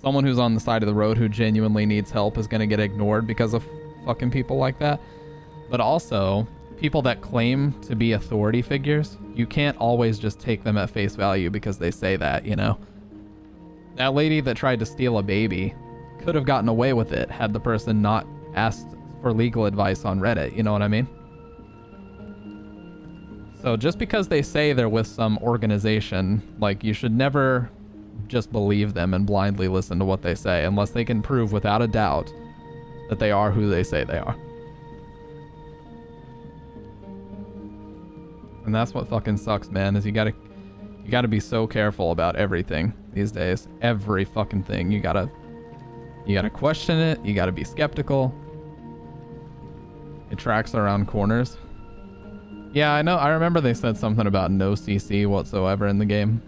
someone who's on the side of the road who genuinely needs help is going to get ignored because of fucking people like that. But also, people that claim to be authority figures, you can't always just take them at face value because they say that, you know? That lady that tried to steal a baby could have gotten away with it had the person not asked for legal advice on Reddit, you know what I mean? So just because they say they're with some organization, like, you should never just believe them and blindly listen to what they say unless they can prove without a doubt that they are who they say they are. And that's what fucking sucks, man, is you gotta be so careful about everything these days. Every fucking thing. You gotta question it, you gotta be skeptical. It tracks around corners. Yeah, I know. I remember they said something about no CC whatsoever in the game.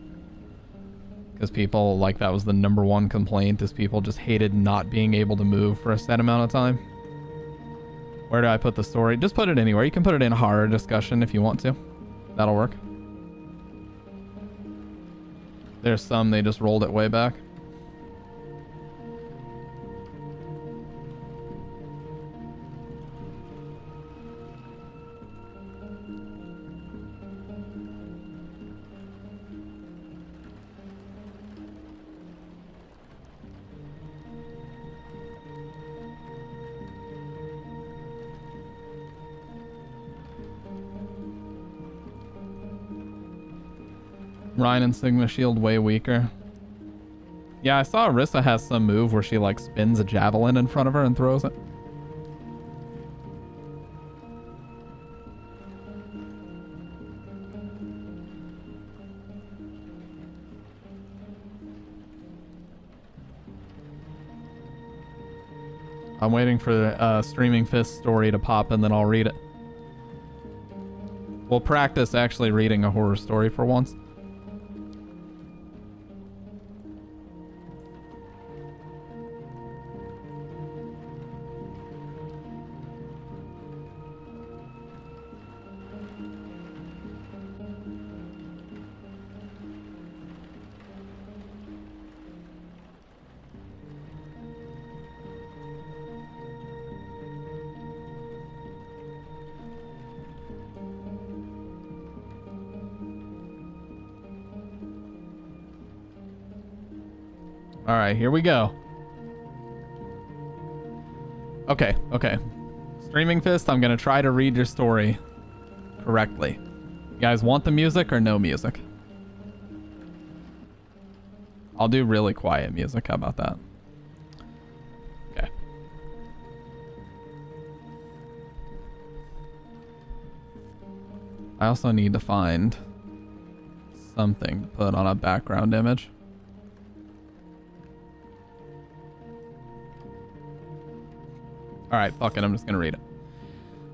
Because people, like, that was the #1 complaint, is people just hated not being able to move for a set amount of time. Where do I put the story? Just put it anywhere. You can put it in horror discussion if you want to. That'll work. There's some, they just rolled it way back. Ryan and Sigma shield way weaker. Yeah, I saw Orisa has some move where she like spins a javelin in front of her and throws it. I'm waiting for the Streaming Fist story to pop and then I'll read it. We'll practice actually reading a horror story for once. Alright, here we go. Okay. Streaming Fist, I'm gonna try to read your story correctly. You guys want the music or no music? I'll do really quiet music, how about that? Okay. I also need to find something to put on a background image. Alright, fuck it, I'm just gonna read it.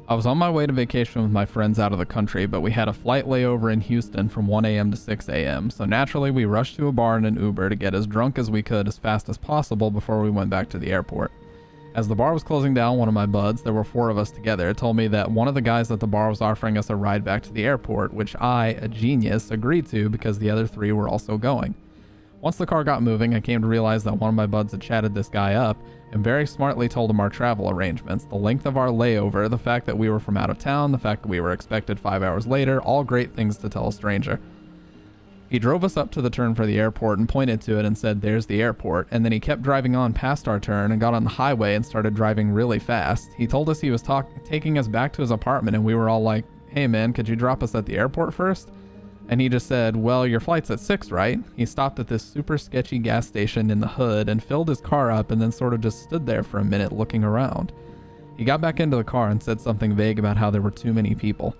I was on my way to vacation with my friends out of the country, but we had a flight layover in Houston from 1 a.m. to 6 a.m., so naturally we rushed to a bar in an Uber to get as drunk as we could as fast as possible before we went back to the airport. As the bar was closing down, one of my buds, there were 4 of us together, told me that one of the guys at the bar was offering us a ride back to the airport, which I, a genius, agreed to because the other 3 were also going. Once the car got moving, I came to realize that one of my buds had chatted this guy up and very smartly told him our travel arrangements, the length of our layover, the fact that we were from out of town, the fact that we were expected 5 hours later, all great things to tell a stranger. He drove us up to the turn for the airport and pointed to it and said, "There's the airport," and then he kept driving on past our turn and got on the highway and started driving really fast. He told us he was taking us back to his apartment and we were all like, "Hey man, could you drop us at the airport first?" And he just said, "Well, your flight's at 6, right?" He stopped at this super sketchy gas station in the hood and filled his car up and then sort of just stood there for a minute looking around. He got back into the car and said something vague about how there were too many people.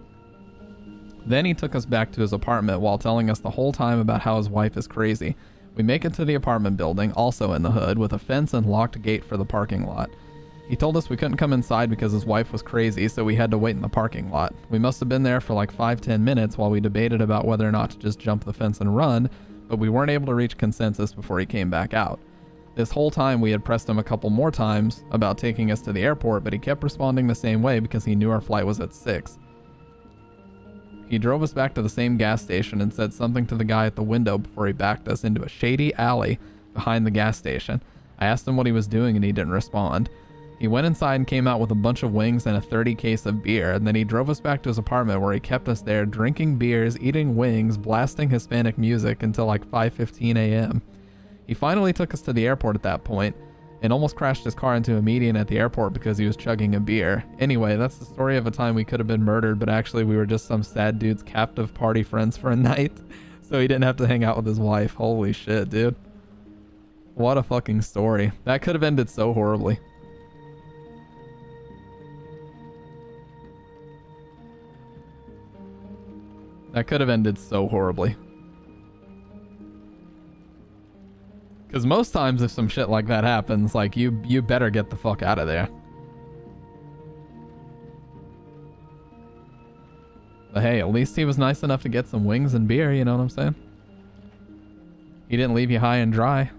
Then he took us back to his apartment while telling us the whole time about how his wife is crazy. We make it to the apartment building, also in the hood, with a fence and locked gate for the parking lot. He told us we couldn't come inside because his wife was crazy, so we had to wait in the parking lot. We must have been there for like 5-10 minutes while we debated about whether or not to just jump the fence and run, but we weren't able to reach consensus before he came back out. This whole time we had pressed him a couple more times about taking us to the airport, but he kept responding the same way because he knew our flight was at 6. He drove us back to the same gas station and said something to the guy at the window before he backed us into a shady alley behind the gas station. I asked him what he was doing and he didn't respond. He He went inside and came out with a bunch of wings and a 30 case of beer, and then he drove us back to his apartment where he kept us there drinking beers, eating wings, blasting Hispanic music until like 5:15 a.m. He finally took us to the airport at that point and almost crashed his car into a median at the airport because he was chugging a beer. Anyway, that's the story of a time we could have been murdered, but actually we were just some sad dude's captive party friends for a night, so he didn't have to hang out with his wife. Holy shit, dude. What a fucking story. That could have ended so horribly. That could have ended so horribly. Because most times if some shit like that happens, like, you better get the fuck out of there. But hey, at least he was nice enough to get some wings and beer, you know what I'm saying? He didn't leave you high and dry.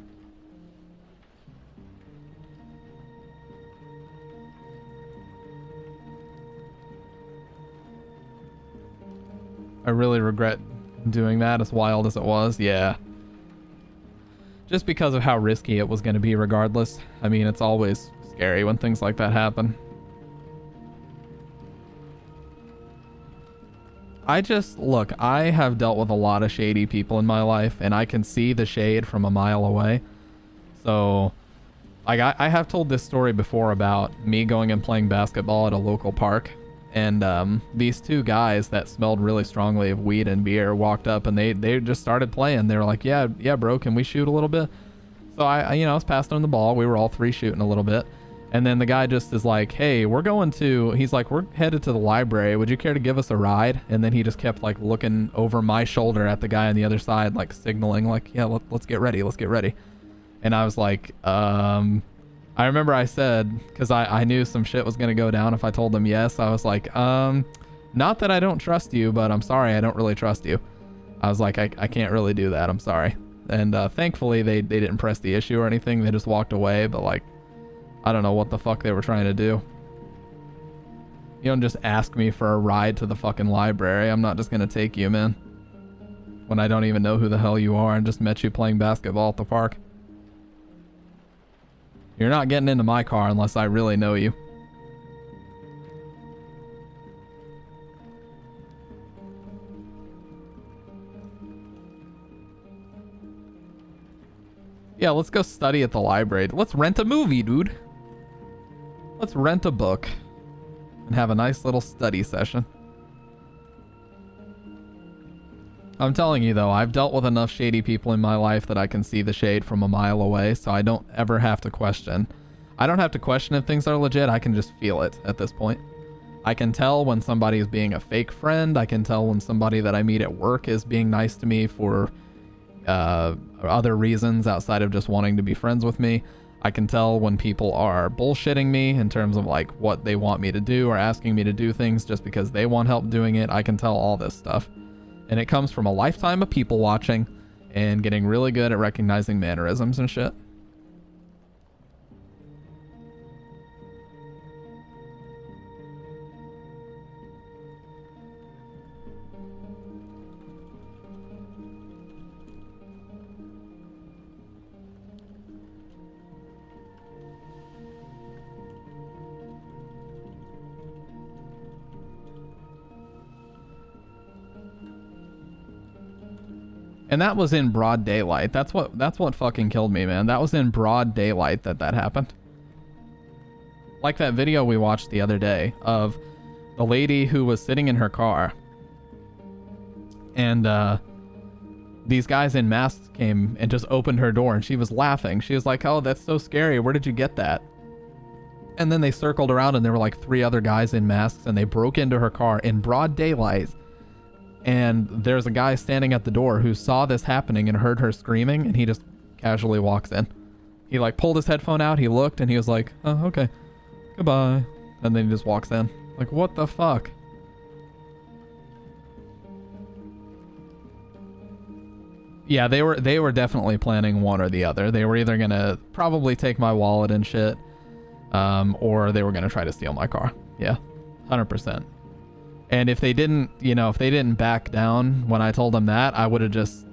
I really regret doing that, as wild as it was. Yeah. Just because of how risky it was going to be regardless. I mean, it's always scary when things like that happen. Look, I have dealt with a lot of shady people in my life, and I can see the shade from a mile away. So, like, I have told this story before about me going and playing basketball at a local park. And these two guys that smelled really strongly of weed and beer walked up, and they just started playing. They were like, yeah, bro, can we shoot a little bit? So I was passing them the ball. We were all three shooting a little bit. And then the guy just is like, hey, he's like, we're headed to the library. Would you care to give us a ride? And then he just kept like looking over my shoulder at the guy on the other side, like signaling like, yeah, let's get ready. Let's get ready. And I was like, I remember I said, because I knew some shit was going to go down if I told them yes. I was like, not that I don't trust you, but I'm sorry, I don't really trust you. I was like, I can't really do that. I'm sorry. And thankfully, they didn't press the issue or anything. They just walked away. But like, I don't know what the fuck they were trying to do. You don't just ask me for a ride to the fucking library. I'm not just going to take you, man. When I don't even know who the hell you are and just met you playing basketball at the park. You're not getting into my car unless I really know you. Yeah, let's go study at the library. Let's rent a movie, dude. Let's rent a book and have a nice little study session. I'm telling you though, I've dealt with enough shady people in my life that I can see the shade from a mile away, so I don't ever have to question. I don't have to question if things are legit, I can just feel it at this point. I can tell when somebody is being a fake friend, I can tell when somebody that I meet at work is being nice to me for other reasons outside of just wanting to be friends with me. I can tell when people are bullshitting me in terms of like what they want me to do or asking me to do things just because they want help doing it. I can tell all this stuff. And it comes from a lifetime of people watching and getting really good at recognizing mannerisms and shit. And that was in broad daylight. That's what fucking killed me, man. That was in broad daylight that happened. Like that video we watched the other day of the lady who was sitting in her car. And these guys in masks came and just opened her door and she was laughing. She was like, oh, that's so scary. Where did you get that? And then they circled around and there were like 3 other guys in masks and they broke into her car in broad daylight. And there's a guy standing at the door who saw this happening and heard her screaming, and he just casually walks in. He like pulled his headphone out, he looked, and he was like, oh, okay, goodbye. And then he just walks in. Like, what the fuck? Yeah, they were definitely planning one or the other. They were either gonna probably take my wallet and shit, or they were gonna try to steal my car. Yeah, 100%. And if they didn't back down when I told them that, I would have just,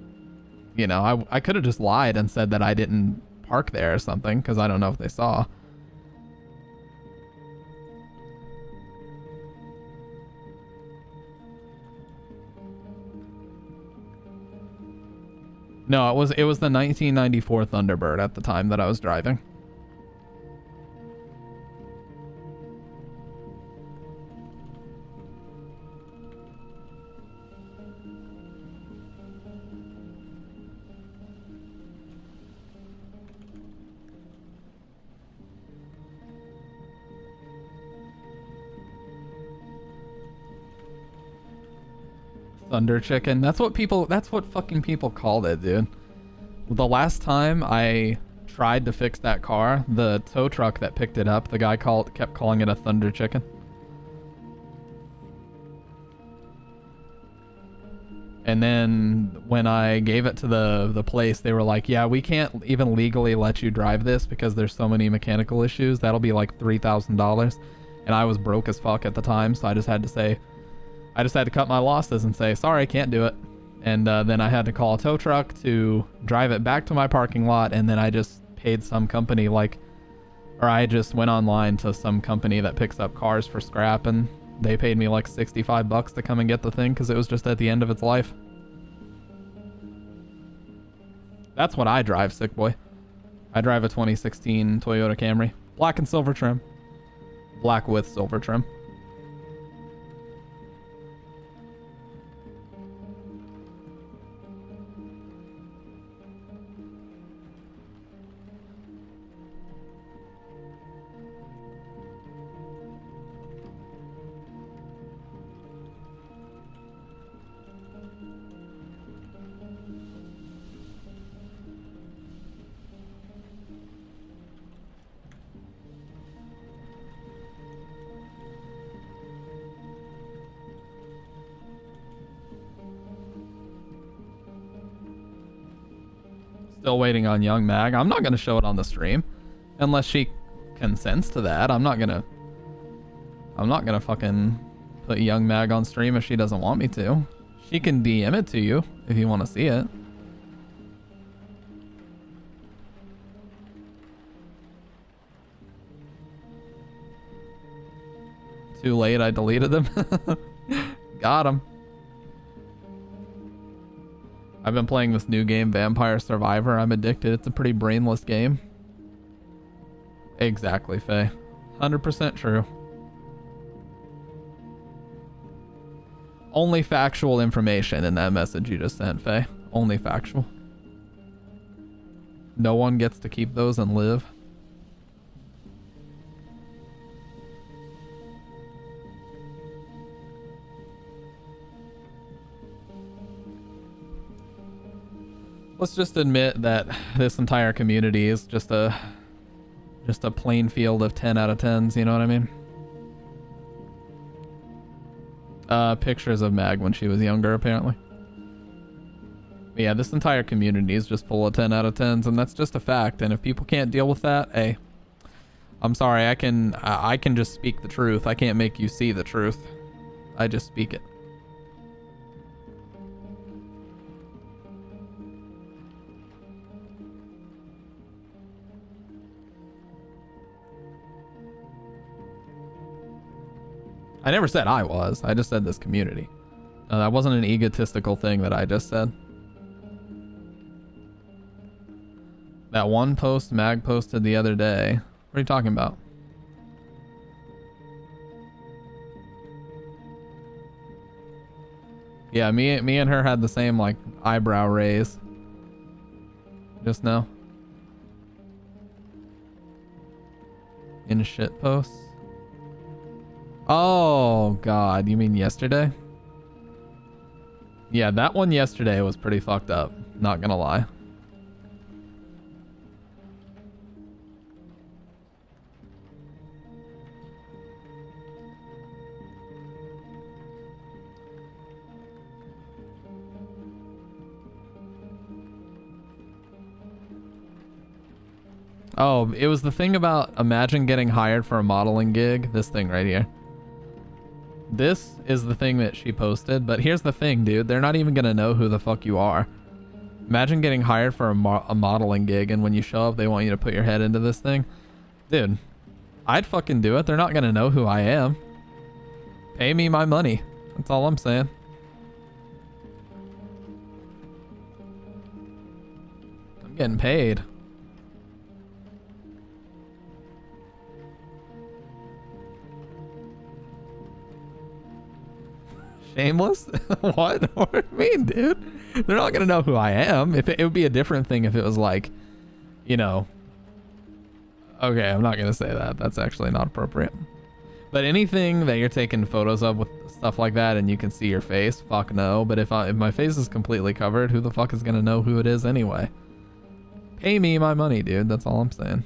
I could have just lied and said that I didn't park there or something, because I don't know if they saw. No, it was the 1994 Thunderbird at the time that I was driving. Thunder Chicken. That's what fucking people called it, dude. The last time I tried to fix that car, the tow truck that picked it up, the guy kept calling it a Thunder Chicken. And then when I gave it to the place, they were like, yeah, we can't even legally let you drive this because there's so many mechanical issues. That'll be like $3,000. And I was broke as fuck at the time, so I just had to cut my losses and say, sorry, can't do it. And then I had to call a tow truck to drive it back to my parking lot. And then I just paid some company I just went online to some company that picks up cars for scrap. And they paid me like $65 to come and get the thing because it was just at the end of its life. That's what I drive, sick boy. I drive a 2016 Toyota Camry. Black and silver trim. Black with silver trim. Still waiting on Young Mag. I'm not going to show it on the stream unless she consents to that. I'm not going to fucking put Young Mag on stream if she doesn't want me to. She can DM it to you if you want to see it. Too late, I deleted them. Got him. I've been playing this new game, Vampire Survivor. I'm addicted. It's a pretty brainless game. Exactly, Faye. 100% true. Only factual information in that message you just sent, Faye. Only factual. No one gets to keep those and live. Let's just admit that this entire community is just a plain field of 10 out of 10s, you know what I mean? Pictures of Mag when she was younger, apparently. But yeah, this entire community is just full of 10 out of 10s, and that's just a fact. And if people can't deal with that, hey, I'm sorry, I can just speak the truth. I can't make you see the truth. I just speak it. I never said I was. I just said this community. That wasn't an egotistical thing that I just said. That one post Mag posted the other day. What are you talking about? Yeah, me and her had the same like eyebrow raise just now. In shit posts. Oh god, you mean yesterday? Yeah, that one yesterday was pretty fucked up, not gonna lie. Oh, it was the thing about imagine getting hired for a modeling gig. This thing right here. This is the thing that she posted, but here's the thing, dude. They're not even gonna know who the fuck you are. Imagine getting hired for a modeling gig, and when you show up, they want you to put your head into this thing. Dude, I'd fucking do it. They're not gonna know who I am. Pay me my money. That's all I'm saying. I'm getting paid. Shameless? What? What do you mean, dude? They're not gonna know who I am. If it would be a different thing if it was like, you know. Okay, I'm not gonna say that. That's actually not appropriate. But anything that you're taking photos of with stuff like that and you can see your face, fuck no. But if my face is completely covered, who the fuck is gonna know who it is anyway? Pay me my money, dude. That's all I'm saying.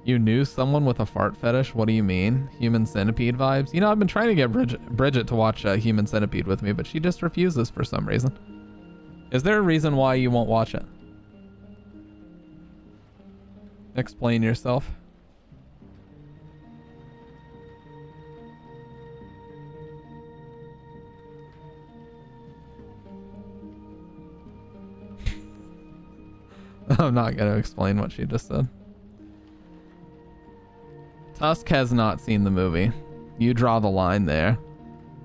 You knew someone with a fart fetish? What do you mean? Human Centipede vibes? You know, I've been trying to get Bridget to watch Human Centipede with me, but she just refuses for some reason. Is there a reason why you won't watch it? Explain yourself. I'm not going to explain what she just said. Tusk has not seen the movie. You draw the line there.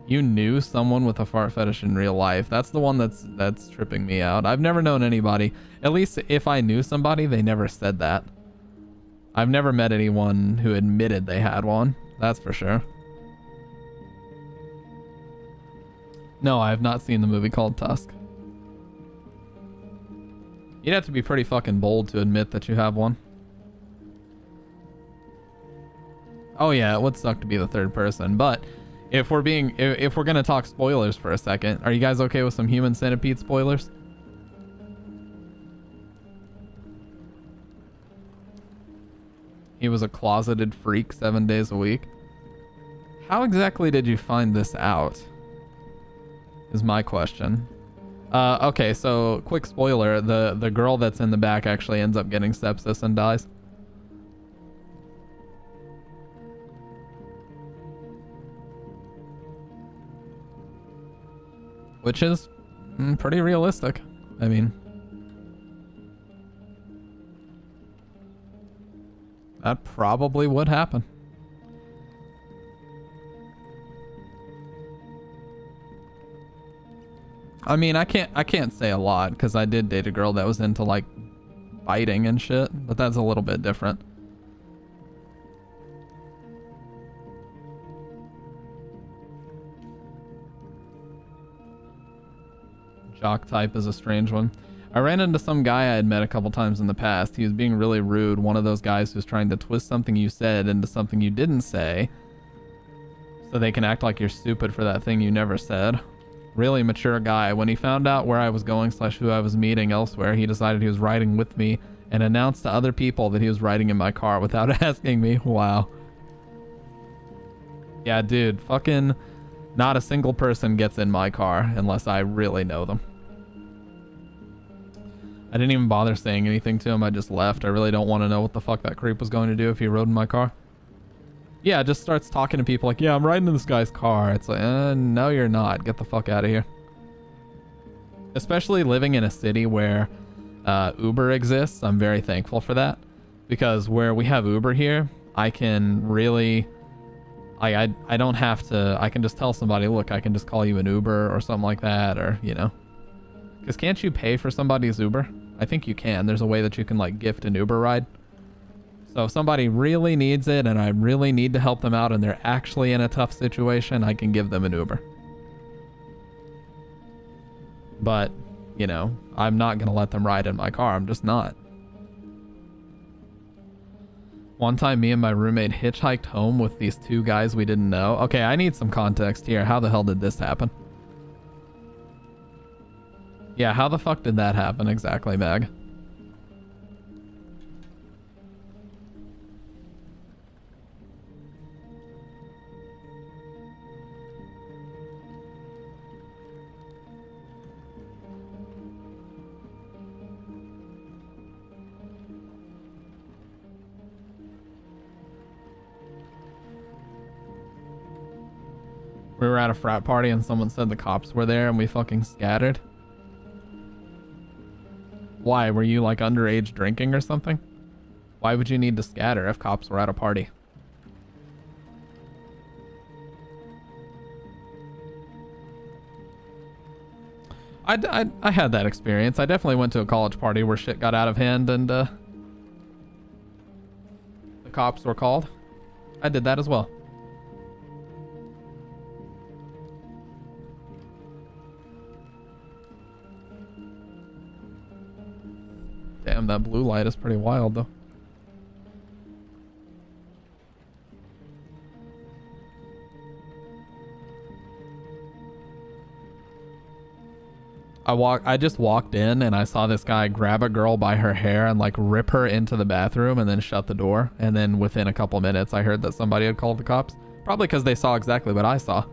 You knew someone with a fart fetish in real life. That's the one that's tripping me out. I've never known anybody. At least if I knew somebody, they never said that. I've never met anyone who admitted they had one. That's for sure. No, I have not seen the movie called Tusk. You'd have to be pretty fucking bold to admit that you have one. Oh yeah, it would suck to be the third person, but if we're gonna talk spoilers for a second, are you guys okay with some Human Centipede spoilers? He was a closeted freak 7 days a week. How exactly did you find this out? Is my question. Okay, so quick spoiler, the girl that's in the back actually ends up getting sepsis and dies. Which is pretty realistic. I mean, that probably would happen. I mean, I can't say a lot because I did date a girl that was into like biting and shit, but that's a little bit different. Jock type is a strange one. I ran into some guy I had met a couple times in the past. He was being really rude. One of those guys who's trying to twist something you said into something you didn't say so they can act like you're stupid for that thing you never said. Really mature guy. When he found out where I was going / who I was meeting elsewhere, he decided he was riding with me and announced to other people that he was riding in my car without asking me. Wow. Yeah, dude, fucking not a single person gets in my car unless I really know them. I didn't even bother saying anything to him. I just left. I really don't want to know what the fuck that creep was going to do if he rode in my car. Yeah, just starts talking to people like, yeah, I'm riding in this guy's car. It's like, no, you're not. Get the fuck out of here. Especially living in a city where Uber exists. I'm very thankful for that. Because where we have Uber here, I can really... I don't have to... I can just tell somebody, look, I can just call you an Uber or something like that, or, you know. Because can't you pay for somebody's Uber? I think you can. There's a way that you can, like, gift an Uber ride. So if somebody really needs it and I really need to help them out and they're actually in a tough situation, I can give them an Uber. But, you know, I'm not going to let them ride in my car. I'm just not. One time, me and my roommate hitchhiked home with these two guys we didn't know. Okay, I need some context here. How the hell did this happen? Yeah, how the fuck did that happen exactly, Meg? We were at a frat party and someone said the cops were there and we fucking scattered. Why? Were you like underage drinking or something? Why would you need to scatter if cops were at a party? I had that experience. I definitely went to a college party where shit got out of hand and the cops were called. I did that as well. Damn, that blue light is pretty wild though. I just walked in and I saw this guy grab a girl by her hair and like rip her into the bathroom and then shut the door. And then within a couple minutes, I heard that somebody had called the cops. Probably because they saw exactly what I saw.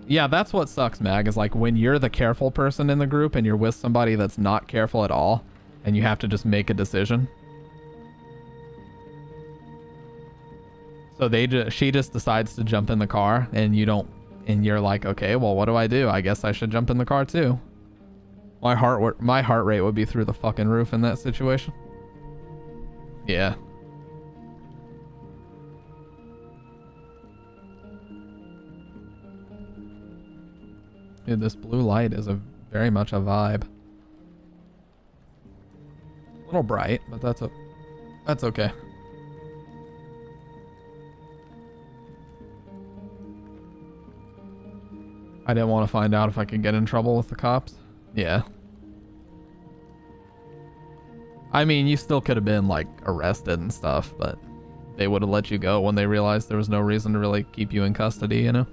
Yeah, that's what sucks, Mag, is like when you're the careful person in the group and you're with somebody that's not careful at all and you have to just make a decision. So she just decides to jump in the car and you don't, and you're like, okay, well, what do? I guess I should jump in the car too. My heart rate would be through the fucking roof in that situation. Yeah. Dude, this blue light is very much a vibe. A little bright, but that's okay. I didn't want to find out if I could get in trouble with the cops. Yeah. I mean, you still could have been, like, arrested and stuff, but they would have let you go when they realized there was no reason to really keep you in custody, you know?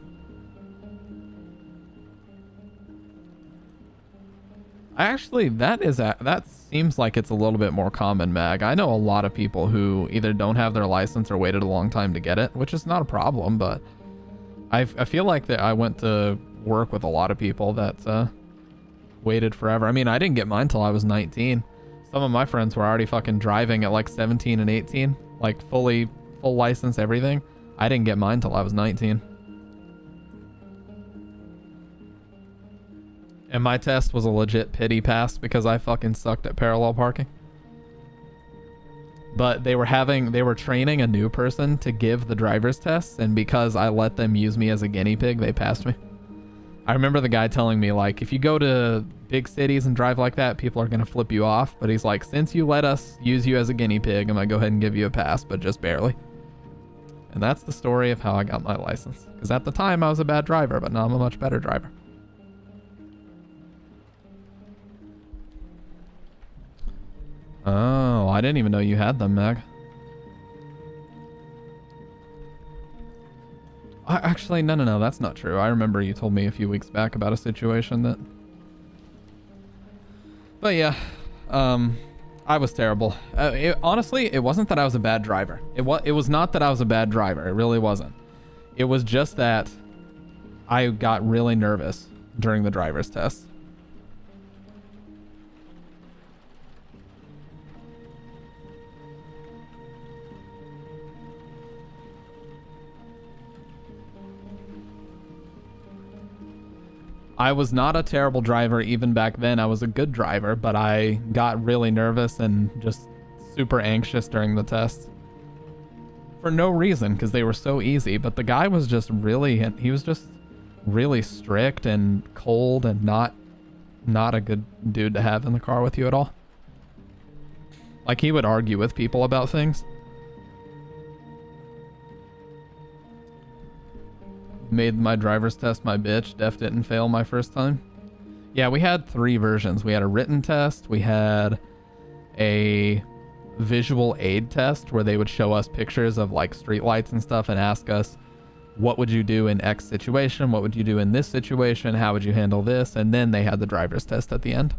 Actually, that seems like it's a little bit more common, Mag. I know a lot of people who either don't have their license or waited a long time to get it, which is not a problem, but I feel like that I went to work with a lot of people that waited forever. I mean, I didn't get mine till I was 19. Some of my friends were already fucking driving at like 17 and 18, like full license, everything. I didn't get mine till I was 19. And my test was a legit pity pass because I fucking sucked at parallel parking. But they were training a new person to give the driver's test, and because I let them use me as a guinea pig, they passed me. I remember the guy telling me, like, if you go to big cities and drive like that, people are going to flip you off. But he's like, since you let us use you as a guinea pig, I'm going to go ahead and give you a pass, but just barely. And that's the story of how I got my license. Because at the time, I was a bad driver, but now I'm a much better driver. Oh, I didn't even know you had them, Meg. Actually, no, that's not true. I remember you told me a few weeks back about a situation that... But yeah, I was terrible. Honestly, it wasn't that I was a bad driver. It was not that I was a bad driver. It really wasn't. It was just that I got really nervous during the driver's test. I was not a terrible driver even back then. I was a good driver, but I got really nervous and just super anxious during the test. For no reason, because they were so easy, but the guy was just he was just really strict and cold and not a good dude to have in the car with you at all. Like, he would argue with people about things. Made my driver's test my bitch. Def didn't fail my first time. Yeah, we had 3 versions. We had a written test. We had a visual aid test where they would show us pictures of like streetlights and stuff and ask us, what would you do in X situation? What would you do in this situation? How would you handle this? And then they had the driver's test at the end.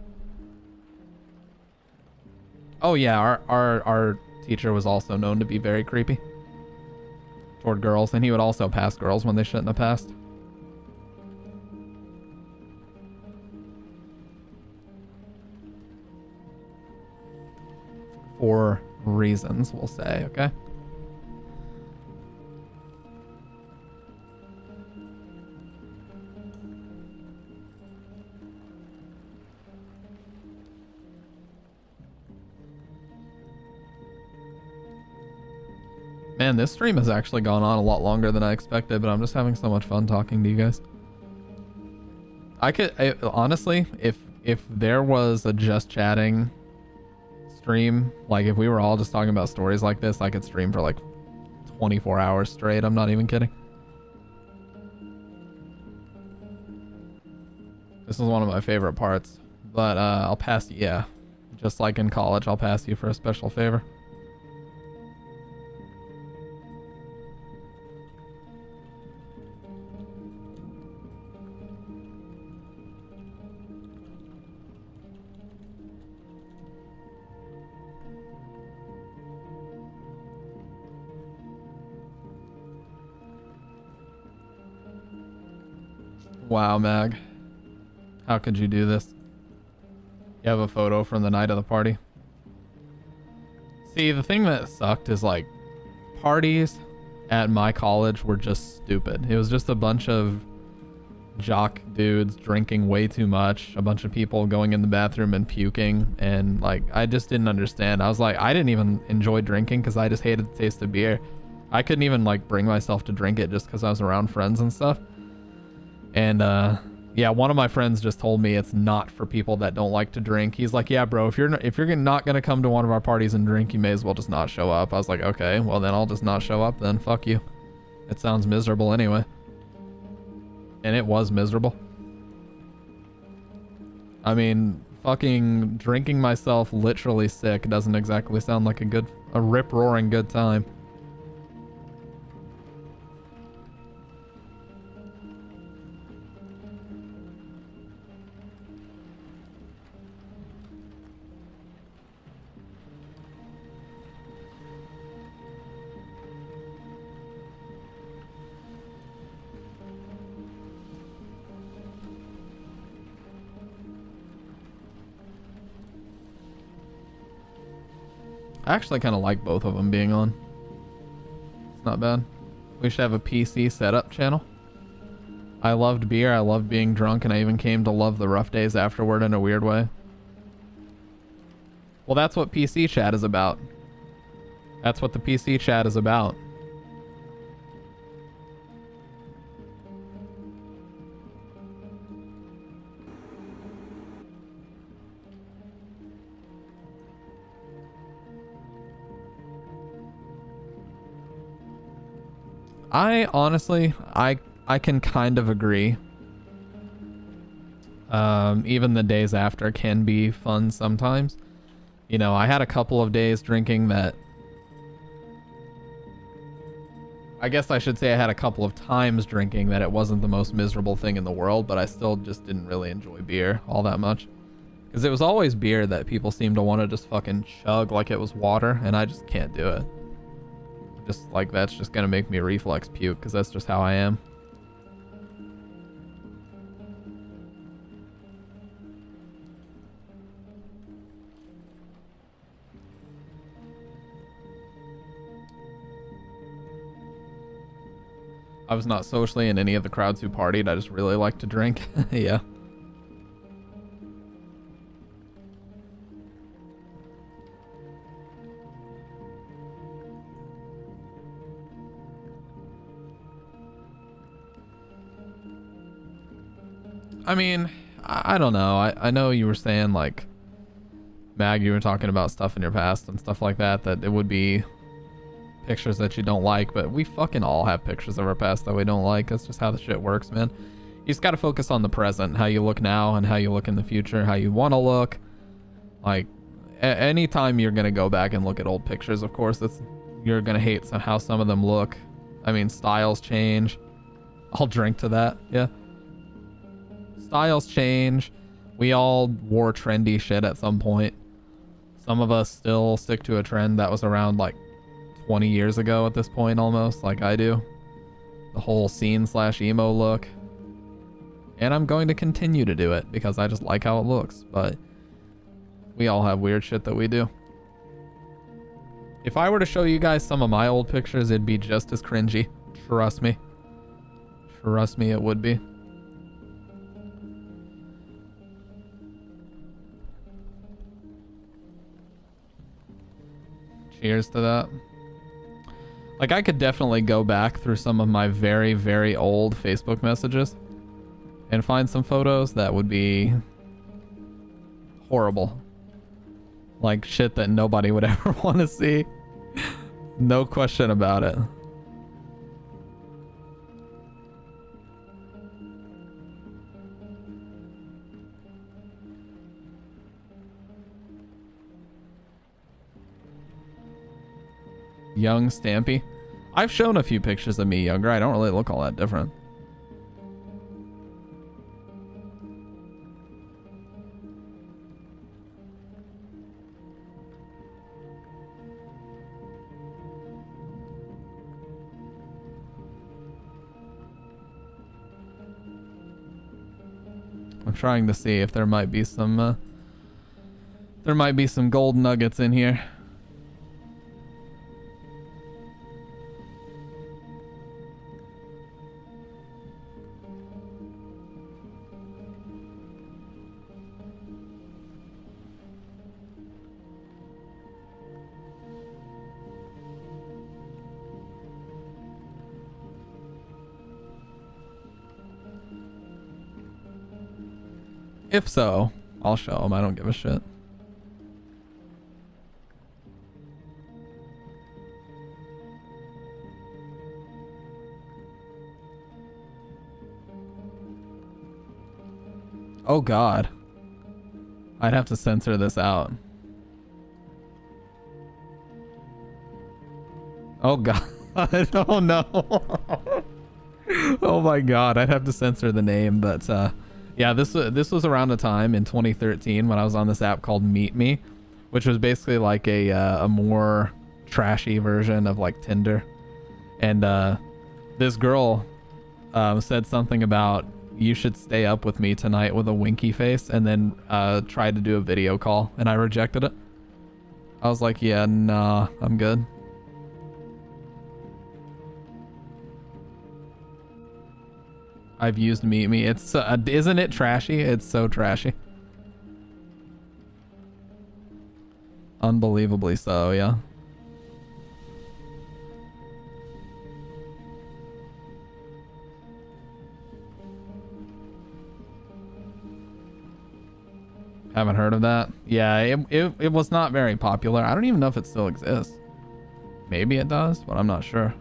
Oh yeah, our teacher was also known to be very creepy toward girls, and he would also pass girls when they shouldn't have passed. For reasons, we'll say, okay? Man, this stream has actually gone on a lot longer than I expected, but I'm just having so much fun talking to you guys. Honestly, if there was a just chatting stream, like if we were all just talking about stories like this, I could stream for like 24 hours straight. I'm not even kidding. This is one of my favorite parts, but I'll pass you. Yeah, just like in college, I'll pass you for a special favor. Wow, Mag. How could you do this? You have a photo from the night of the party? See, the thing that sucked is like parties at my college were just stupid. It was just a bunch of jock dudes drinking way too much, a bunch of people going in the bathroom and puking, and like I just didn't understand. I was like, I didn't even enjoy drinking because I just hated the taste of beer. I couldn't even like bring myself to drink it just because I was around friends and stuff. And yeah, one of my friends just told me it's not for people that don't like to drink. He's like, yeah, bro, if you're not gonna come to one of our parties and drink, you may as well just not show up. I was like, okay, well then I'll just not show up then. Fuck you. It sounds miserable anyway. And it was miserable. I mean, fucking drinking myself literally sick doesn't exactly sound like a rip-roaring good time. I actually kind of like both of them being on. It's not bad. We should have a PC setup channel. I loved beer, I loved being drunk, and I even came to love the rough days afterward in a weird way. Well, that's what PC chat is about. That's what the PC chat is about. I honestly, I can kind of agree. Even the days after can be fun sometimes. You know, I had a couple of days drinking that... I guess I should say I had a couple of times drinking that it wasn't the most miserable thing in the world, but I still just didn't really enjoy beer all that much. Because it was always beer that people seem to want to just fucking chug like it was water, and I just can't do it. Just like that's just gonna make me reflex puke because that's just how I am. I was not socially in any of the crowds who partied. I just really like to drink. Yeah. I mean, I don't know. I know you were saying, like, Mag, you were talking about stuff in your past and stuff like that, that it would be pictures that you don't like, but we fucking all have pictures of our past that we don't like. That's just how the shit works, man. You just gotta focus on the present, how you look now and how you look in the future, how you want to look. Like, anytime you're gonna go back and look at old pictures, of course, you're gonna hate how some of them look. I mean, styles change. I'll drink to that, yeah. Styles change. We all wore trendy shit at some point. Some of us still stick to a trend that was around like 20 years ago at this point almost, like I do. The whole scene/emo look. And I'm going to continue to do it because I just like how it looks, but we all have weird shit that we do. If I were to show you guys some of my old pictures, it'd be just as cringy. Trust me. Trust me, it would be. Cheers to that. Like, I could definitely go back through some of my very, very old Facebook messages and find some photos that would be horrible. Like, shit that nobody would ever want to see. No question about it. Young Stampy. I've shown a few pictures of me younger. I don't really look all that different. I'm trying to see if there might be some gold nuggets in here. If so, I'll show them. I don't give a shit. Oh God. I'd have to censor this out. Oh God. Oh no. Oh my God. I'd have to censor the name, but yeah, this was around the time in 2013 when I was on this app called Meet Me, which was basically like a more trashy version of like Tinder. And this girl said something about, you should stay up with me tonight with a winky face, and then tried to do a video call, and I rejected it. I was like, yeah, nah, I'm good. I've used Meet Me. It's isn't it trashy? It's so trashy. Unbelievably so, yeah. Haven't heard of that. Yeah, it was not very popular. I don't even know if it still exists. Maybe it does, but I'm not sure.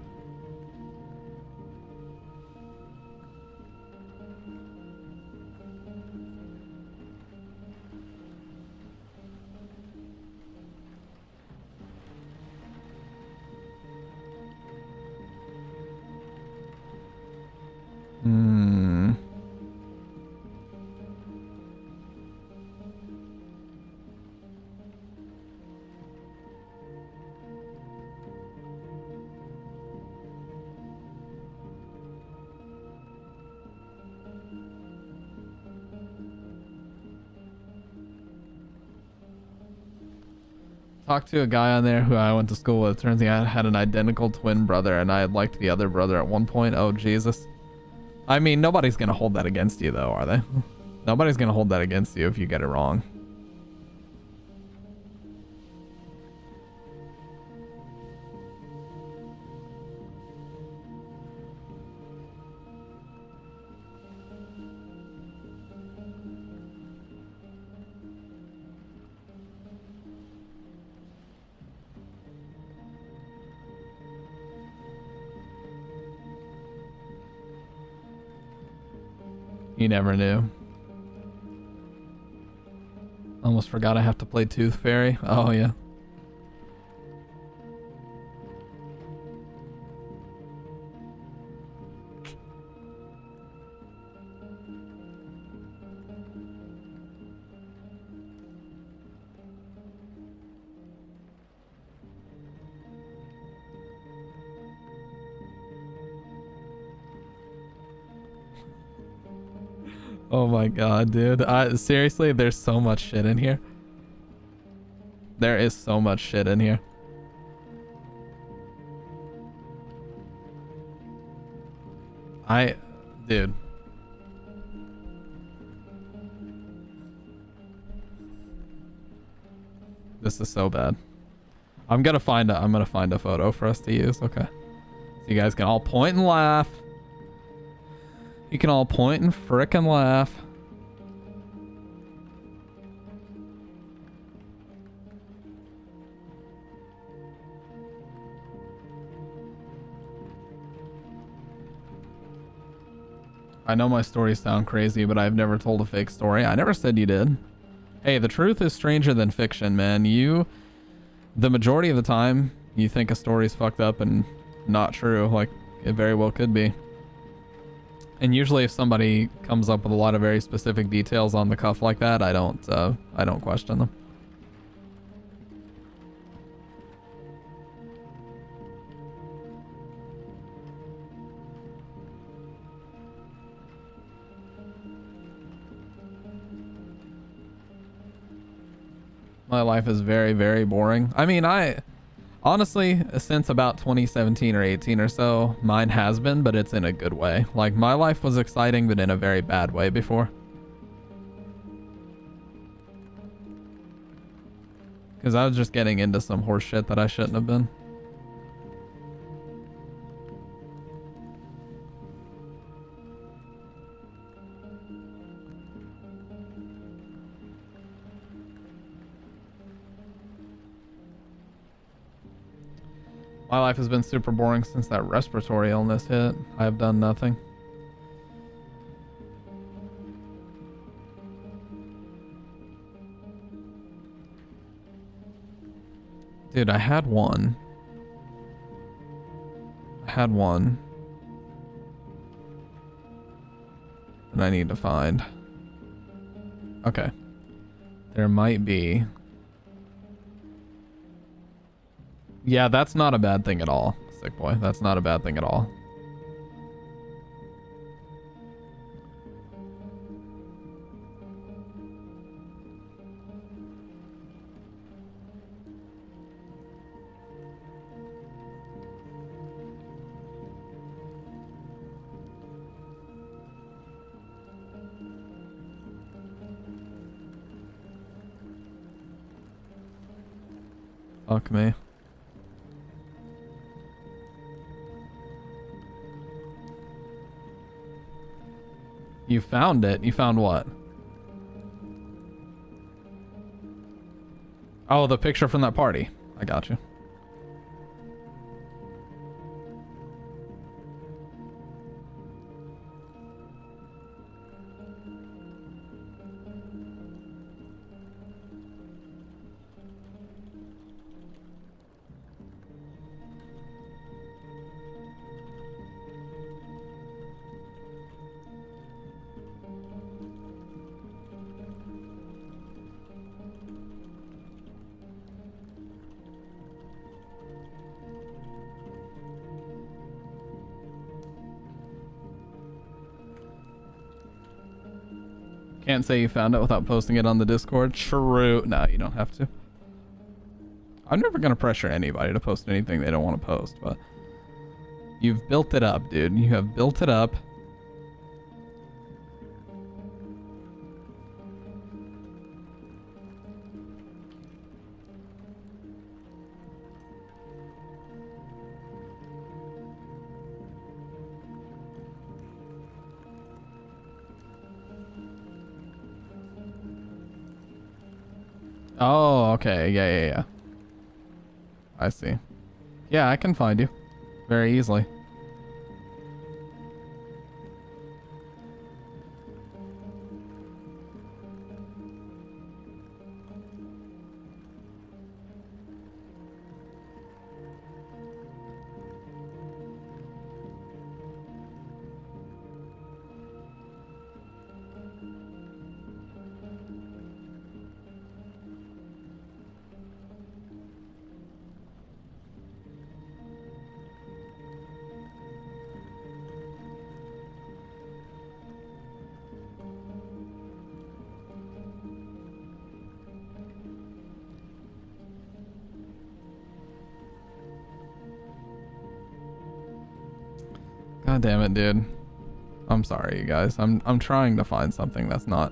Talked to a guy on there who I went to school with. Turns out I had an identical twin brother, and I had liked the other brother at one point. Oh, Jesus. I mean, nobody's going to hold that against you, though, are they? Nobody's going to hold that against you if you get it wrong. You never knew. Almost forgot I have to play Tooth Fairy. Oh, yeah. Oh my God, dude. Seriously, there's so much shit in here. There is so much shit in here. Dude. This is so bad. I'm gonna find a photo for us to use. Okay. So you guys can all point and laugh. You can all point and frickin' laugh. I know my stories sound crazy, but I've never told a fake story. I never said you did. Hey, the truth is stranger than fiction, man. The majority of the time, you think a story's fucked up and not true. Like, it very well could be. And usually if somebody comes up with a lot of very specific details on the cuff like that, I don't question them. My life is very, very boring. I mean, honestly, since about 2017 or 18 or so, mine has been, but it's in a good way. Like, my life was exciting, but in a very bad way before. Because I was just getting into some horse shit that I shouldn't have been. My life has been super boring since that respiratory illness hit. I have done nothing. Dude, I had one. That I need to find. Okay. There might be. Yeah, that's not a bad thing at all, sick boy. That's not a bad thing at all. Fuck me. You found it? You found what? Oh, the picture from that party. I got you. Can't say you found it without posting it on the Discord. True. No, you don't have to. I'm never going to pressure anybody to post anything they don't want to post, but you've built it up, dude. You have built it up. Oh, okay. Yeah. I see. Yeah, I can find you very easily. God damn it, dude. I'm sorry, you guys. I'm trying to find something that's not.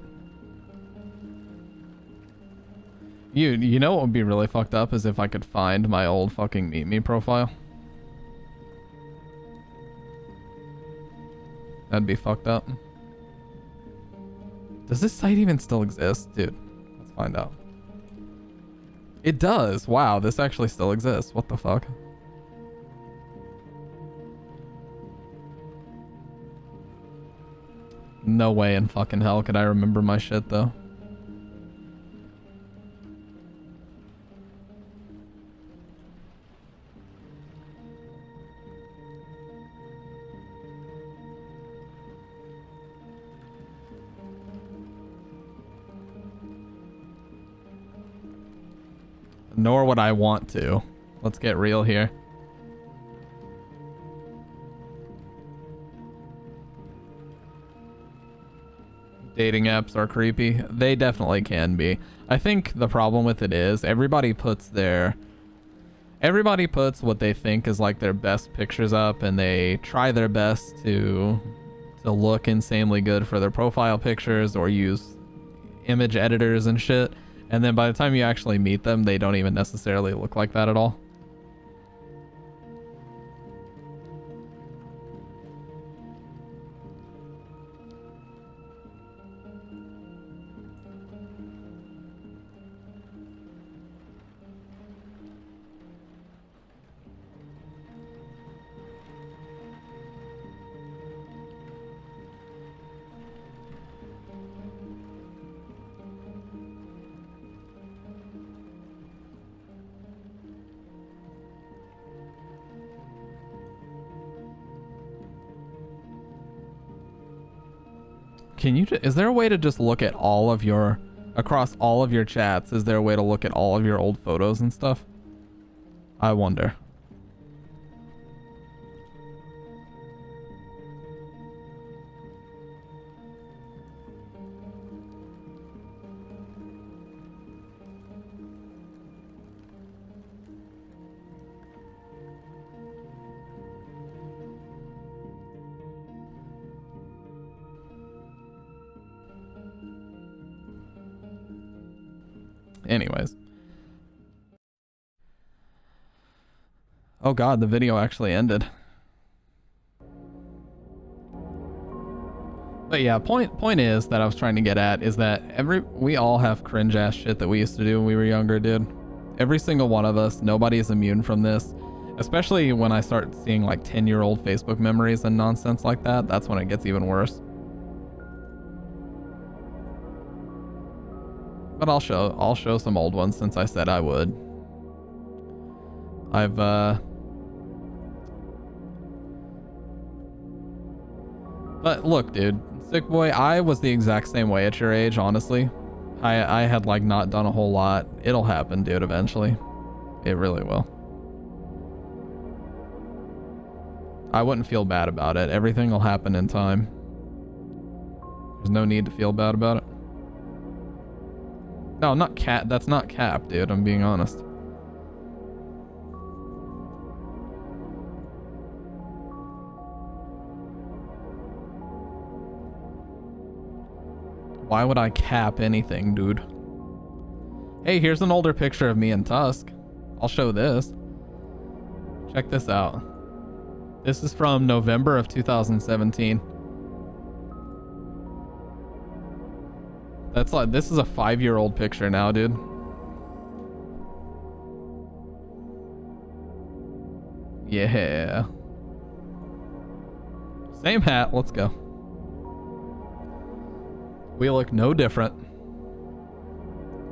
You know what would be really fucked up is if I could find my old fucking Meet Me profile. That'd be fucked up. Does this site even still exist? Dude, let's find out. It does. Wow, this actually still exists. What the fuck? No way in fucking hell could I remember my shit though. Nor would I want to. Let's get real here. Dating apps are creepy. They definitely can be. I think the problem with it is everybody puts what they think is like their best pictures up, and they try their best to look insanely good for their profile pictures or use image editors and shit. And then by the time you actually meet them, they don't even necessarily look like that at all. Can you, is there a way to just look at all of your, across all of your chats, is there a way to look at all of your old photos and stuff? I wonder. Anyways. Oh god, the video actually ended. But yeah, point is that I was trying to get at is that we all have cringe ass shit that we used to do when we were younger, dude. Every single one of us, nobody is immune from this. Especially when I start seeing like 10-year-old Facebook memories and nonsense like that, that's when it gets even worse. But I'll show some old ones since I said I would. But look, dude, Sick Boy, I was the exact same way at your age, honestly. I had like not done a whole lot. It'll happen, dude, eventually. It really will. I wouldn't feel bad about it. Everything will happen in time. There's no need to feel bad about it. No, not cap. That's not cap, dude. I'm being honest. Why would I cap anything, dude? Hey, here's an older picture of me and Tusk. I'll show this. Check this out. This is from November of 2017. That's like, this is a 5-year-old picture now, dude. Yeah. Same hat, let's go. We look no different.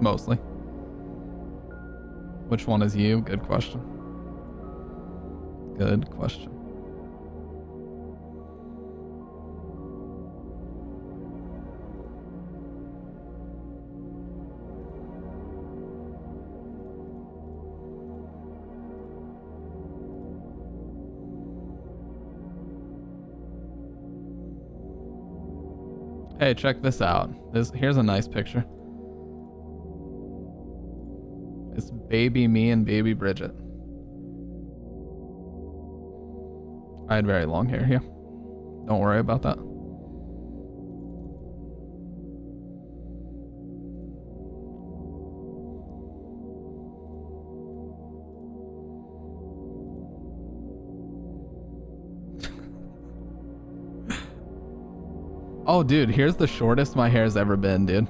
Mostly. Which one is you? Good question. Good question. Hey, check this out. Here's a nice picture. It's baby me and baby Bridget. I had very long hair, yeah. Don't worry about that. Oh, dude, here's the shortest my hair's ever been, dude.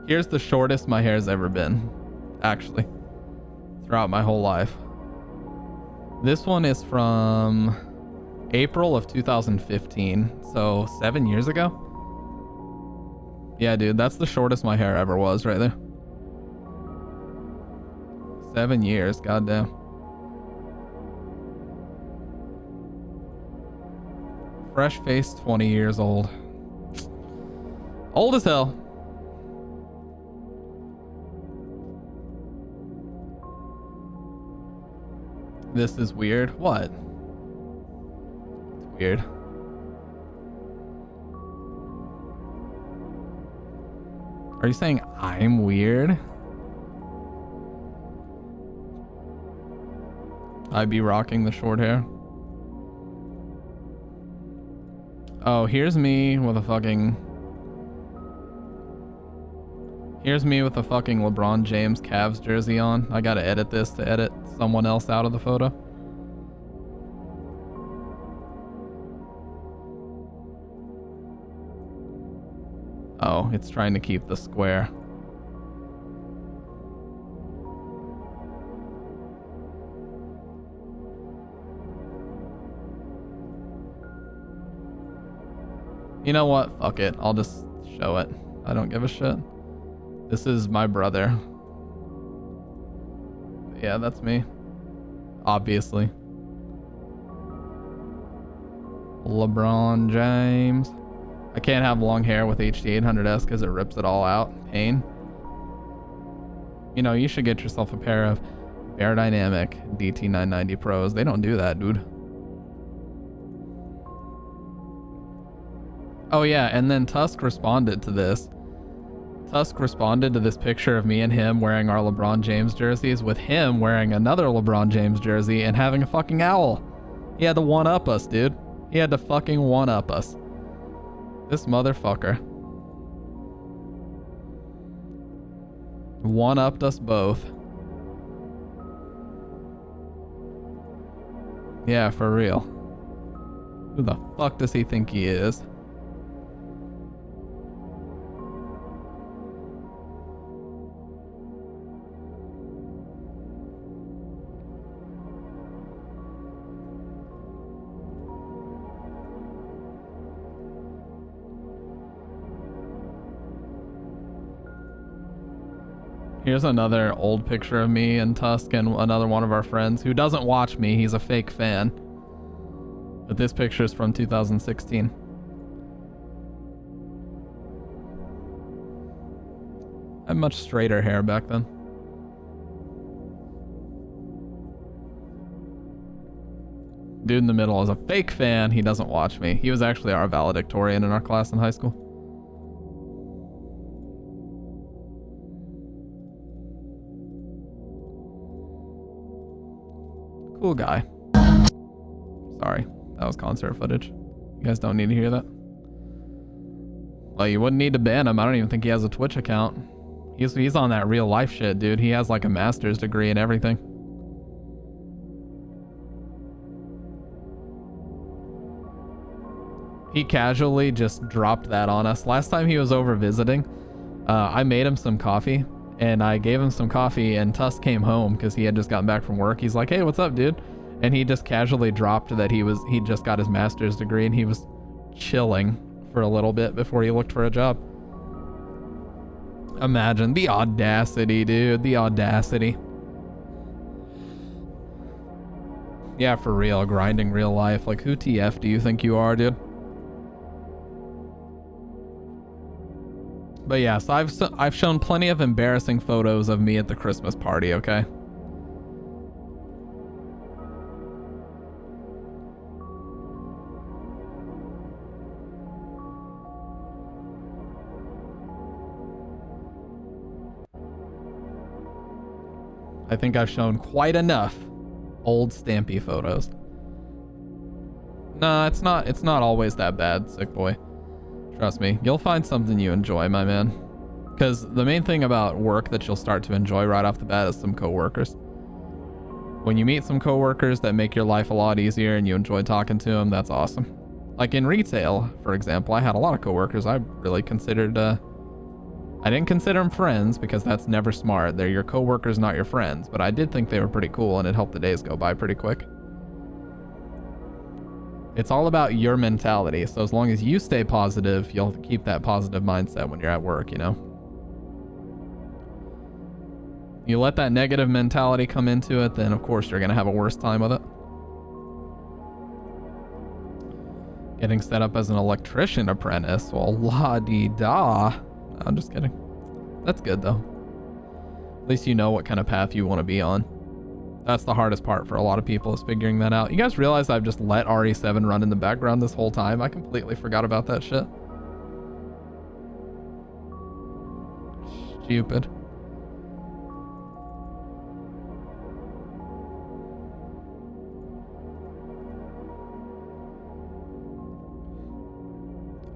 Here's the shortest my hair's ever been, actually, throughout my whole life. This one is from April of 2015, so 7 years ago. Yeah, dude, that's the shortest my hair ever was right there. 7 years, goddamn. Fresh face, 20 years old. Old as hell. This is weird. What? It's weird. Are you saying I'm weird? I'd be rocking the short hair. Oh, here's me with a fucking... Here's me with a fucking LeBron James Cavs jersey on. I gotta edit this to edit someone else out of the photo. Oh, it's trying to keep the square. You know what? Fuck it. I'll just show it. I don't give a shit. This is my brother. Yeah, that's me. Obviously. LeBron James. I can't have long hair with HD800S because it rips it all out. Pain. You know, you should get yourself a pair of Aerodynamic DT990 Pros. They don't do that, dude. Oh yeah, and then Tusk responded to this. Tusk responded to this picture of me and him wearing our LeBron James jerseys with him wearing another LeBron James jersey and having a fucking owl. He had to one-up us, dude. He had to fucking one-up us. This motherfucker. One-upped us both. Yeah, for real. Who the fuck does he think he is? Here's another old picture of me and Tusk and another one of our friends who doesn't watch me. He's a fake fan. But this picture is from 2016. I had much straighter hair back then. Dude in the middle is a fake fan. He doesn't watch me. He was actually our valedictorian in our class in high school. Cool guy. Sorry, that was concert footage. You guys don't need to hear that. Well, you wouldn't need to ban him. I don't even think he has a Twitch account. He's on that real life shit, dude. He has like a master's degree and everything. He casually just dropped that on us. Last time he was over visiting, I made him some coffee. And I gave him some coffee, and Tusk came home because he had just gotten back from work. He's like, "Hey, what's up, dude?" And he just casually dropped that he just got his master's degree and he was chilling for a little bit before he looked for a job. Imagine the audacity, dude. The audacity. Yeah, for real. Grinding real life. Like, who TF do you think you are, dude? But yeah, so I've shown plenty of embarrassing photos of me at the Christmas party, okay? I think I've shown quite enough old Stampy photos. Nah, it's not always that bad, sick boy. Trust me, you'll find something you enjoy, my man. Because the main thing about work that you'll start to enjoy right off the bat is some coworkers. When you meet some coworkers that make your life a lot easier and you enjoy talking to them, that's awesome. Like in retail, for example, I had a lot of coworkers I really considered, I didn't consider them friends because that's never smart. They're your coworkers, not your friends. But I did think they were pretty cool and it helped the days go by pretty quick. It's all about your mentality. So as long as you stay positive, you'll keep that positive mindset when you're at work, you know? You let that negative mentality come into it, then of course you're going to have a worse time with it. Getting set up as an electrician apprentice. Well, la-dee-da. I'm just kidding. That's good though. At least you know what kind of path you want to be on. That's the hardest part for a lot of people, is figuring that out. You guys realize I've just let RE7 run in the background this whole time? I completely forgot about that shit. Stupid.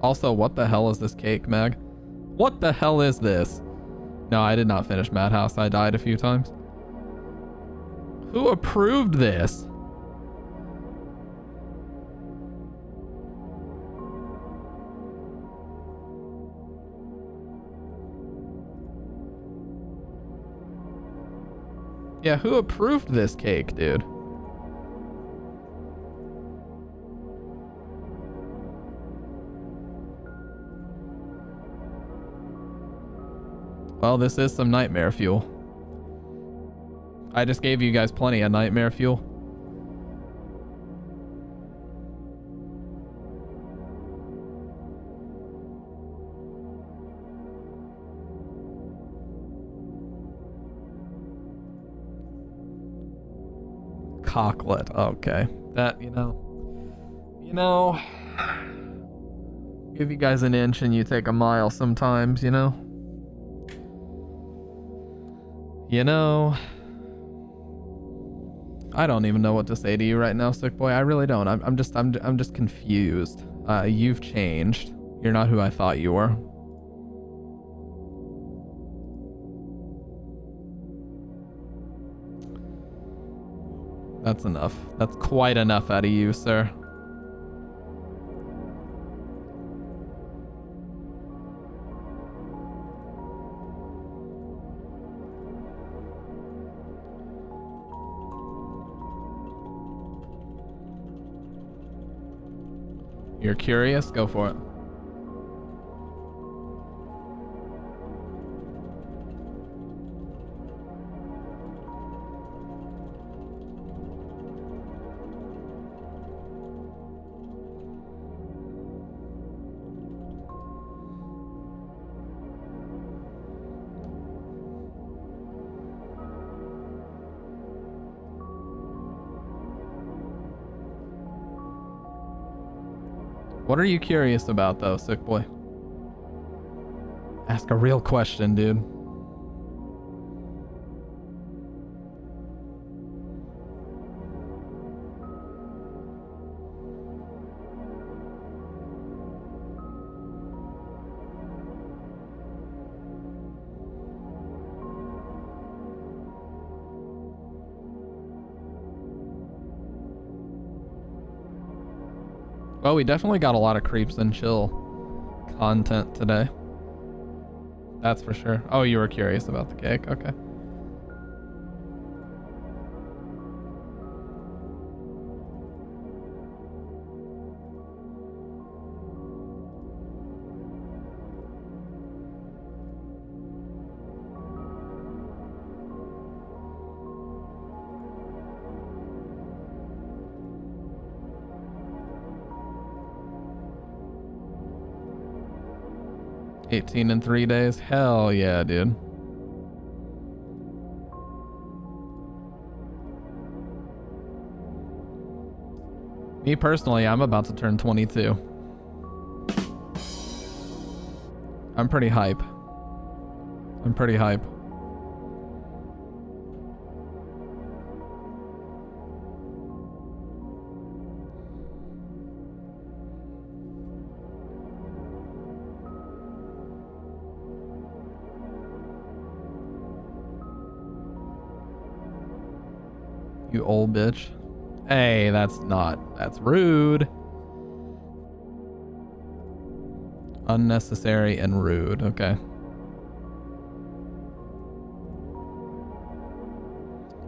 Also, what the hell is this cake, Meg? What the hell is this? No, I did not finish Madhouse. I died a few times. Who approved this? Yeah, who approved this cake, dude? Well, this is some nightmare fuel. I just gave you guys plenty of nightmare fuel. Cocklet. Okay. That, you know, give you guys an inch and you take a mile sometimes, you know? I don't even know what to say to you right now, Sick Boy. I really don't. I'm just confused. You've changed. You're not who I thought you were. That's enough. That's quite enough out of you, sir. You're curious? Go for it. What are you curious about, though, Sick Boy? Ask a real question, dude. Well, we definitely got a lot of Creeps and Chill content today. That's for sure. Oh, you were curious about the cake. Okay. $18 in 3 days. Hell yeah, dude. Me personally, I'm about to turn 22. I'm pretty hype. I'm pretty hype. You old bitch. Hey, that's rude. Unnecessary and rude. Okay.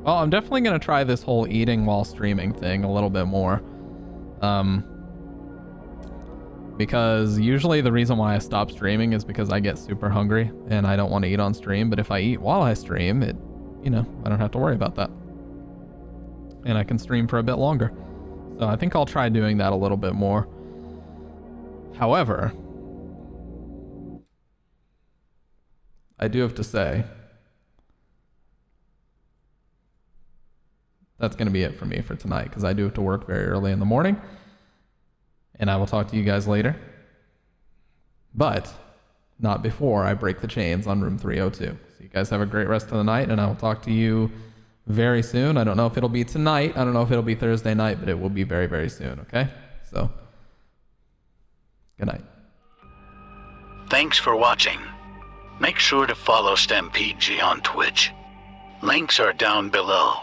Well, I'm definitely going to try this whole eating while streaming thing a little bit more. Because usually the reason why I stop streaming is because I get super hungry and I don't want to eat on stream. But if I eat while I stream, it, you know, I don't have to worry about that. And I can stream for a bit longer. So I think I'll try doing that a little bit more. However, I do have to say, that's going to be it for me for tonight, because I do have to work very early in the morning. And I will talk to you guys later. But not before I break the chains on room 302. So you guys have a great rest of the night, and I will talk to you very soon. I don't know if it'll be tonight. I don't know if it'll be Thursday night, but it will be very, very soon, okay? So, good night. Thanks for watching. Make sure to follow StampedeG on Twitch. Links are down below.